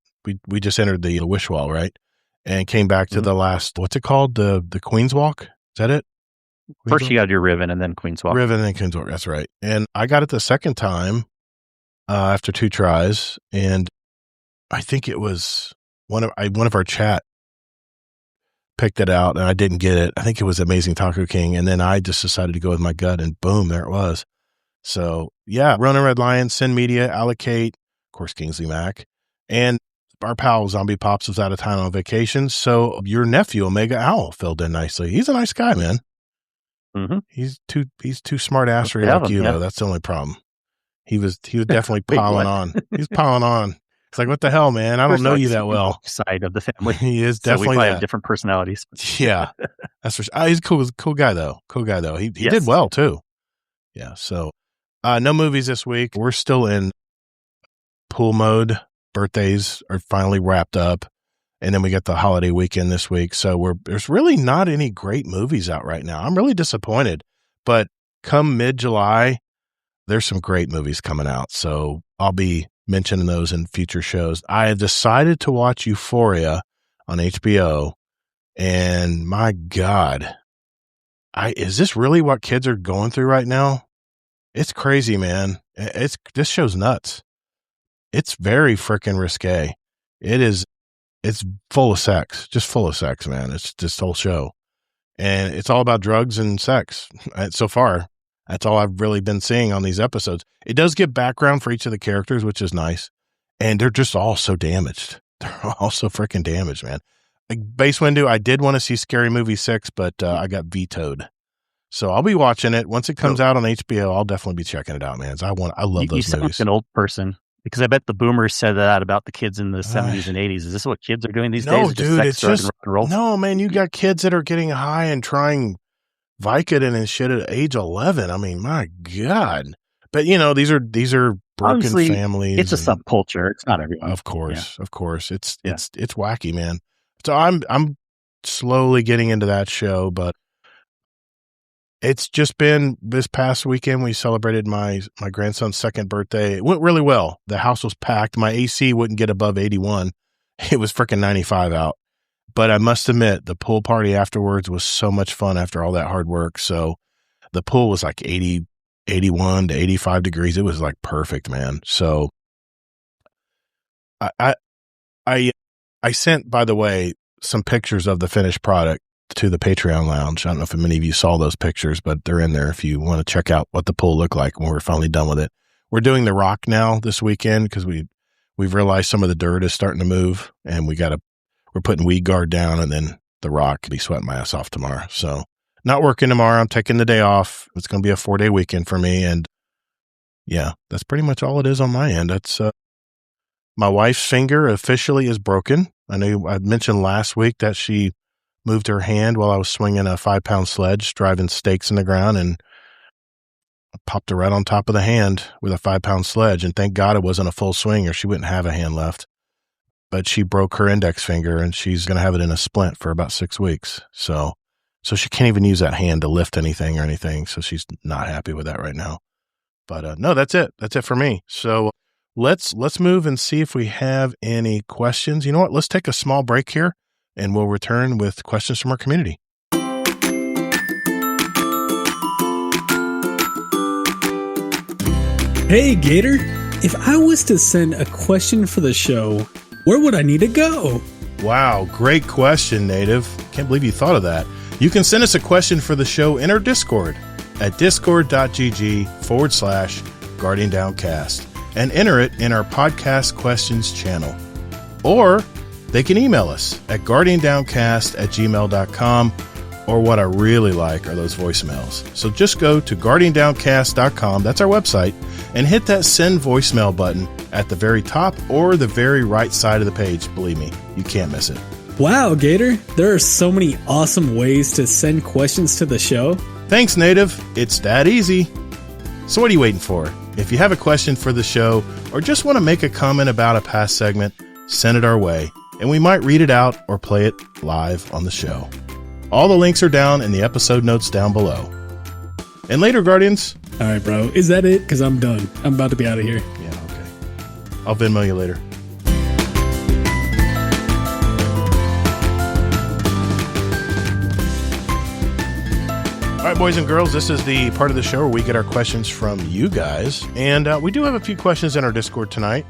Speaker 1: We just entered the wish wall, right? And came back to the last, what's it called? The Queen's Walk? Is that it?
Speaker 3: First, you got to do Riven and then Queen's Walk.
Speaker 1: Riven and then Queen's Walk. That's right. And I got it the second time after 2 tries, and I think it was one of our chat picked it out, and I didn't get it. I think it was Amazing Taco King, and then I just decided to go with my gut, and boom, there it was. So, yeah, Rona Red Lion, Sin Media, Allocate, of course, Kingsley Mac, and our pal Zombie Pops was out of town on vacation. So your nephew, Omega Owl, filled in nicely. He's a nice guy, man.
Speaker 3: Mm-hmm.
Speaker 1: He's too smart assery like you, though. That's the only problem. He was definitely piling on. He's piling on. It's like, what the hell, man? I don't know you that well.
Speaker 3: Side of the family.
Speaker 1: He is
Speaker 3: So
Speaker 1: definitely
Speaker 3: we probably have different personalities.
Speaker 1: Yeah, that's for sure. He's a cool guy though. He did well too. Yeah. So, no movies this week. We're still in pool mode. Birthdays are finally wrapped up, and then we get the holiday weekend this week. So there's really not any great movies out right now. I'm really disappointed. But come mid-July, there's some great movies coming out. So I'll be mentioning those in future shows. I have decided to watch Euphoria on HBO, and my God, is this really what kids are going through right now? It's crazy, man. This show's nuts. It's very freaking risque. It's full of sex, just full of sex, man. It's this whole show, and it's all about drugs and sex. So far, that's all I've really been seeing on these episodes. It does give background for each of the characters, which is nice. And they're just all so damaged. They're all so freaking damaged, man. Like Base Window, I did want to see Scary Movie 6, but I got vetoed. So I'll be watching it. Once it comes out on HBO, I'll definitely be checking it out, man. I love those movies.
Speaker 3: You sound like an old person. Because I bet the boomers said that about the kids in the 70s and 80s. Is this what kids are doing these days?
Speaker 1: No, dude, it's just
Speaker 3: rock and roll?
Speaker 1: No, man. You got kids that are getting high and trying Vicodin and shit at age 11. I mean, my God. But these are broken
Speaker 3: Honestly,
Speaker 1: families.
Speaker 3: It's a subculture. It's not everyone.
Speaker 1: Of course. It's wacky, man. So I'm slowly getting into that show, but it's just been this past weekend. We celebrated my grandson's second birthday. It went really well. The house was packed. My AC wouldn't get above 81. It was freaking 95 out. But I must admit, the pool party afterwards was so much fun after all that hard work. So the pool was like 80, 81 to 85 degrees. It was like perfect, man. So I sent, by the way, some pictures of the finished product to the Patreon lounge. I don't know if many of you saw those pictures, but they're in there if you want to check out what the pool looked like when we're finally done with it. We're doing the rock now this weekend because we've realized some of the dirt is starting to move, and we're putting weed guard down, and then the rock will be sweating my ass off tomorrow. So not working tomorrow. I'm taking the day off. It's going to be a 4-day weekend for me. And yeah, that's pretty much all it is on my end. That's my wife's finger officially is broken. I know I mentioned last week that she moved her hand while I was swinging a 5-pound sledge, driving stakes in the ground, and popped her right on top of the hand with a 5-pound sledge. And thank God it wasn't a full swing or she wouldn't have a hand left. But she broke her index finger, and she's going to have it in a splint for about 6 weeks. So she can't even use that hand to lift anything or anything. So she's not happy with that right now. But no, that's it. That's it for me. So let's move and see if we have any questions. You know what? Let's take a small break here, and we'll return with questions from our community.
Speaker 10: Hey, Gator. If I was to send a question for the show, where would I need to go?
Speaker 1: Wow, great question, Native. Can't believe you thought of that. You can send us a question for the show in our Discord at discord.gg/Guardian Downcast and enter it in our podcast questions channel. Or they can email us at guardiandowncast@gmail.com, or what I really like are those voicemails. So just go to guardiandowncast.com, that's our website, and hit that send voicemail button at the very top or the very right side of the page. Believe me, you can't miss it.
Speaker 10: Wow, Gator, there are so many awesome ways to send questions to the show.
Speaker 1: Thanks, Native. It's that easy. So what are you waiting for? If you have a question for the show or just want to make a comment about a past segment, send it our way, and we might read it out or play it live on the show. All the links are down in the episode notes down below. And later, Guardians.
Speaker 10: All right, bro. Is that it? Because I'm done. I'm about to be out of here.
Speaker 1: Yeah, okay. I'll Venmo you later. All right, boys and girls, this is the part of the show where we get our questions from you guys. And we do have a few questions in our Discord tonight.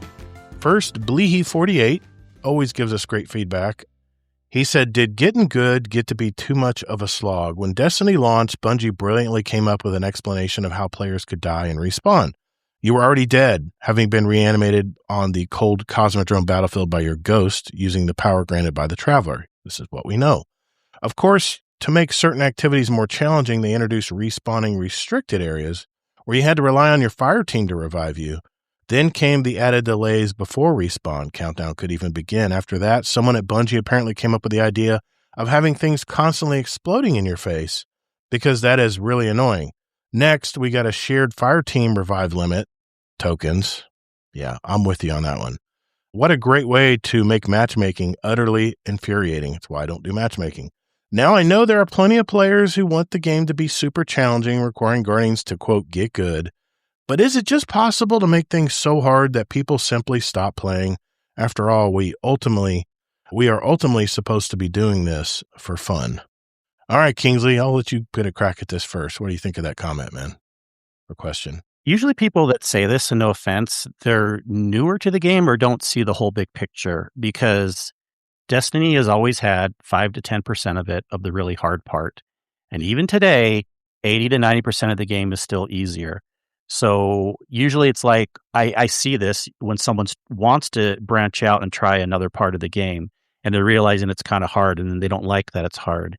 Speaker 1: First, Bleehy48 always gives us great feedback. He said, did getting good get to be too much of a slog? When Destiny launched, Bungie brilliantly came up with an explanation of how players could die and respawn. You were already dead, having been reanimated on the cold Cosmodrome battlefield by your ghost using the power granted by the Traveler. This is what we know. Of course, to make certain activities more challenging, they introduced respawning restricted areas where you had to rely on your fire team to revive you. Then came the added delays before respawn countdown could even begin. After that, someone at Bungie apparently came up with the idea of having things constantly exploding in your face because that is really annoying. Next, we got a shared fire team revive limit tokens. Yeah, I'm with you on that one. What a great way to make matchmaking utterly infuriating. It's why I don't do matchmaking. Now I know there are plenty of players who want the game to be super challenging, requiring Guardians to, quote, get good. But is it just possible to make things so hard that people simply stop playing? After all, we are ultimately supposed to be doing this for fun. All right, Kingsley, I'll let you get a crack at this first. What do you think of that comment, man? Or question?
Speaker 3: Usually people that say this, and no offense, they're newer to the game or don't see the whole big picture, because Destiny has always had 5 to 10% of it, of the really hard part. And even today, 80 to 90% of the game is still easier. So usually it's like, I see this when someone wants to branch out and try another part of the game and they're realizing it's kind of hard and then they don't like that it's hard.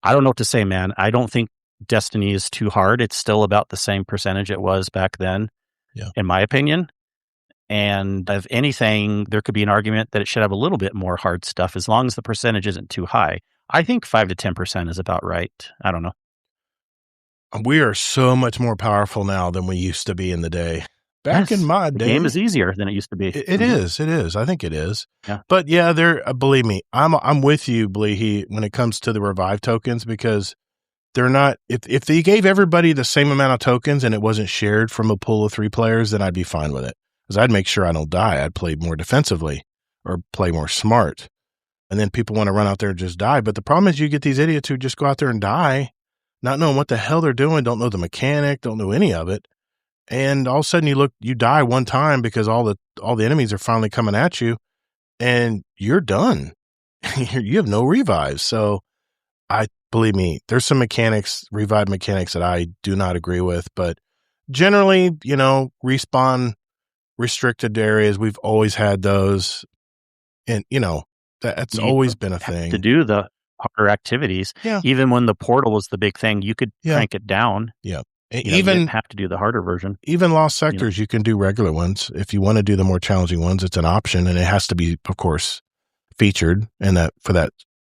Speaker 3: I don't know what to say, man. I don't think Destiny is too hard. It's still about the same percentage it was back then, in my opinion. And if anything, there could be an argument that it should have a little bit more hard stuff as long as the percentage isn't too high. I think 5 to 10% is about right. I don't know.
Speaker 1: We are so much more powerful now than we used to be in the day. Back in my day,
Speaker 3: the game is easier than it used to be.
Speaker 1: It is. It is. I think it is.
Speaker 3: Yeah.
Speaker 1: But yeah, believe me, I'm with you, Bleehee, when it comes to the revive tokens, because they're not. If they gave everybody the same amount of tokens and it wasn't shared from a pool of 3 players, then I'd be fine with it, because I'd make sure I don't die. I'd play more defensively or play more smart. And then people want to run out there and just die. But the problem is, you get these idiots who just go out there and die, not knowing what the hell they're doing, don't know the mechanic, don't know any of it. And all of a sudden you die one time because all the enemies are finally coming at you and you're done. You have no revives. So believe me, there's some revive mechanics that I do not agree with, but generally, respawn restricted areas, we've always had those. And, that's always been a thing.
Speaker 3: To do the harder activities.
Speaker 1: Yeah.
Speaker 3: Even when the portal was the big thing, you could crank it down.
Speaker 1: Yeah.
Speaker 3: You didn't have to do the harder version.
Speaker 1: Even Lost Sectors, you can do regular ones. If you want to do the more challenging ones, it's an option, and it has to be, of course, featured in that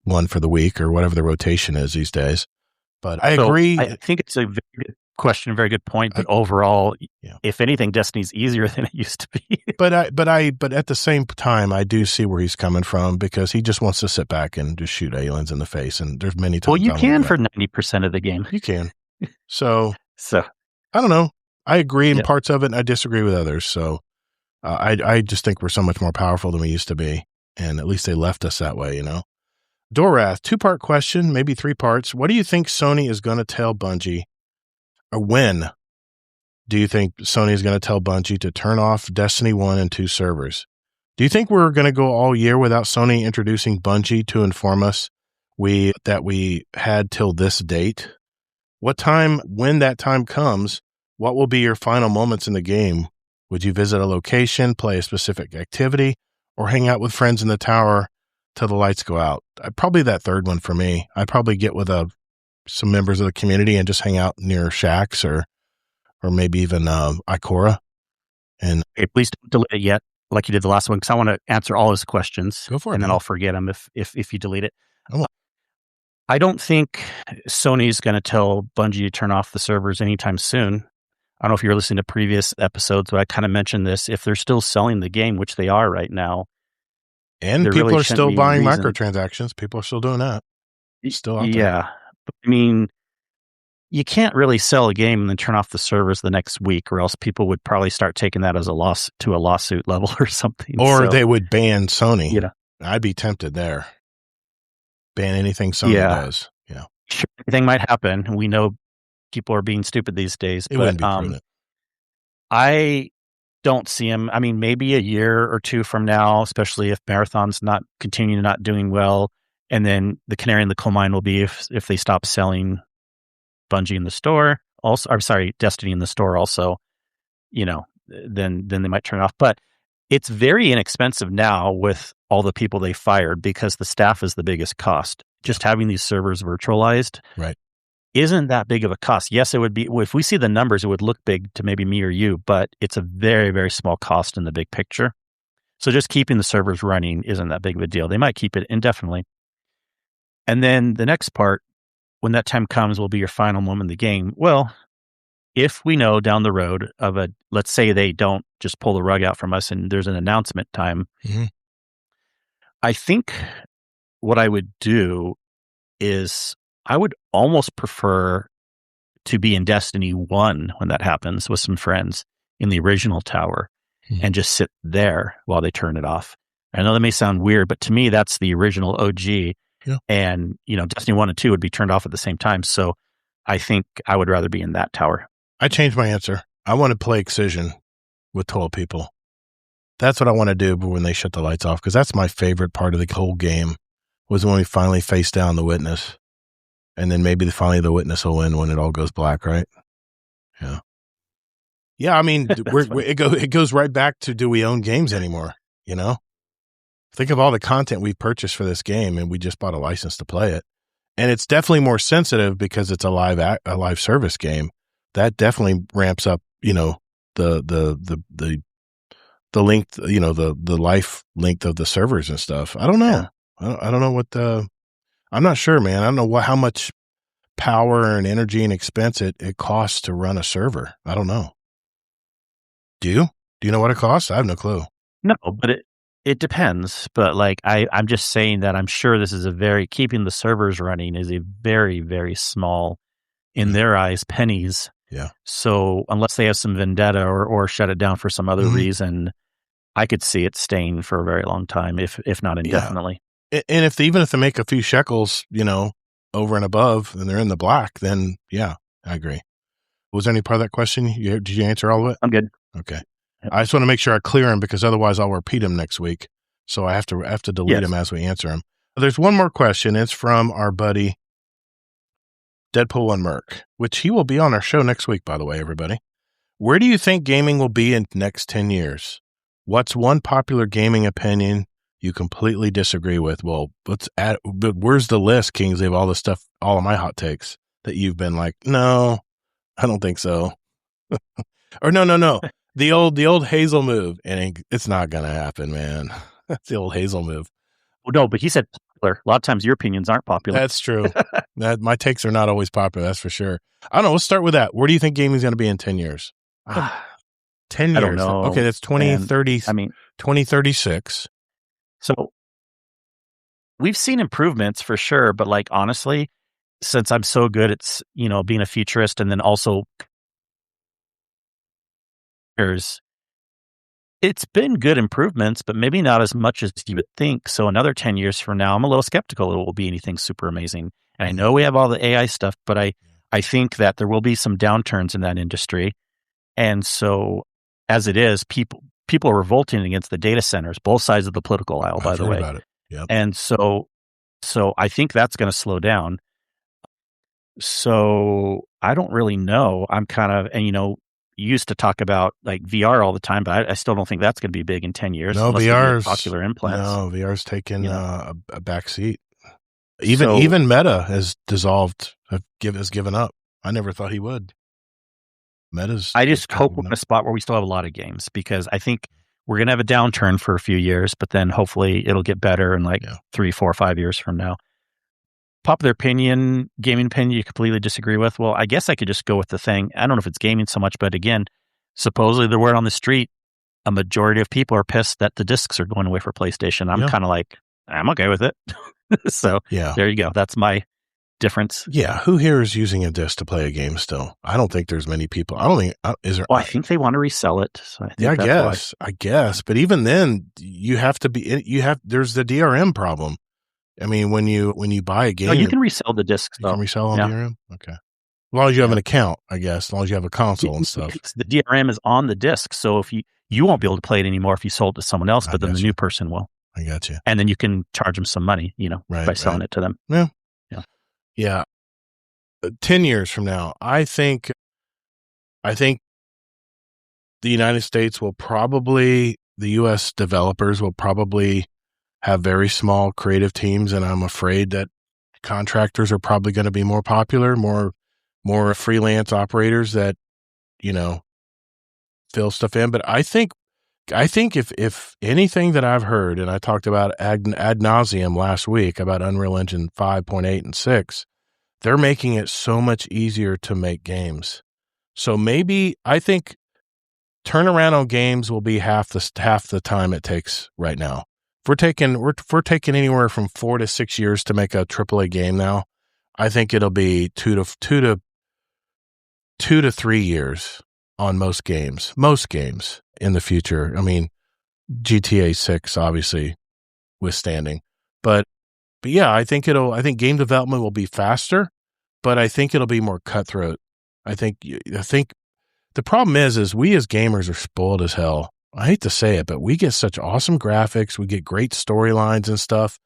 Speaker 1: one for the week or whatever the rotation is these days. But I agree.
Speaker 3: I think it's a very good question, very good point. But overall, if anything, Destiny's easier than it used to be.
Speaker 1: But at the same time, I do see where he's coming from, because he just wants to sit back and just shoot aliens in the face. And there's many times.
Speaker 3: Well, you can for 90% of the game.
Speaker 1: You can. So I don't know. I agree in parts of it, and I disagree with others. So I just think we're so much more powerful than we used to be, and at least they left us that way, Dorath, 2-part question, maybe 3 parts. What do you think Sony is going to tell Bungie, or when do you think Sony is going to tell Bungie to turn off Destiny 1 and 2 servers? Do you think we're going to go all year without Sony introducing Bungie to inform us that we had till this date? When that time comes, what will be your final moments in the game? Would you visit a location, play a specific activity, or hang out with friends in the tower till the lights go out? Probably that third one for me. I'd probably get with some members of the community and just hang out near shacks or maybe even Ikora. And
Speaker 3: hey, please don't delete it yet, like you did the last one, because I want to answer all his questions.
Speaker 1: Go for it,
Speaker 3: and then I'll forget them if you delete it. I don't think Sony's going to tell Bungie to turn off the servers anytime soon. I don't know if you're listening to previous episodes, but I kind of mentioned this. If they're still selling the game, which they are right now,
Speaker 1: and people really are still buying microtransactions, people are still doing that. Still out there.
Speaker 3: Yeah. But, I mean, you can't really sell a game and then turn off the servers the next week, or else people would probably start taking that as a lawsuit level or something.
Speaker 1: Or they would ban Sony. I'd be tempted there. Ban anything Sony does. Yeah.
Speaker 3: Sure, anything might happen. We know people are being stupid these days.
Speaker 1: It wouldn't be prudent.
Speaker 3: I don't see him. I mean, maybe a year or 2 from now, especially if Marathon's not doing well, And then the canary in the coal mine will be if they stop selling Bungie in the store, also, I'm sorry, Destiny in the store also, then they might turn it off. But it's very inexpensive now with all the people they fired because the staff is the biggest cost. Just having these servers virtualized isn't that big of a cost. Yes, it would be. If we see the numbers, it would look big to maybe me or you, but it's a very, very small cost in the big picture. So just keeping the servers running isn't that big of a deal. They might keep it indefinitely. And then the next part, when that time comes, will be your final moment in the game. Well, if we know down the road of let's say they don't just pull the rug out from us and there's an announcement time, I think what I would do is I would almost prefer to be in Destiny 1 when that happens with some friends in the original tower and just sit there while they turn it off. I know that may sound weird, but to me, that's the original OG. Yeah. And, Destiny 1 and 2 would be turned off at the same time. So I think I would rather be in that tower.
Speaker 1: I changed my answer. I want to play Excision with 12 people. That's what I want to do when they shut the lights off, because that's my favorite part of the whole game, was when we finally face down the Witness. And then maybe finally the Witness will win when it all goes black, right? Yeah. Yeah, I mean, it goes right back to, do we own games anymore, Think of all the content we've purchased for this game, and we just bought a license to play it. And it's definitely more sensitive because it's a live service game. That definitely ramps up, the length, the life length of the servers and stuff. I don't know. Yeah. I don't know what I'm not sure, man. I don't know how much power and energy and expense it costs to run a server. I don't know. Do you? Do you know what it costs? I have no clue.
Speaker 3: No, but it depends. But I'm just saying that I'm sure this is keeping the servers running is a very, very small, in their eyes, pennies.
Speaker 1: Yeah. So
Speaker 3: unless they have some vendetta or shut it down for some other reason, I could see it staying for a very long time, if not indefinitely.
Speaker 1: Yeah. And even if they make a few shekels, over and above, and they're in the black, then yeah, I agree. Was there any part of that question? Did you answer all of it?
Speaker 3: I'm good.
Speaker 1: Okay. I just want to make sure I clear them, because otherwise I'll repeat them next week. So I have to delete them as we answer them. There's one more question. It's from our buddy Deadpool and Merc, which he will be on our show next week, by the way, everybody. Where do you think gaming will be in the next 10 years? What's one popular gaming opinion you completely disagree with? Well, but where's the list, Kingsley, of all the stuff, all of my hot takes that you've been like, no, I don't think so. Or no. The old Hazel move, and it's not going to happen, man. That's the old Hazel move.
Speaker 3: Well, no, but he said popular. A lot of times your opinions aren't popular.
Speaker 1: That's true. My takes are not always popular, that's for sure. I don't know. Let's start with that. Where do you think gaming is going to be in 10 years? 10 years.
Speaker 3: I don't know.
Speaker 1: Okay, that's 2036.
Speaker 3: So we've seen improvements for sure, but honestly, since I'm so good at, being a futurist, and then also it's been good improvements, but maybe not as much as you would think. So another 10 years from now, I'm a little skeptical it will be anything super amazing. And I know we have all the AI stuff, but I think that there will be some downturns in that industry. And so as it is, people are revolting against the data centers, both sides of the political aisle, by the way.
Speaker 1: About it. Yep.
Speaker 3: And so I think that's going to slow down. So I don't really know. I'm kind of, used to talk about VR all the time, but I still don't think that's going to be big in 10 years.
Speaker 1: No, VR's
Speaker 3: popular implants.
Speaker 1: No, VR's taken a back seat. Even Meta has dissolved, has given up. I never thought he would.
Speaker 3: I just hope we're in a spot where we still have a lot of games, because I think we're going to have a downturn for a few years, but then hopefully it'll get better in 3, 4, 5 years from now. Popular opinion, gaming opinion you completely disagree with? Well, I guess I could just go with the thing. I don't know if it's gaming so much, but again, supposedly the word on the street, a majority of people are pissed that the discs are going away for PlayStation. I'm kind of I'm okay with it. So there you go. That's my difference.
Speaker 1: Yeah. Who here is using a disc to play a game still? I don't think there's many people. I don't think, is there?
Speaker 3: Well, I think they want to resell it. So
Speaker 1: I guess. But even then, there's the DRM problem. I mean, when you buy a game,
Speaker 3: you can resell the discs.
Speaker 1: You can resell on DRM. Okay, as long as you have an account, I guess. As long as you have a console and stuff.
Speaker 3: The DRM is on the disc, so if you won't be able to play it anymore if you sold it to someone else, but then the new person will.
Speaker 1: I got you.
Speaker 3: And then you can charge them some money, by selling it to them.
Speaker 1: Yeah. 10 years from now, I think the United States the U.S. developers will probably have very small creative teams, and I'm afraid that contractors are probably going to be more popular, more freelance operators that, fill stuff in. But I think if anything that I've heard, and I talked about ad nauseum last week about Unreal Engine 5.8 and 6, they're making it so much easier to make games. So maybe I think turnaround on games will be half the time it takes right now. If we're taking anywhere from 4 to 6 years to make a AAA game now, I think it'll be 2 to 3 years on most games in the future. I mean, GTA 6 obviously withstanding, but yeah, I think game development will be faster, but I think it'll be more cutthroat. I think the problem is we as gamers are spoiled as hell. I hate to say it, but we get such awesome graphics. We get great storylines and stuff.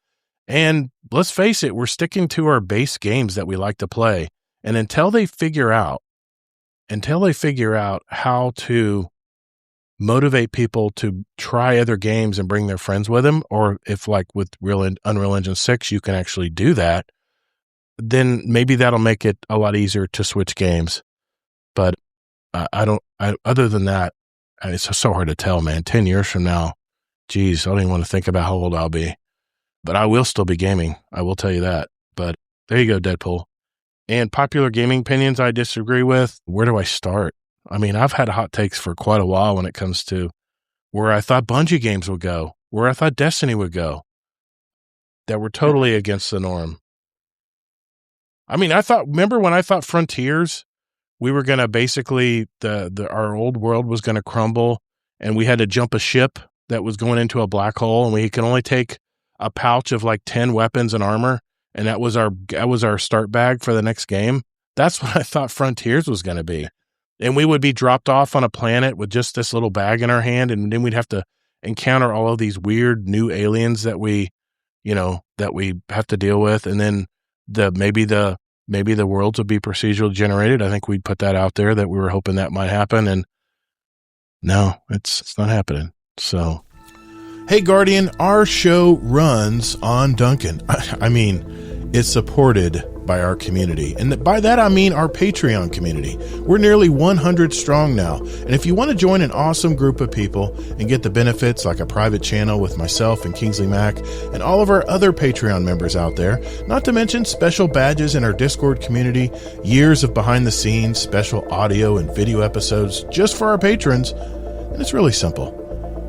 Speaker 1: And let's face it, we're sticking to our base games that we like to play. And until they figure out how to motivate people to try other games and bring their friends with them, or if like with Unreal Engine 6, you can actually do that, then maybe that'll make it a lot easier to switch games. But other than that, it's so hard to tell, man. 10 years from now, geez, I don't even want to think about how old I'll be. But I will still be gaming. I will tell you that. But there you go, Deadpool. And popular gaming opinions I disagree with. Where do I start? I mean, I've had hot takes for quite a while when it comes to where I thought Bungie games would go, where I thought Destiny would go, that were totally against the norm. I mean, remember when I thought Frontiers, we were going to basically, our old world was going to crumble, and we had to jump a ship that was going into a black hole, and we could only take a pouch of like 10 weapons and armor, and that was our start bag for the next game. That's what I thought Frontiers was going to be. And we would be dropped off on a planet with just this little bag in our hand, and then we'd have to encounter all of these weird new aliens that we have to deal with, and then maybe the worlds would be procedurally generated. I think we'd put that out there that we were hoping that might happen, and no, it's not happening. So, hey, Guardian, our show runs on Duncan. I mean, it's supported by our community. And by that, I mean our Patreon community. We're nearly 100 strong now. And if you want to join an awesome group of people and get the benefits like a private channel with myself and Kingsley Mack and all of our other Patreon members out there, not to mention special badges in our Discord community, years of behind the scenes, special audio and video episodes just for our patrons, and it's really simple.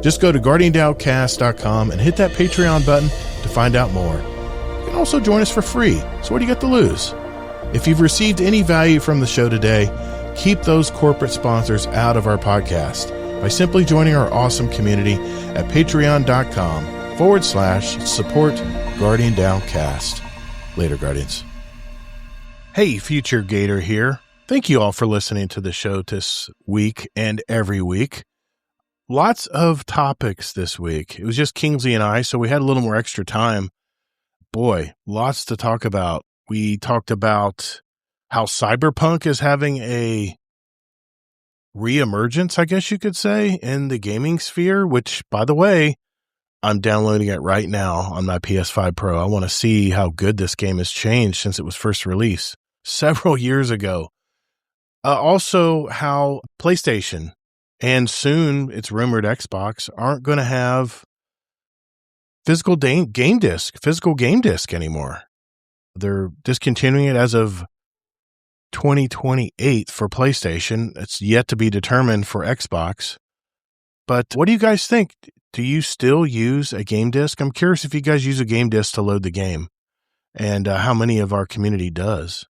Speaker 1: Just go to GuardianDownCast.com and hit that Patreon button to find out more. You can also join us for free, so what do you got to lose? If you've received any value from the show today, keep those corporate sponsors out of our podcast by simply joining our awesome community at patreon.com/support Guardian Downcast. Later, Guardians. Hey, Future Gator here. Thank you all for listening to the show this week and every week. Lots of topics this week. It was just Kingsley and I, so we had a little more extra time. Boy, lots to talk about. We talked about how Cyberpunk is having a reemergence, I guess you could say, in the gaming sphere, which, by the way, I'm downloading it right now on my PS5 Pro. I want to see how good this game has changed since it was first released several years ago. Also, how PlayStation and soon it's rumored Xbox aren't going to have physical game disc anymore. They're discontinuing it as of 2028 for PlayStation. It's yet to be determined for Xbox. But what do you guys think? Do you still use a game disc? I'm curious if you guys use a game disc to load the game, and how many of our community does.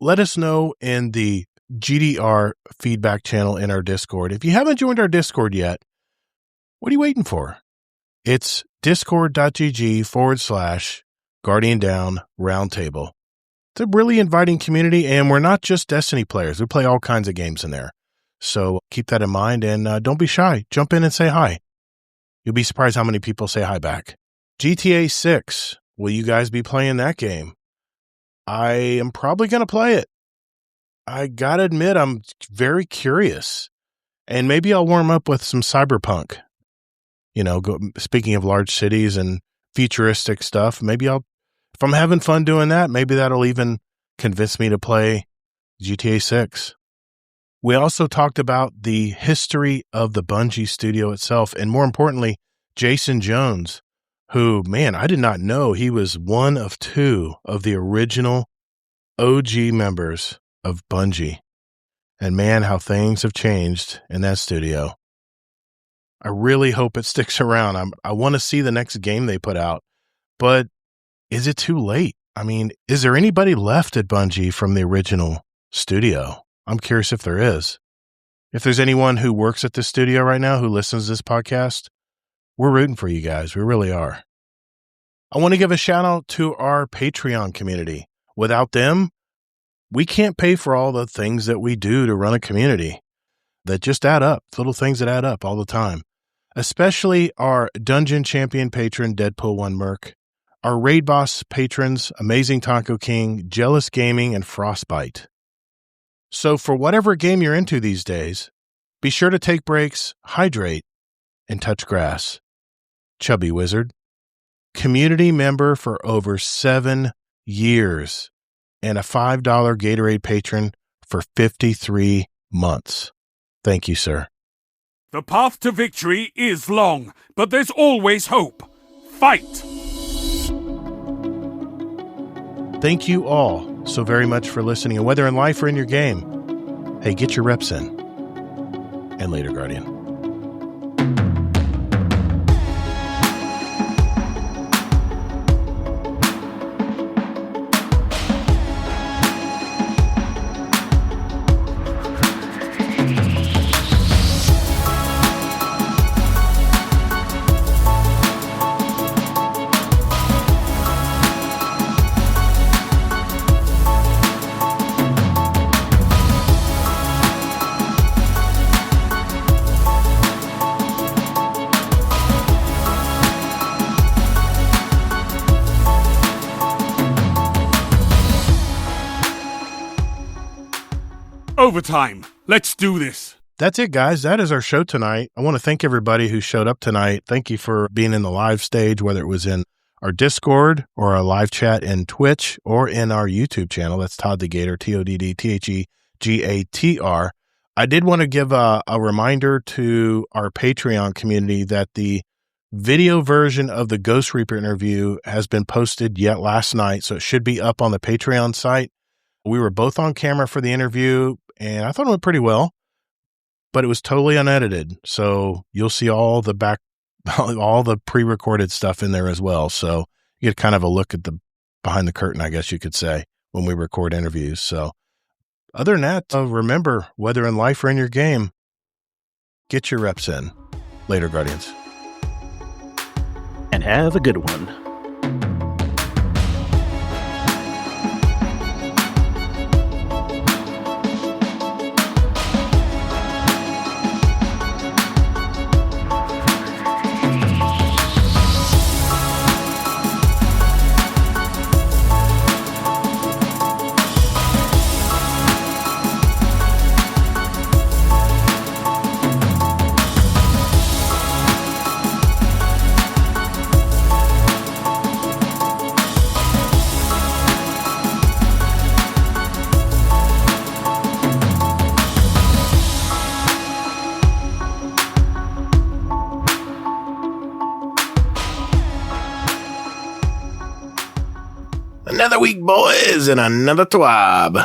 Speaker 1: Let us know in the GDR feedback channel in our Discord. If you haven't joined our Discord yet, what are you waiting for? It's discord.gg/Guardian Down Roundtable. It's a really inviting community, and we're not just Destiny players. We play all kinds of games in there. So keep that in mind, and don't be shy. Jump in and say hi. You'll be surprised how many people say hi back. GTA 6. Will you guys be playing that game? I am probably going to play it. I got to admit, I'm very curious. And maybe I'll warm up with some Cyberpunk. Speaking of large cities and futuristic stuff, maybe if I'm having fun doing that, maybe that'll even convince me to play GTA 6. We also talked about the history of the Bungie studio itself, and more importantly, Jason Jones, who, man, I did not know he was one of two of the original OG members of Bungie. And man, how things have changed in that studio. I really hope it sticks around. I want to see the next game they put out, but is it too late? I mean, is there anybody left at Bungie from the original studio? I'm curious if there is. If there's anyone who works at this studio right now who listens to this podcast, we're rooting for you guys. We really are. I want to give a shout out to our Patreon community. Without them, we can't pay for all the things that we do to run a community that just add up, little things that add up all the time. Especially our Dungeon Champion patron, Deadpool1 Merc, our Raid Boss patrons, Amazing Taco King, Jealous Gaming, and Frostbite. So for whatever game you're into these days, be sure to take breaks, hydrate, and touch grass. Chubby Wizard, community member for over 7 years, and a $5 Gatorade patron for 53 months. Thank you, sir.
Speaker 2: The path to victory is long, but there's always hope. Fight!
Speaker 1: Thank you all so very much for listening, and whether in life or in your game, hey, get your reps in. And later, Guardian.
Speaker 2: Overtime. Let's do this.
Speaker 1: That's it, guys. That is our show tonight. I want to thank everybody who showed up tonight. Thank you for being in the live stage, whether it was in our Discord or our live chat in Twitch or in our YouTube channel. That's Todd the Gator, TODDTHEGATR. I did want to give a reminder to our Patreon community that the video version of the Ghost Reaper interview has been posted yet last night, so it should be up on the Patreon site. We were both on camera for the interview, and I thought it went pretty well, but it was totally unedited. So you'll see all the pre-recorded stuff in there as well. So you get kind of a look at the behind the curtain, I guess you could say, when we record interviews. So other than that, remember, whether in life or in your game, get your reps in. Later, Guardians.
Speaker 3: And have a good one.
Speaker 1: Another week, boys, and another twab.